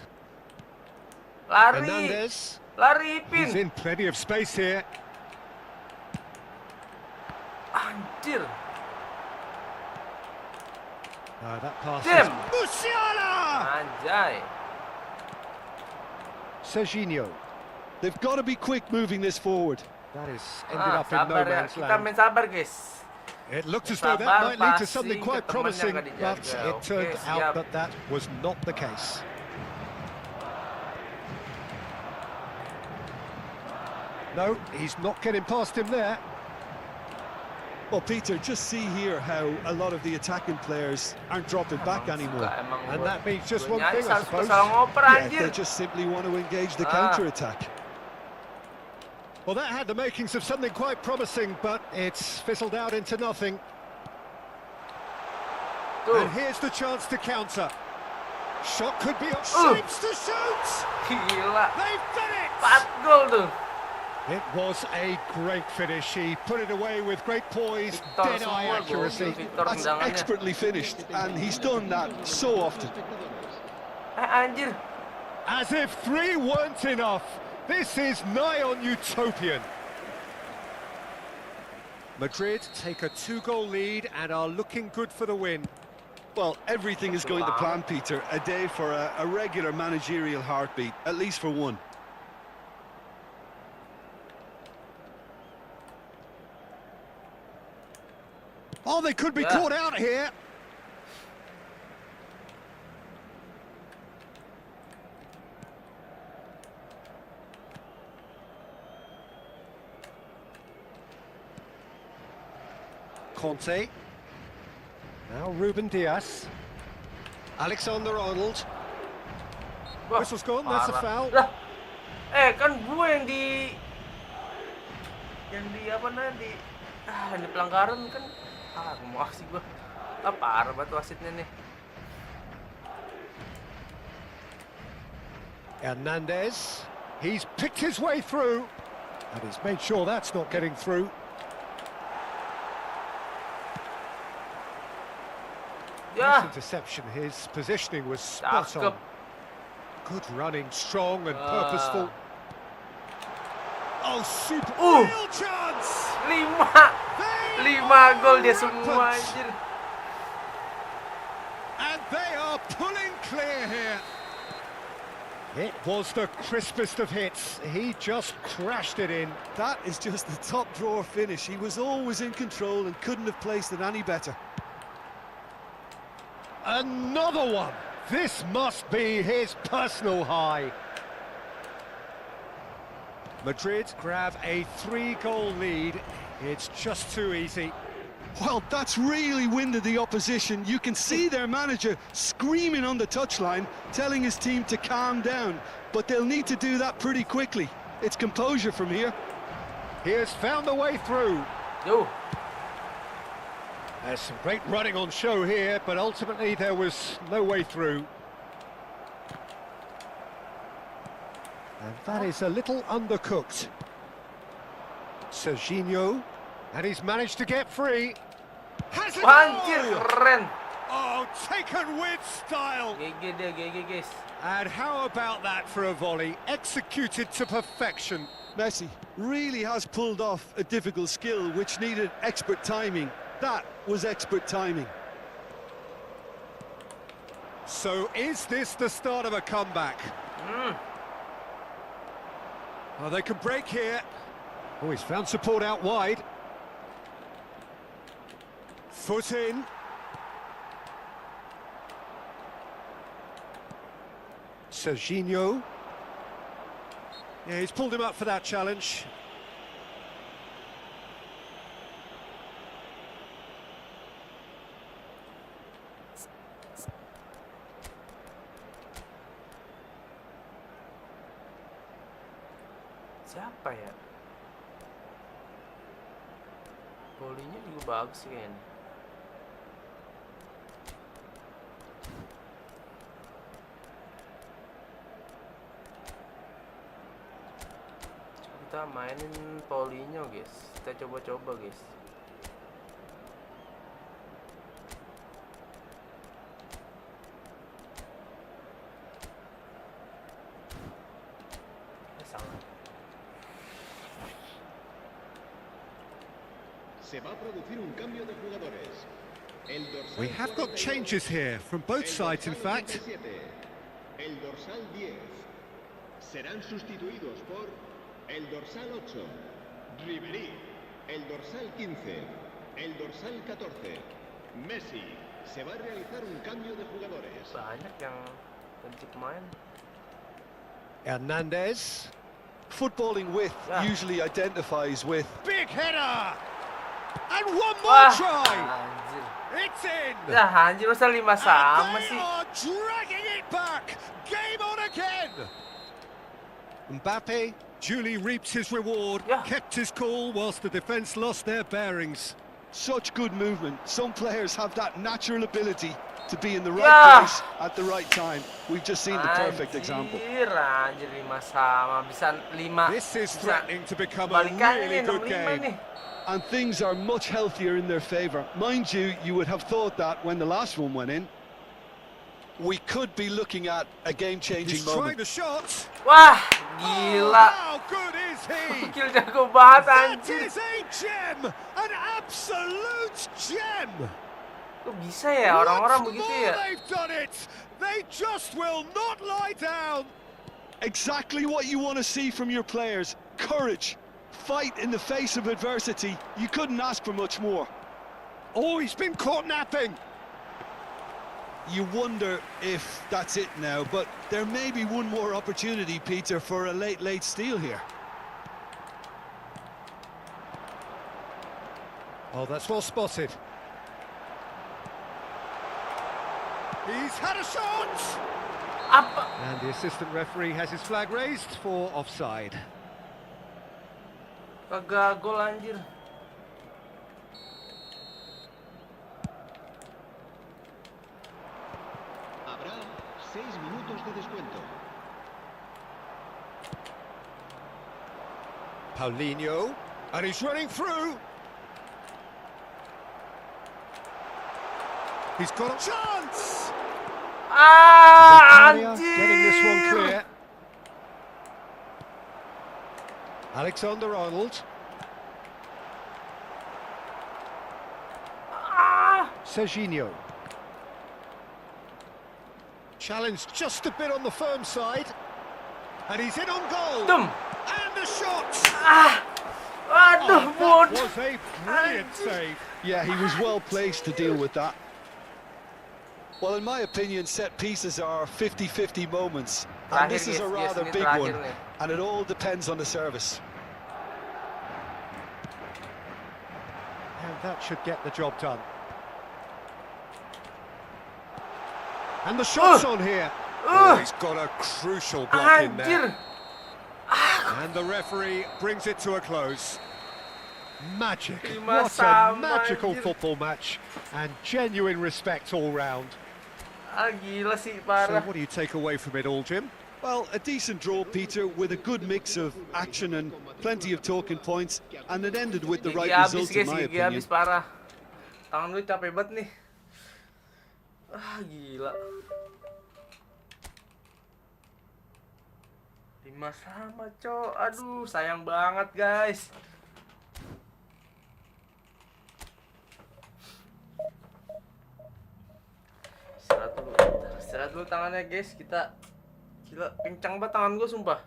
Lari. Hernandez. Lari, He's Pin. in plenty of space here. Anjir. That pass Tim. is... Musiala! Anjay. Serginho. They've got to be quick moving this forward. That is ended up in no Sabar ya. man's Kita land. main sabar, guys. It looked as though that Sabar, might lead to passing something quite ke temen promising, yang nggak but dijaga. it turned Oke, out siap. that that was not the case. No, he's not getting past him there. Well, Peter, just see here how a lot of the attacking players aren't dropping back anymore. And that means just one thing, I Harus suppose. salah ngoper, Yeah, anjir. they just simply want to engage the Ah. counter-attack. Well, that had the makings of something quite promising, but it's fizzled out into nothing. And here's the chance to counter. Shot could be up. Shapes to shoot! Gila. They've done it! 4 gol tuh. It was a great finish. He put it away with great poise, Victor dead-eye semua gol. accuracy. Victor That's tendangannya. expertly finished, and he's done that so often. Anjir. As if 3 weren't enough. This is nigh on utopian. Madrid take a 2-goal lead and are looking good for the win. Well, everything is going to plan, Peter. A day for a regular managerial heartbeat, at least for one. Oh, they could be caught out here. Conte. Now Ruben Diaz. Alexander-Arnold. Wah, Whistle's gone, that's a parah. foul. Lah. Kan gue yang di apa nanti? Yang di pelanggaran kan. Mau aksi gue. Parah banget wasitnya nih. Hernandez, he's picked his way through, and he's made sure that's not getting through. Nice interception, his positioning was spot on. Good running, strong and purposeful. Oh, super real chance! 5 gol dia semua anjir. And they are pulling clear here. It was the crispest of hits. He just crashed it in. That is just the top drawer finish. He was always in control and couldn't have placed it any better. Another one. This must be his personal high. Madrid grab a 3-goal lead. It's just too easy. Well, that's really winded the opposition. You can see their manager screaming on the touchline, telling his team to calm down. But they'll need to do that pretty quickly. It's composure from here. He has found the way through. Yo. There's some great running on show here, but ultimately there was no way through. And that is a little undercooked. Serginho, and he's managed to get free. Has it Keren. Oh, taken with style. GG dia, GG guys. And how about that for a volley, executed to perfection. Messi really has pulled off a difficult skill which needed expert timing. That was expert timing. So is this the start of a comeback? Oh, they can break here. Oh, he's found support out wide. Foot in. Serginho. Yeah, he's pulled him up for that challenge. Siapa ya? Bolinya juga bagus kayaknya. Kita mainin Paulinho guys. Kita coba-coba guys. Salah. Se va a producir un cambio de jugadores. We have got changes here from both sides, in fact. El dorsal 10 serán sustituidos por el dorsal 8, Ribery, el dorsal 15, el dorsal 14, Messi. Se va a realizar un cambio de jugadores. Banyak yang ganti pemain. Hernandez. Footballing width usually identifies with... Big header! And one more try! Anjir. It's in! Dah anjir, masa 5 sama And they sih. are dragging it back! Game on again! Mbappe duly reaps his reward, kept his cool whilst the defence lost their bearings. Such good movement. Some players have that natural ability to be in the right place at the right time. We've just seen the perfect example. Anjir, 5 sama. Bisa 5. This is threatening to become a really good game. And things are much healthier in their favour. Mind you, you would have thought that when the last one went in. We could be looking at a game-changing moment. Trying the shot. Wah, gila. How good is he? Gil jago banget That anjir. is a gem, an absolute gem. Kok bisa ya orang-orang begitu ya? They've done it. They just will not lie down. Exactly what you want to see from your players. Courage. Fight in the face of adversity. You couldn't ask for much more. Oh, he's been caught napping. You wonder if that's it now, but there may be one more opportunity, Peter, for a late steal here. Oh, that's well spotted. He's had a shot! Apa? And the assistant referee has his flag raised for offside. Kagak gol anjir. Habrá 6 minutos de descuento. Paulinho, and he's running through. He's got a chance! Getting this one clear. Alexander-Arnold. Serginho. Challenged just a bit on the firm side. And he's in on goal. Dum. And the shot! Aduh, That was a brilliant save. Yeah, he was well placed to deal with that. Well, in my opinion, set pieces are 50-50 moments. And this is a rather big one. And it all depends on the service. And that should get the job done. And the shot's on here. Oh, he's got a crucial block in there. And the referee brings it to a close. Magic. What a magical football match. And genuine respect all round. Gila sih, So parah. what do you take away from it all, Jim? Well, a decent draw, Peter, with a good mix of action and plenty of talking points. And it ended with the right result, in my Gigi opinion. habis parah. Tangan gue capek banget nih. Gila. 5-5, cok. Aduh, sayang banget, guys. Istirahat dulu tangannya, guys. Kita gila, kencang banget tangan gue, sumpah.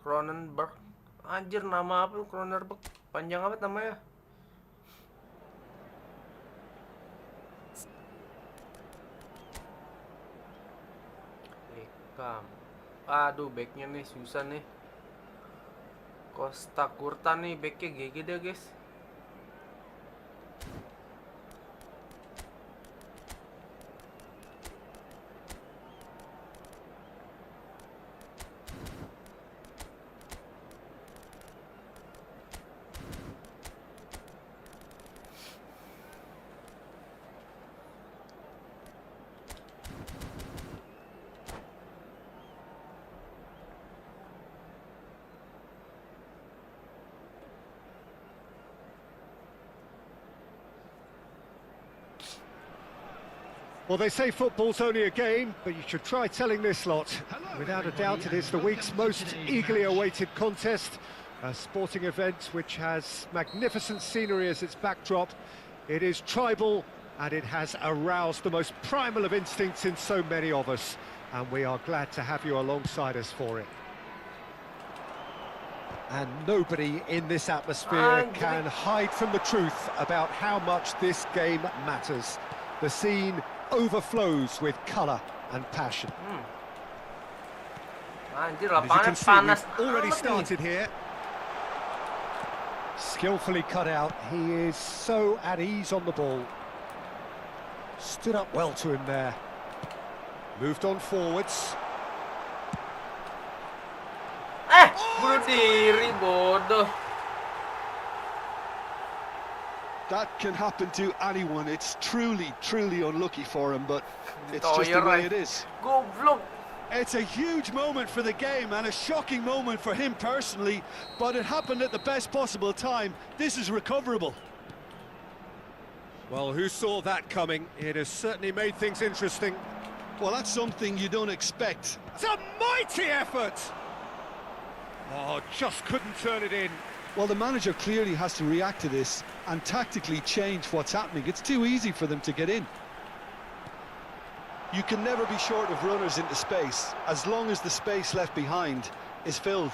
Cronenberg. Anjir, nama apa tuh Cronenberg? Panjang apa namanya? Beckham. Aduh, backnya nih susah nih. Costa Curta nih, backnya GG deh, guys. Well, they say football's only a game, but you should try telling this lot. Without a doubt, it is the week's most eagerly awaited contest, a sporting event which has magnificent scenery as its backdrop. It is tribal, and it has aroused the most primal of instincts in so many of us, and we are glad to have you alongside us for it. And nobody in this atmosphere can hide from the truth about how much this game matters. The scene overflows with colour and passion. Anjir, As you lapangannya can see, panas we've already amat nih. started here. Skillfully cut out. He is so at ease on the ball. Stood up well to him there. Moved on forwards. Bunuh diri, bodoh. That can happen to anyone. It's truly, truly unlucky for him, but it's Oh, just the you're way right. it is. Goblok. It's a huge moment for the game and a shocking moment for him personally, but it happened at the best possible time. This is recoverable. Well, who saw that coming? It has certainly made things interesting. Well, that's something you don't expect. It's a mighty effort! Oh, just couldn't turn it in. Well, the manager clearly has to react to this and tactically change what's happening. It's too easy for them to get in. You can never be short of runners into space, as long as the space left behind is filled.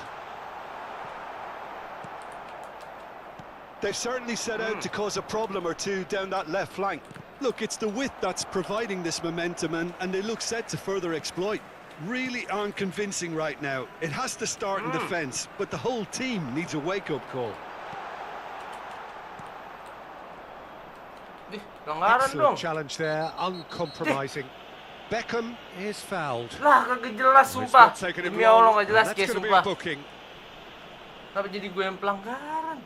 They've certainly set out to cause a problem or two down that left flank. Look, it's the width that's providing this momentum, and they look set to further exploit. Really aren't convincing right now. It has to start in defence, but the whole team needs a wake-up call. Excellent challenge there, uncompromising. Beckham is fouled. Lah, kagak jelas Well, it's sumpah. not taken him Demi Allah long, nggak and jelas that's kayak going to be a sumpah. booking. Kenapa jadi gue yang pelanggaran?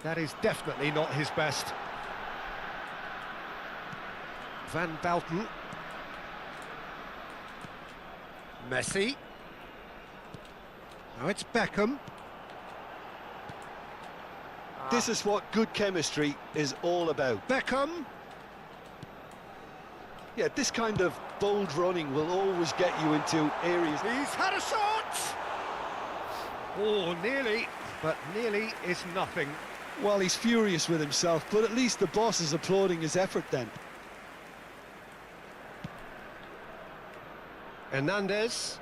That is definitely not his best. Van Belten. Messi. Now it's Beckham. This is what good chemistry is all about. Beckham. Yeah, this kind of bold running will always get you into areas. He's had a shot! Oh, nearly, but nearly is nothing. Well, he's furious with himself, but at least the boss is applauding his effort then. Hernandez.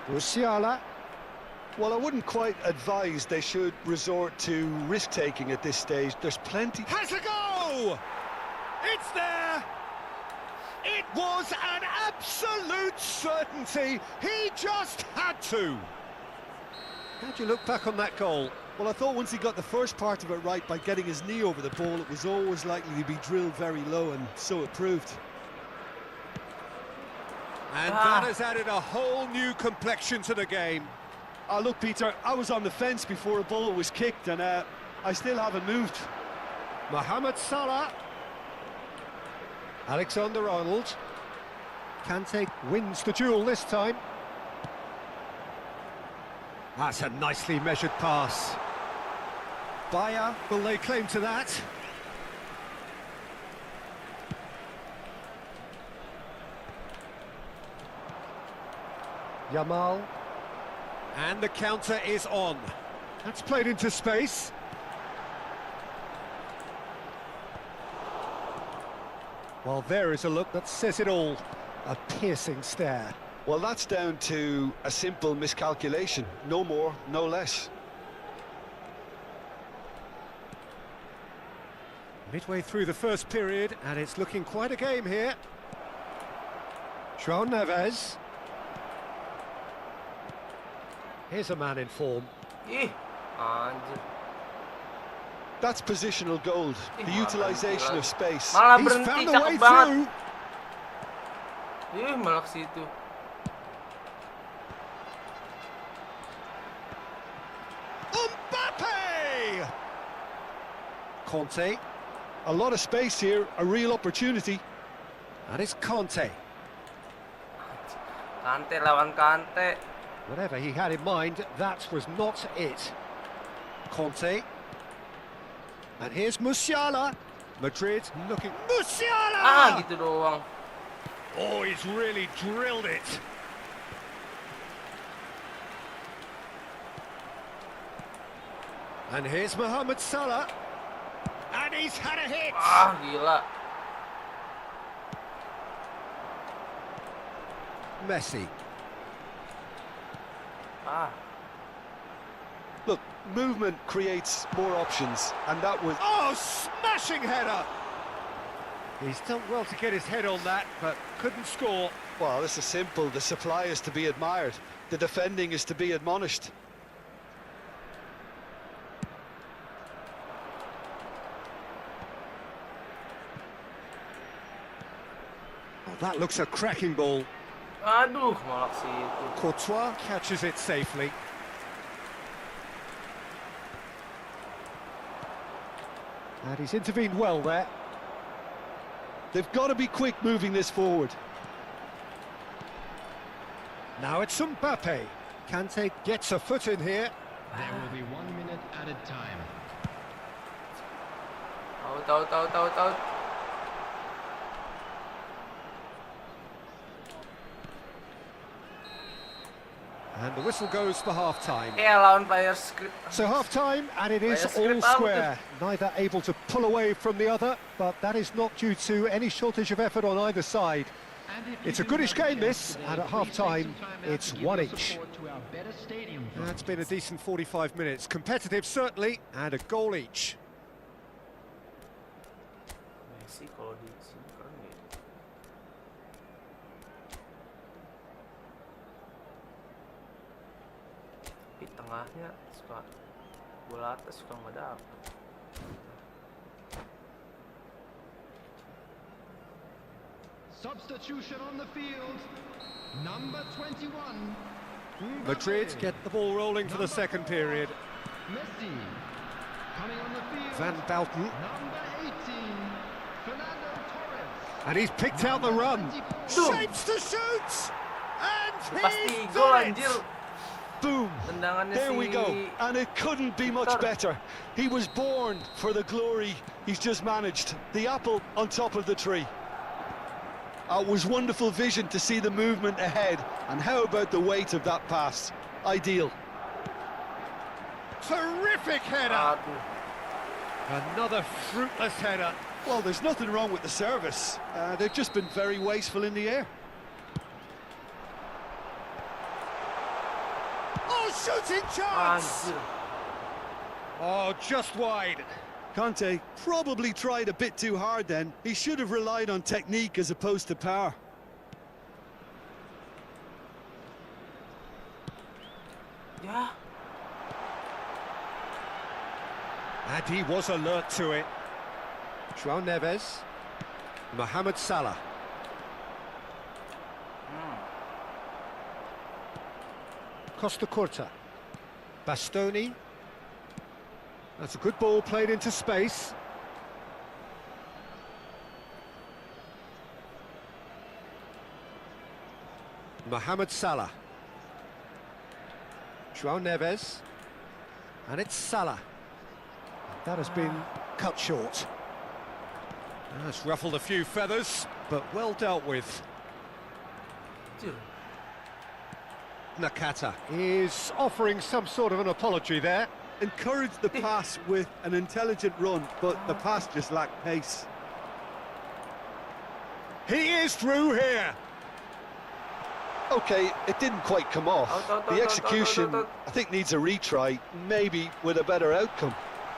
Musiala. Well, I wouldn't quite advise they should resort to risk-taking at this stage. There's plenty... Has a go! It's there! It was an absolute certainty. He just had to. How do you look back on that goal? Well, I thought once he got the first part of it right by getting his knee over the ball, it was always likely to be drilled very low, and so it proved. And that has added a whole new complexion to the game. Look, Peter, I was on the fence before a ball was kicked, and I still haven't moved. Mohamed Salah. Alexander-Arnold. Kante wins the duel this time. That's a nicely measured pass. Iyaa, will they claim to that? Yamal. And the counter is on. That's played into space. Well, there is a look that says it all. A piercing stare. Well, that's down to a simple miscalculation. No more, no less. Midway through the first period, and it's looking quite a game here. João Neves. Here's a man in form. Ih, anjir. That's positional gold. The utilisation of space. Malah He's berhenti, found a cakep way banget. through. Ih, malah ke situ. Mbappe! Conte. A lot of space here, a real opportunity. That is Conte. Kante lawan Kante. Whatever he had in mind, that was not it. Conte. And here's Musiala. Madrid looking... Musiala! Ah, gitu doang. Oh, he's really drilled it. And here's Mohamed Salah. And he's had a hit. Ah, gila. Messi. Ah. Look, movement creates more options, and that was... Oh, smashing header! He's done well to get his head on that, but couldn't score. Well, this is simple. The supply is to be admired. The defending is to be admonished. Oh, that looks a cracking ball. Aduh, malah ke situ. Courtois catches it safely. And he's intervened well there. They've got to be quick moving this forward. Now it's Mbappe. Kante gets a foot in here. There will be 1 minute added time. Out. And the whistle goes for half-time. Lawan player script. So half-time, and it is all square. Neither able to pull away from the other, but that is not due to any shortage of effort on either side. It's a goodish game, this, and at half-time, it's one each. That's been a decent 45 minutes. Competitive, certainly, and a goal each. Messi kalau di sini keren gitu. Tapi tengahnya suka bola atas suka nggak dapet. Substitution on the field. Number 21. Madrid get the ball rolling for the second period. Messi. Coming on the field. Van Belten. Number 18. Fernando Torres. And he's picked out the run. Shapes to shoot! And he's done it! Boom! Tendangannya There we go. si And it couldn't be much better. He was born for the glory he's just managed. The apple on top of the tree. It was wonderful vision to see the movement ahead. And how about the weight of that pass? Ideal. Terrific header! Another fruitless header. Well, there's nothing wrong with the service. They've just been very wasteful in the air. Oh, shooting chance! Anjir. Oh, just wide. Conte probably tried a bit too hard then. He should have relied on technique as opposed to power. Ya, And he was alert to it. João Neves. Mohamed Salah. Costa Curta. Bastoni. That's a good ball played into space. Mohamed Salah. João Neves. And it's Salah. That has been cut short. That's ruffled a few feathers, but well dealt with. anjir. Nakata is offering some sort of an apology there. Encouraged the pass with an intelligent run, but the pass just lacked pace. He is through here. Okay, it didn't quite come off. The execution, I think, needs a retry, maybe with a better outcome.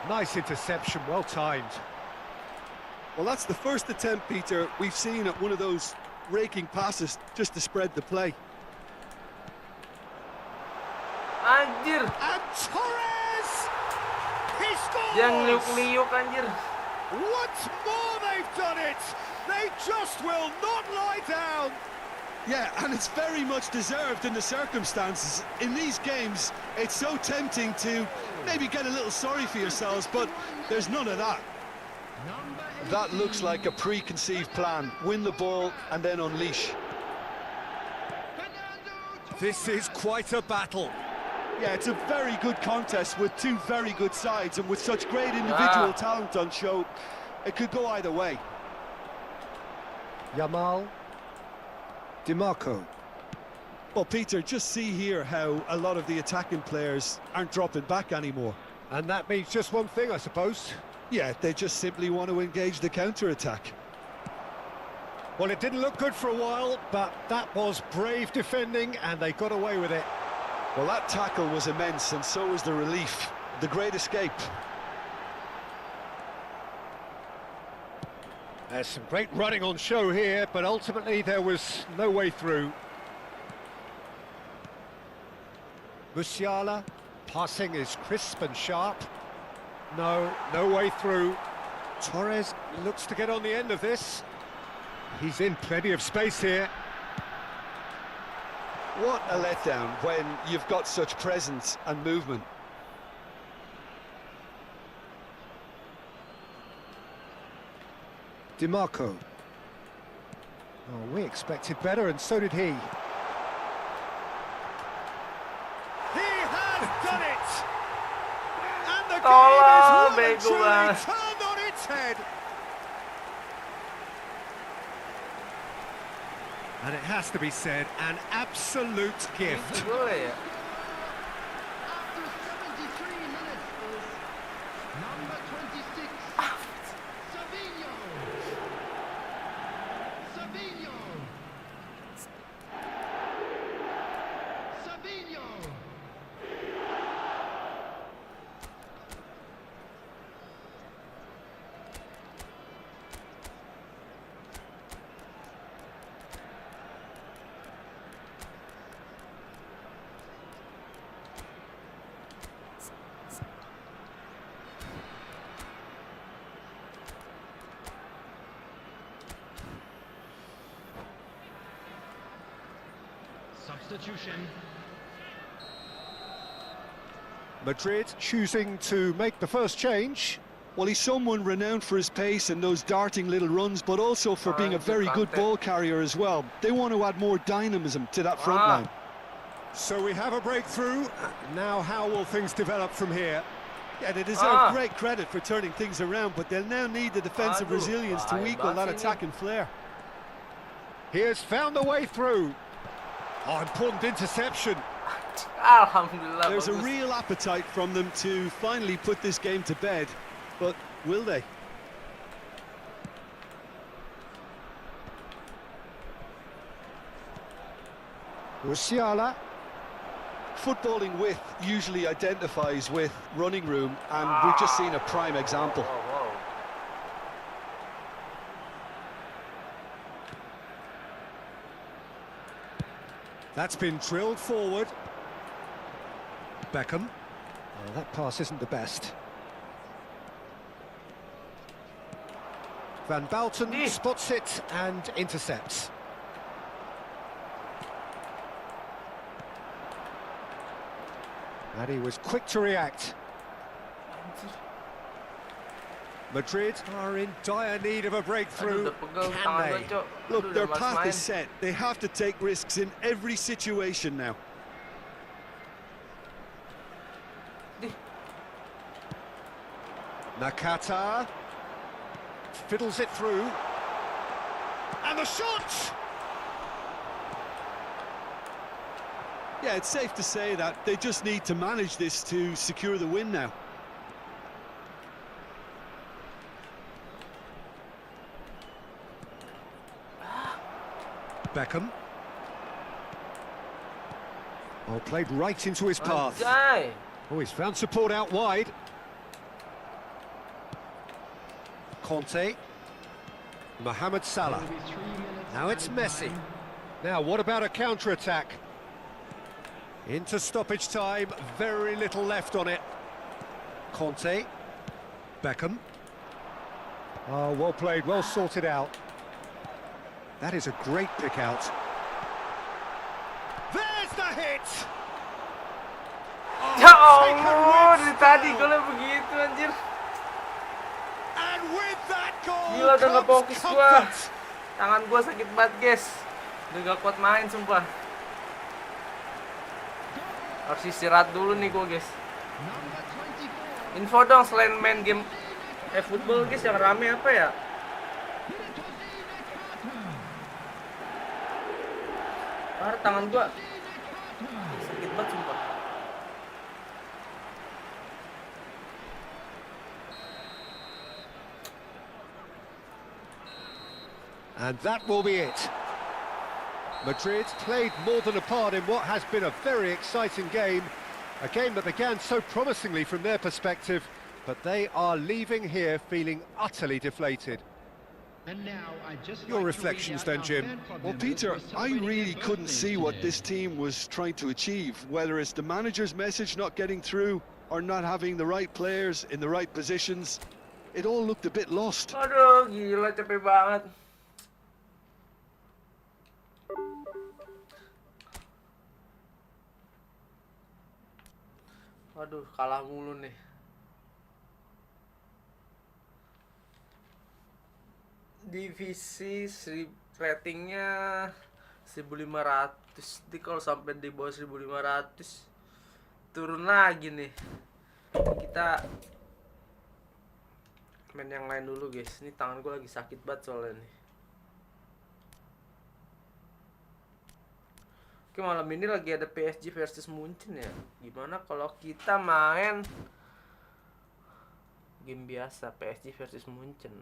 Nice interception, well timed. Well, that's the first attempt, Peter, we've seen at one of those raking passes just to spread the play. Anjir. And Torres! He scores! Yang liuk-liuk anjir. Once more they've done it! They just will not lie down! Yeah, and it's very much deserved in the circumstances. In these games, it's so tempting to maybe get a little sorry for yourselves, but there's none of that. That looks like a preconceived plan. Win the ball and then unleash. This is quite a battle. Yeah, it's a very good contest with two very good sides, and with such great individual talent on show, it could go either way. Yamal. DiMarco. Well, Peter, just see here how a lot of the attacking players aren't dropping back anymore. And that means just one thing, I suppose. Yeah, they just simply want to engage the counter-attack. Well, it didn't look good for a while, but that was brave defending, and they got away with it. Well, that tackle was immense, and so was the relief. The great escape. There's some great running on show here, but ultimately there was no way through. Musiala, passing is crisp and sharp. No way through. Torres looks to get on the end of this. He's in plenty of space here. What a letdown when you've got such presence and movement. DiMarco. Oh, we expected better, and so did he. He has done it! And the game is well and truly turned on its head. And it has to be said, an absolute gift. Boleh ya? substitution. Madrid choosing to make the first change. Well, he's someone renowned for his pace and those darting little runs, but also for being a very good ball carrier as well. They want to add more dynamism to that front line. So we have a breakthrough. Now how will things develop from here? Yeah, they deserve great credit for turning things around, but they'll now need the defensive resilience to equal that attacking flair. He has found a way through. Oh, important interception. Alhamdulillah. There's a real appetite from them to finally put this game to bed, but will they? Musiala. Footballing width usually identifies with running room, and we've just seen a prime example. That's been drilled forward. Beckham. Oh, that pass isn't the best. Van Balten spots it and intercepts. And he was quick to react. Madrid are in dire need of a breakthrough. Can they? Look, their path is set. They have to take risks in every situation now. Nakata fiddles it through. And the shot! Yeah, it's safe to say that they just need to manage this to secure the win now. Beckham. Oh, played right into his path. Oh, he's found support out wide. Conte. Mohamed Salah. Now it's Messi. Now, what about a counter-attack? Into stoppage time, very little left on it. Conte. Beckham. Oh, well played, well sorted out. That is a great pick out. There's the hit! Ya Allah, dari tadi golnya begitu anjir. And with that goal, gila, udah gak fokus gua. Tangan gua sakit banget, guys. Udah gak kuat main, sumpah. Harus istirahat dulu nih gua, guys. Info dong selain main game eFootball, guys, yang rame apa ya? Tangan gua sakit banget, sumpah. And that will be it. Madrid played more than a part in what has been a very exciting game. A game that began so promisingly from their perspective, but they are leaving here feeling utterly deflated. And now, Your reflections then, Jim? Well, Peter, I really couldn't see what this team was trying to achieve, whether it's the manager's message not getting through or not having the right players in the right positions. It all looked a bit lost. Aduh, gila, capek banget. Waduh, kalah mulu nih. Divisi ratingnya 1500. Jadi kalau sampai di bawah 1500 turun lagi nih. Kita main yang lain dulu, guys. Ini tangan gue lagi sakit banget soalnya nih. Oke, malam ini lagi ada PSG versus Munchen ya. Gimana kalau kita main game biasa, PSG versus Munchen.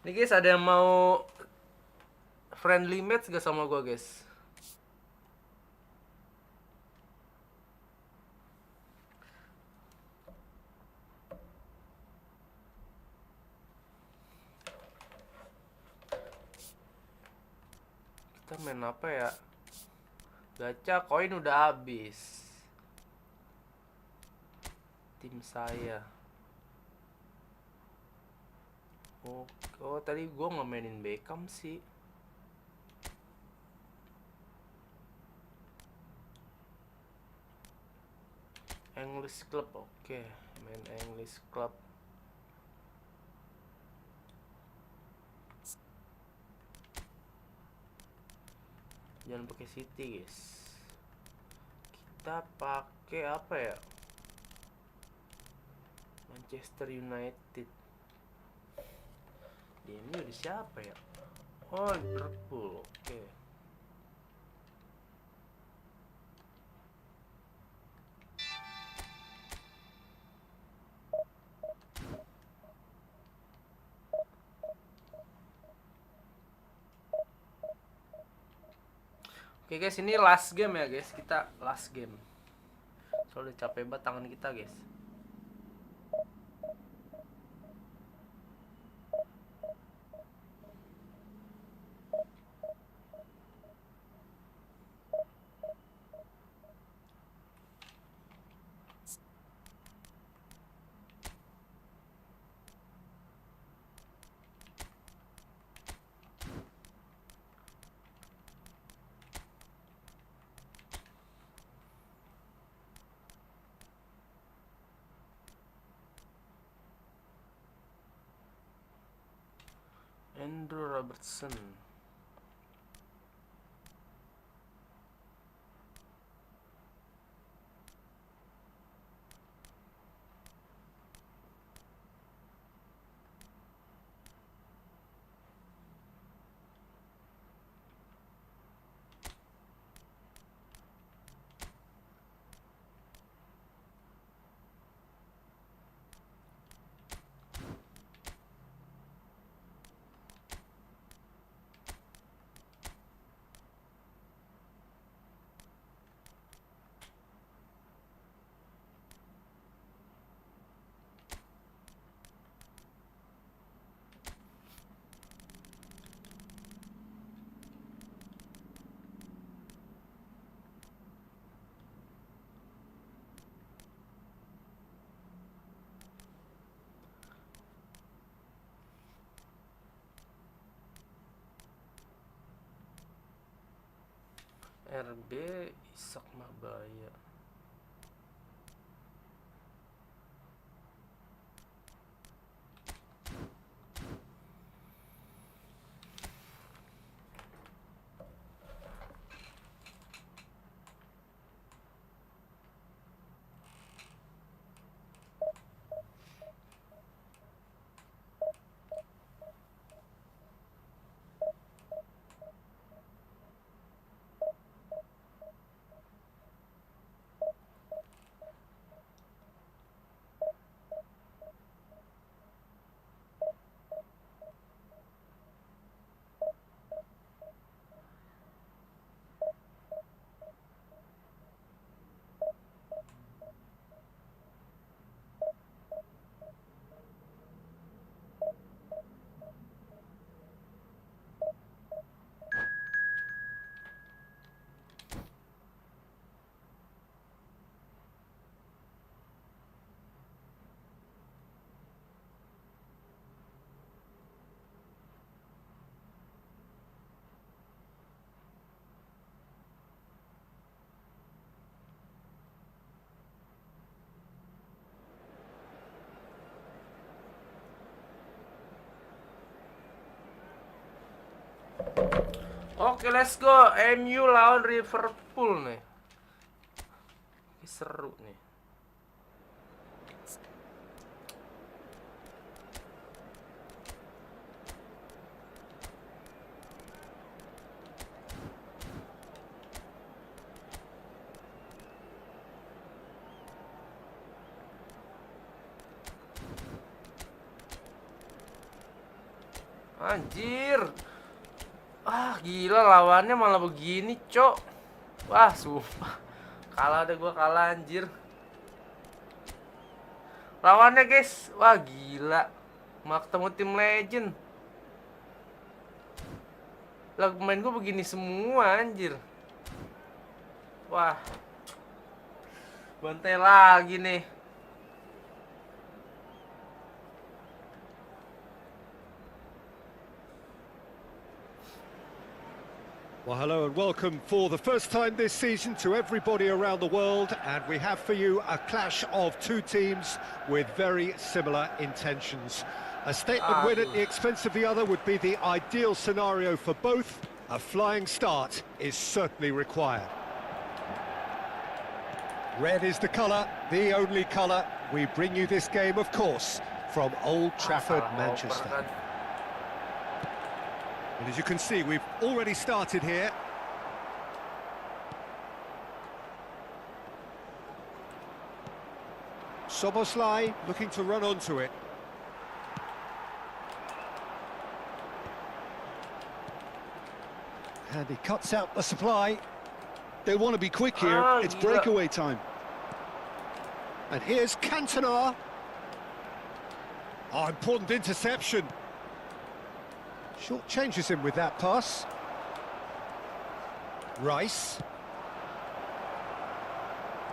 Nih guys, ada yang mau friendly match gak sama gua, guys? Kita main apa ya? Gacha koin udah habis. Tim saya. Oh, tadi gue nggak mainin Beckham sih. English Club, oke. Main English Club. Jangan pakai City, guys. Kita pakai apa ya? Manchester United. Ini udah siapa ya? Oh, Liverpool, oke. Oke guys, ini last game ya guys. Kita last game. Soalnya capek banget tangan kita guys. Andrew Robertson. RB Isak Mabaya. Oke, let's go. MU lawan Liverpool nih. Ini seru nih. Anjir. Ah, gila lawannya malah begini, cok. Wah, sumpah. Kalah deh gua, kalah anjir. Lawannya, guys. Wah, gila. Mau ketemu tim legend. Lah, pemain gua begini semua, anjir. Wah. Bantai lagi nih. Well, hello and welcome for the first time this season to everybody around the world, and we have for you a clash of two teams with very similar intentions. A statement win at the expense of the other would be the ideal scenario for both. A flying start is certainly required. Red is the colour, the only colour. We bring you this game, of course, from Old Trafford, Manchester. And as you can see, we've already started here. Szoboszlai looking to run onto it. And he cuts out the supply. They want to be quick here. It's breakaway time. And here's Cantona. Oh, important interception. Short changes him with that pass. Rice.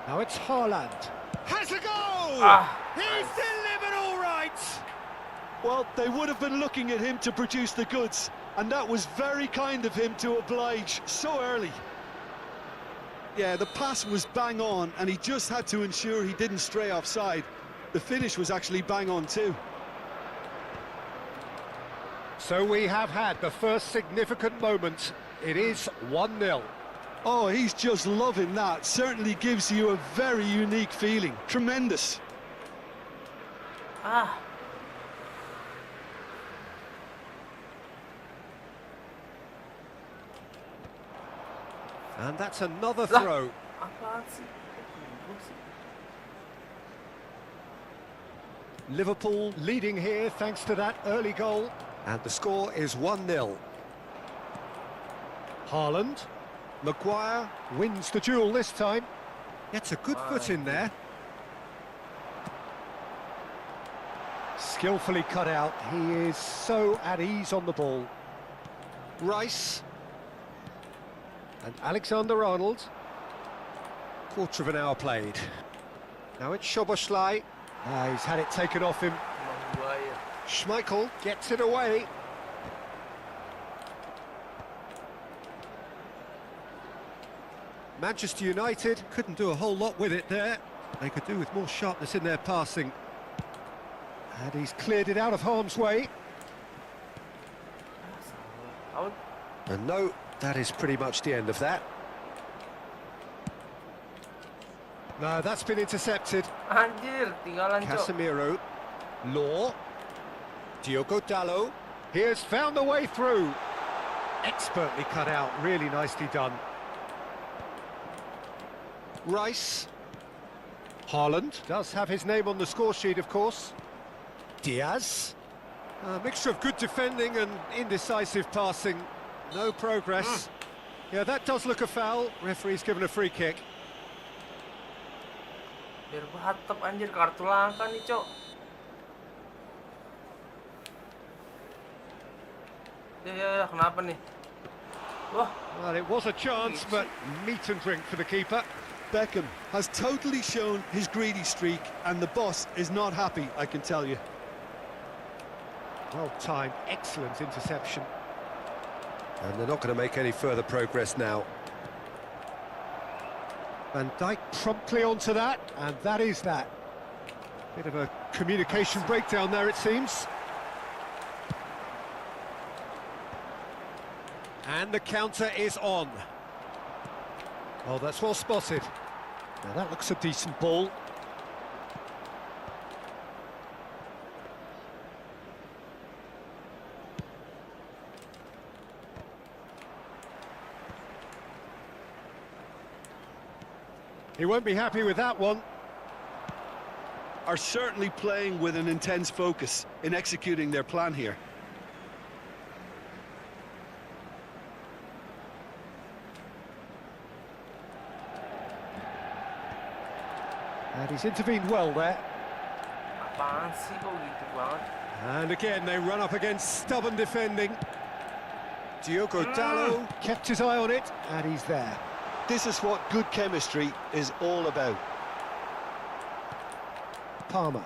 Now it's Haaland. Has a goal! He's delivered all right! Well, they would have been looking at him to produce the goods, and that was very kind of him to oblige so early. Yeah, the pass was bang on, and he just had to ensure he didn't stray offside. The finish was actually bang on too. So we have had the first significant moment. It is 1-0. Oh, he's just loving that. Certainly gives you a very unique feeling. Tremendous. And that's another throw. Liverpool leading here thanks to that early goal. And the score is 1-0. Haaland. Maguire wins the duel this time. Gets a good foot in there. Skillfully cut out. He is so at ease on the ball. Rice. And Alexander-Arnold. Quarter of an hour played. Now it's Szoboszlai. He's had it taken off him. Schmeichel gets it away. Manchester United couldn't do a whole lot with it there. They could do with more sharpness in their passing. And he's cleared it out of harm's way. And no, that is pretty much the end of that. No, that's been intercepted. Casemiro. Law. Diogo Dalot. He has found the way through. Expertly cut out, really nicely done. Rice. Haaland does have his name on the score sheet, of course. Diaz. A mixture of good defending and indecisive passing. No progress. Yeah, that does look a foul. Referee's given a free kick. Biar bahtep anjir, kartu langka nih, Cok. Ya, kenapa nih? Wah. Well, it was a chance, but meat and drink for the keeper. Beckham has totally shown his greedy streak, and the boss is not happy, I can tell you. Well timed, excellent interception. And they're not going to make any further progress now. Van Dijk promptly onto that, and that is that. Bit of a communication breakdown there, it seems. And the counter is on. Oh, that's well spotted. Now that looks a decent ball. He won't be happy with that one. Are certainly playing with an intense focus in executing their plan here. And he's intervened well there. Apaan sih kok gitu banget? And again, they run up against stubborn defending. Diogo Dalot kept his eye on it, and he's there. This is what good chemistry is all about. Palmer.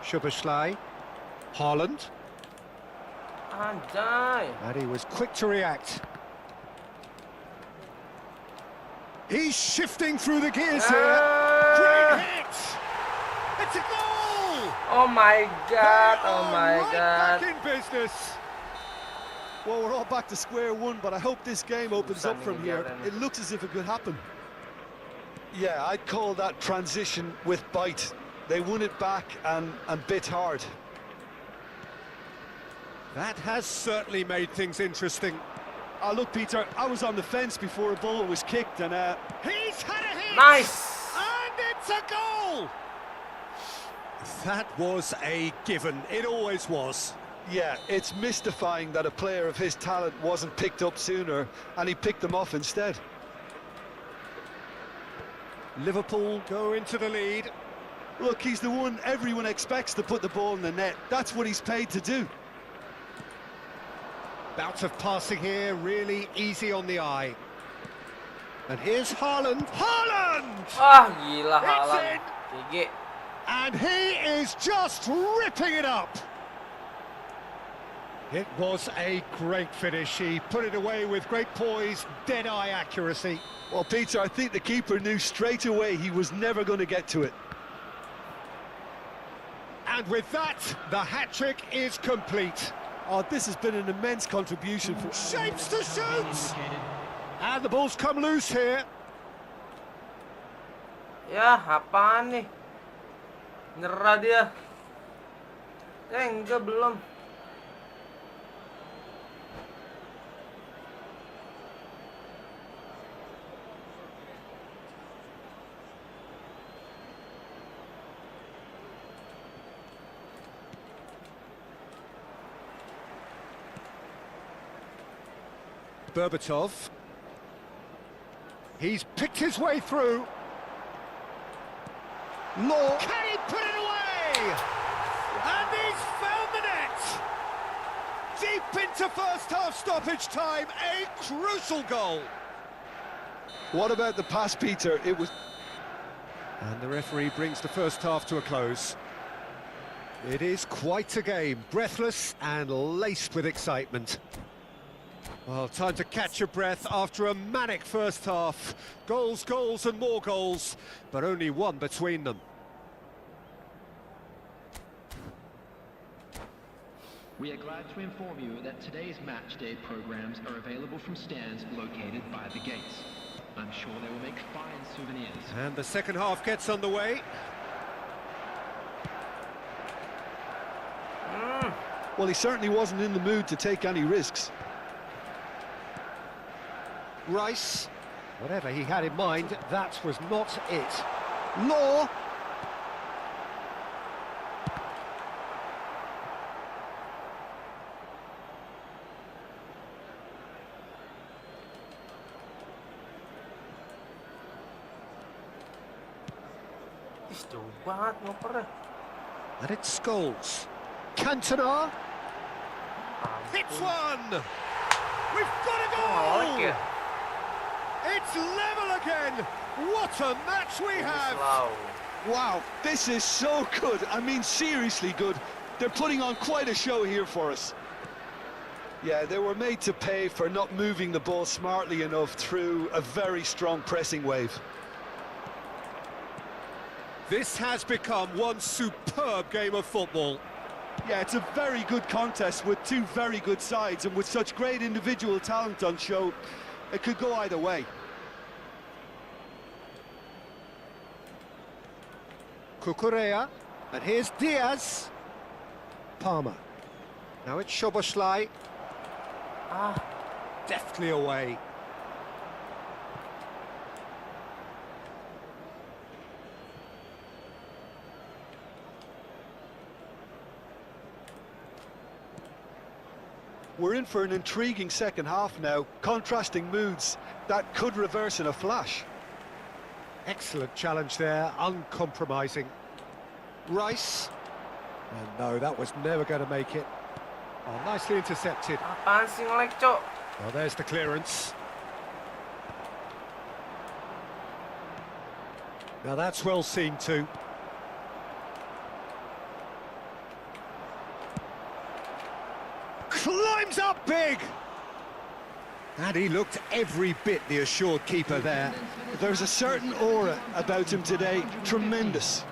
Szoboszlai. Haaland. Anjay. And he was quick to react. He's shifting through the gears here. Great hit! It's a goal! Oh my god, oh They my are right god. back in business. Well, we're all back to square one, but I hope this game opens up from here. It looks as if it could happen. Yeah, I'd call that transition with bite. They won it back and bit hard. That has certainly made things interesting. Oh, look, Peter, I was on the fence before a ball was kicked, and He's had a hit! Nice! And it's a goal! That was a given. It always was. yeah, it's mystifying that a player of his talent wasn't picked up sooner, and he picked them off instead. Liverpool go into the lead. Look, he's the one everyone expects to put the ball in the net. That's what he's paid to do. Bout of passing here, really easy on the eye. And here's Haaland. Haaland! Ah, gila It's Haaland. GG. And he is just ripping it up. It was a great finish. He put it away with great poise, dead-eye accuracy. Well, Peter, I think the keeper knew straight away he was never going to get to it. And with that, the hat-trick is complete. Oh, this has been an immense contribution for... Shapes to shoot! And the ball's come loose here. Ya, apaan nih? Nyerah dia. Enggak, belum. Berbatov. He's picked his way through. Law. Can he put it away? And he's found the net! Deep into first half stoppage time, a crucial goal. What about the pass, Peter? It was... And the referee brings the first half to a close. It is quite a game, breathless and laced with excitement. Well, time to catch your breath after a manic first half. Goals, goals and more goals, but only one between them. We are glad to inform you that today's match day programs are available from stands located by the gates. I'm sure they will make fine souvenirs. And the second half gets underway. Well, he certainly wasn't in the mood to take any risks. Rice, whatever he had in mind, that was not it. Law. Ih, jauh banget ngopernya. And it's Scholes. Cantona. Hits one! We've got a Ngelek goal! ya? It's level again! What a match we have! Slow. Wow, this is so good. I mean, seriously good. They're putting on quite a show here for us. Yeah, they were made to pay for not moving the ball smartly enough through a very strong pressing wave. This has become one superb game of football. Yeah, it's a very good contest with two very good sides, and with such great individual talent on show, it could go either way. Cucurella, and here's Diaz. Palmer. Now it's Szoboszlai. Ah, Deftly away. We're in for an intriguing second half now, contrasting moods that could reverse in a flash. Excellent challenge there, uncompromising. Rice. And no, that was never going to make it. Oh, nicely intercepted. apaan sih ngelek, Cok? Well, there's the clearance. Now that's well seen too. Climbs up big! And he looked every bit the assured keeper there. There's a certain aura about him today, tremendous.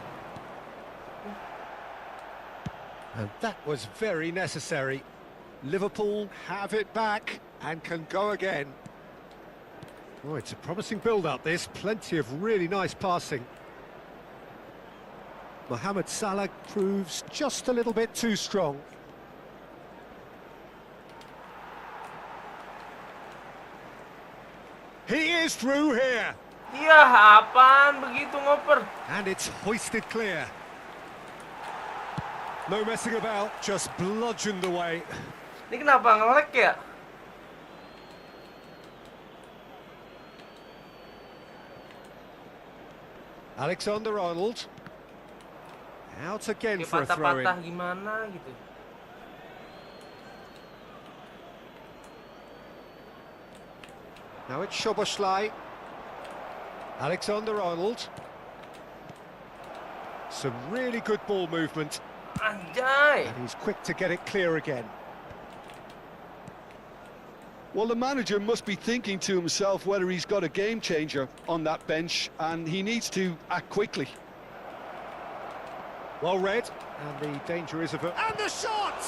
And that was very necessary. Liverpool have it back and can go again. Oh, it's a promising build-up, this. Plenty of really nice passing. Mohamed Salah proves just a little bit too strong. He is through here. Iya, apaan begitu ngoper? And it's hoisted clear. No messing about, just bludgeoned away. Ini kenapa nge-lag ya? Alexander-Arnold. Out again Kayak for a throw-in. patah-patah gimana gitu. Now it's Szoboszlai. Alexander-Arnold. Some really good ball movement. Anjay. And he's quick to get it clear again. Well, the manager must be thinking to himself whether he's got a game changer on that bench, and he needs to act quickly. Well read, and the danger is averted. And the shot!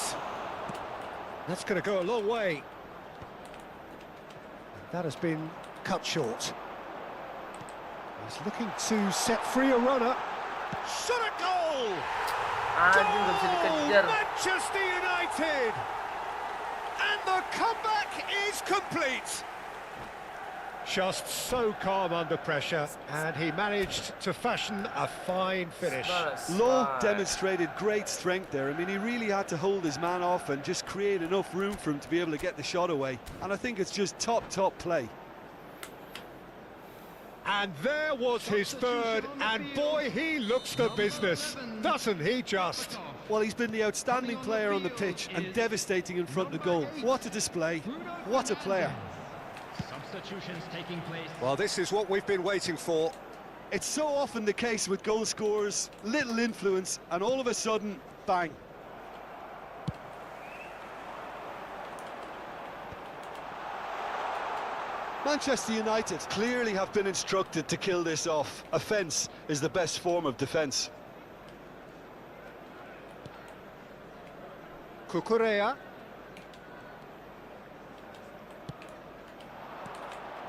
That's going to go a long way. That has been cut short. He's looking to set free a runner. Shot a goal! Anjing gak bisa dikejar. Manchester United! And the comeback is complete! Just so calm under pressure, and he managed to fashion a fine finish. Lowe demonstrated great strength there. I mean, he really had to hold his man off and just create enough room for him to be able to get the shot away. And I think it's just top play. And there was his third, and boy, he looks the business, doesn't he just? Well, he's been the outstanding player on the pitch and devastating in front of the goal. What a display, what a player. Substitutions taking place. Well, this is what we've been waiting for. It's so often the case with goal scorers, little influence, and all of a sudden, bang. Manchester United clearly have been instructed to kill this off. Offence is the best form of defence. Cucurella.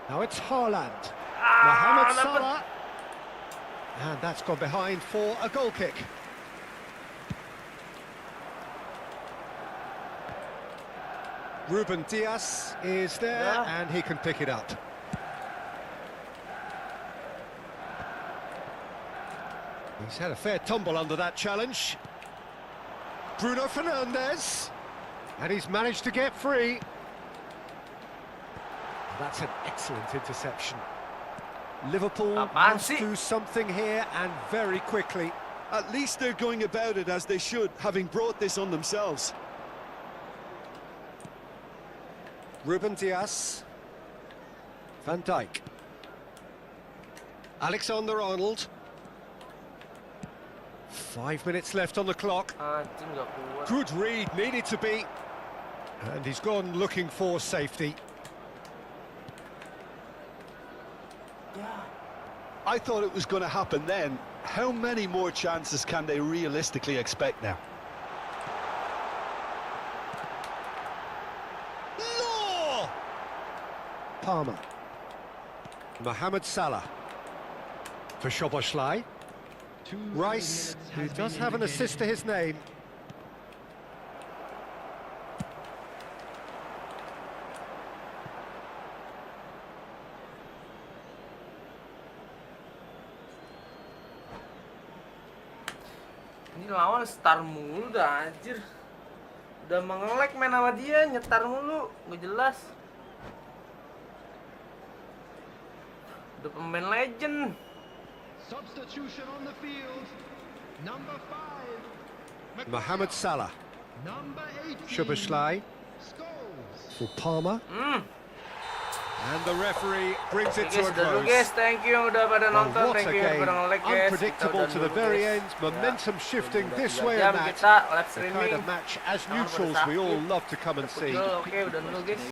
Now it's Haaland. Mohamed Salah. And that's gone behind for a goal kick. Ruben Dias is there, and he can pick it up. He's had a fair tumble under that challenge. Bruno Fernandes, and he's managed to get free. That's an excellent interception. Liverpool must do something here, and very quickly. At least they're going about it as they should, having brought this on themselves. Ruben Dias. Van Dijk. Alexander-Arnold. 5 minutes left on the clock. Good read, needed to be. And he's gone looking for safety. I thought it was going to happen then. How many more chances can they realistically expect now? Law! Palmer. Mohamed Salah. For Szoboszlai. Rice, who does have an assist to his name. Ini lawan star mulu dah anjir. Udah mengelek main sama dia, nyetar mulu, nggak jelas. Udah pemain legend. Substitution on the field. Number 5. Mohamed Salah. Number 18. Szoboszlai. For Palmer. And the referee brings it to a close. Guys, thank you yang udah pada nonton, What thank a you yang game, udah nge-like guys. unpredictable to the very end, momentum shifting this way and that. Kita live The kind streaming. of match as neutrals we all love to come and see. Oke, udah dulu guys.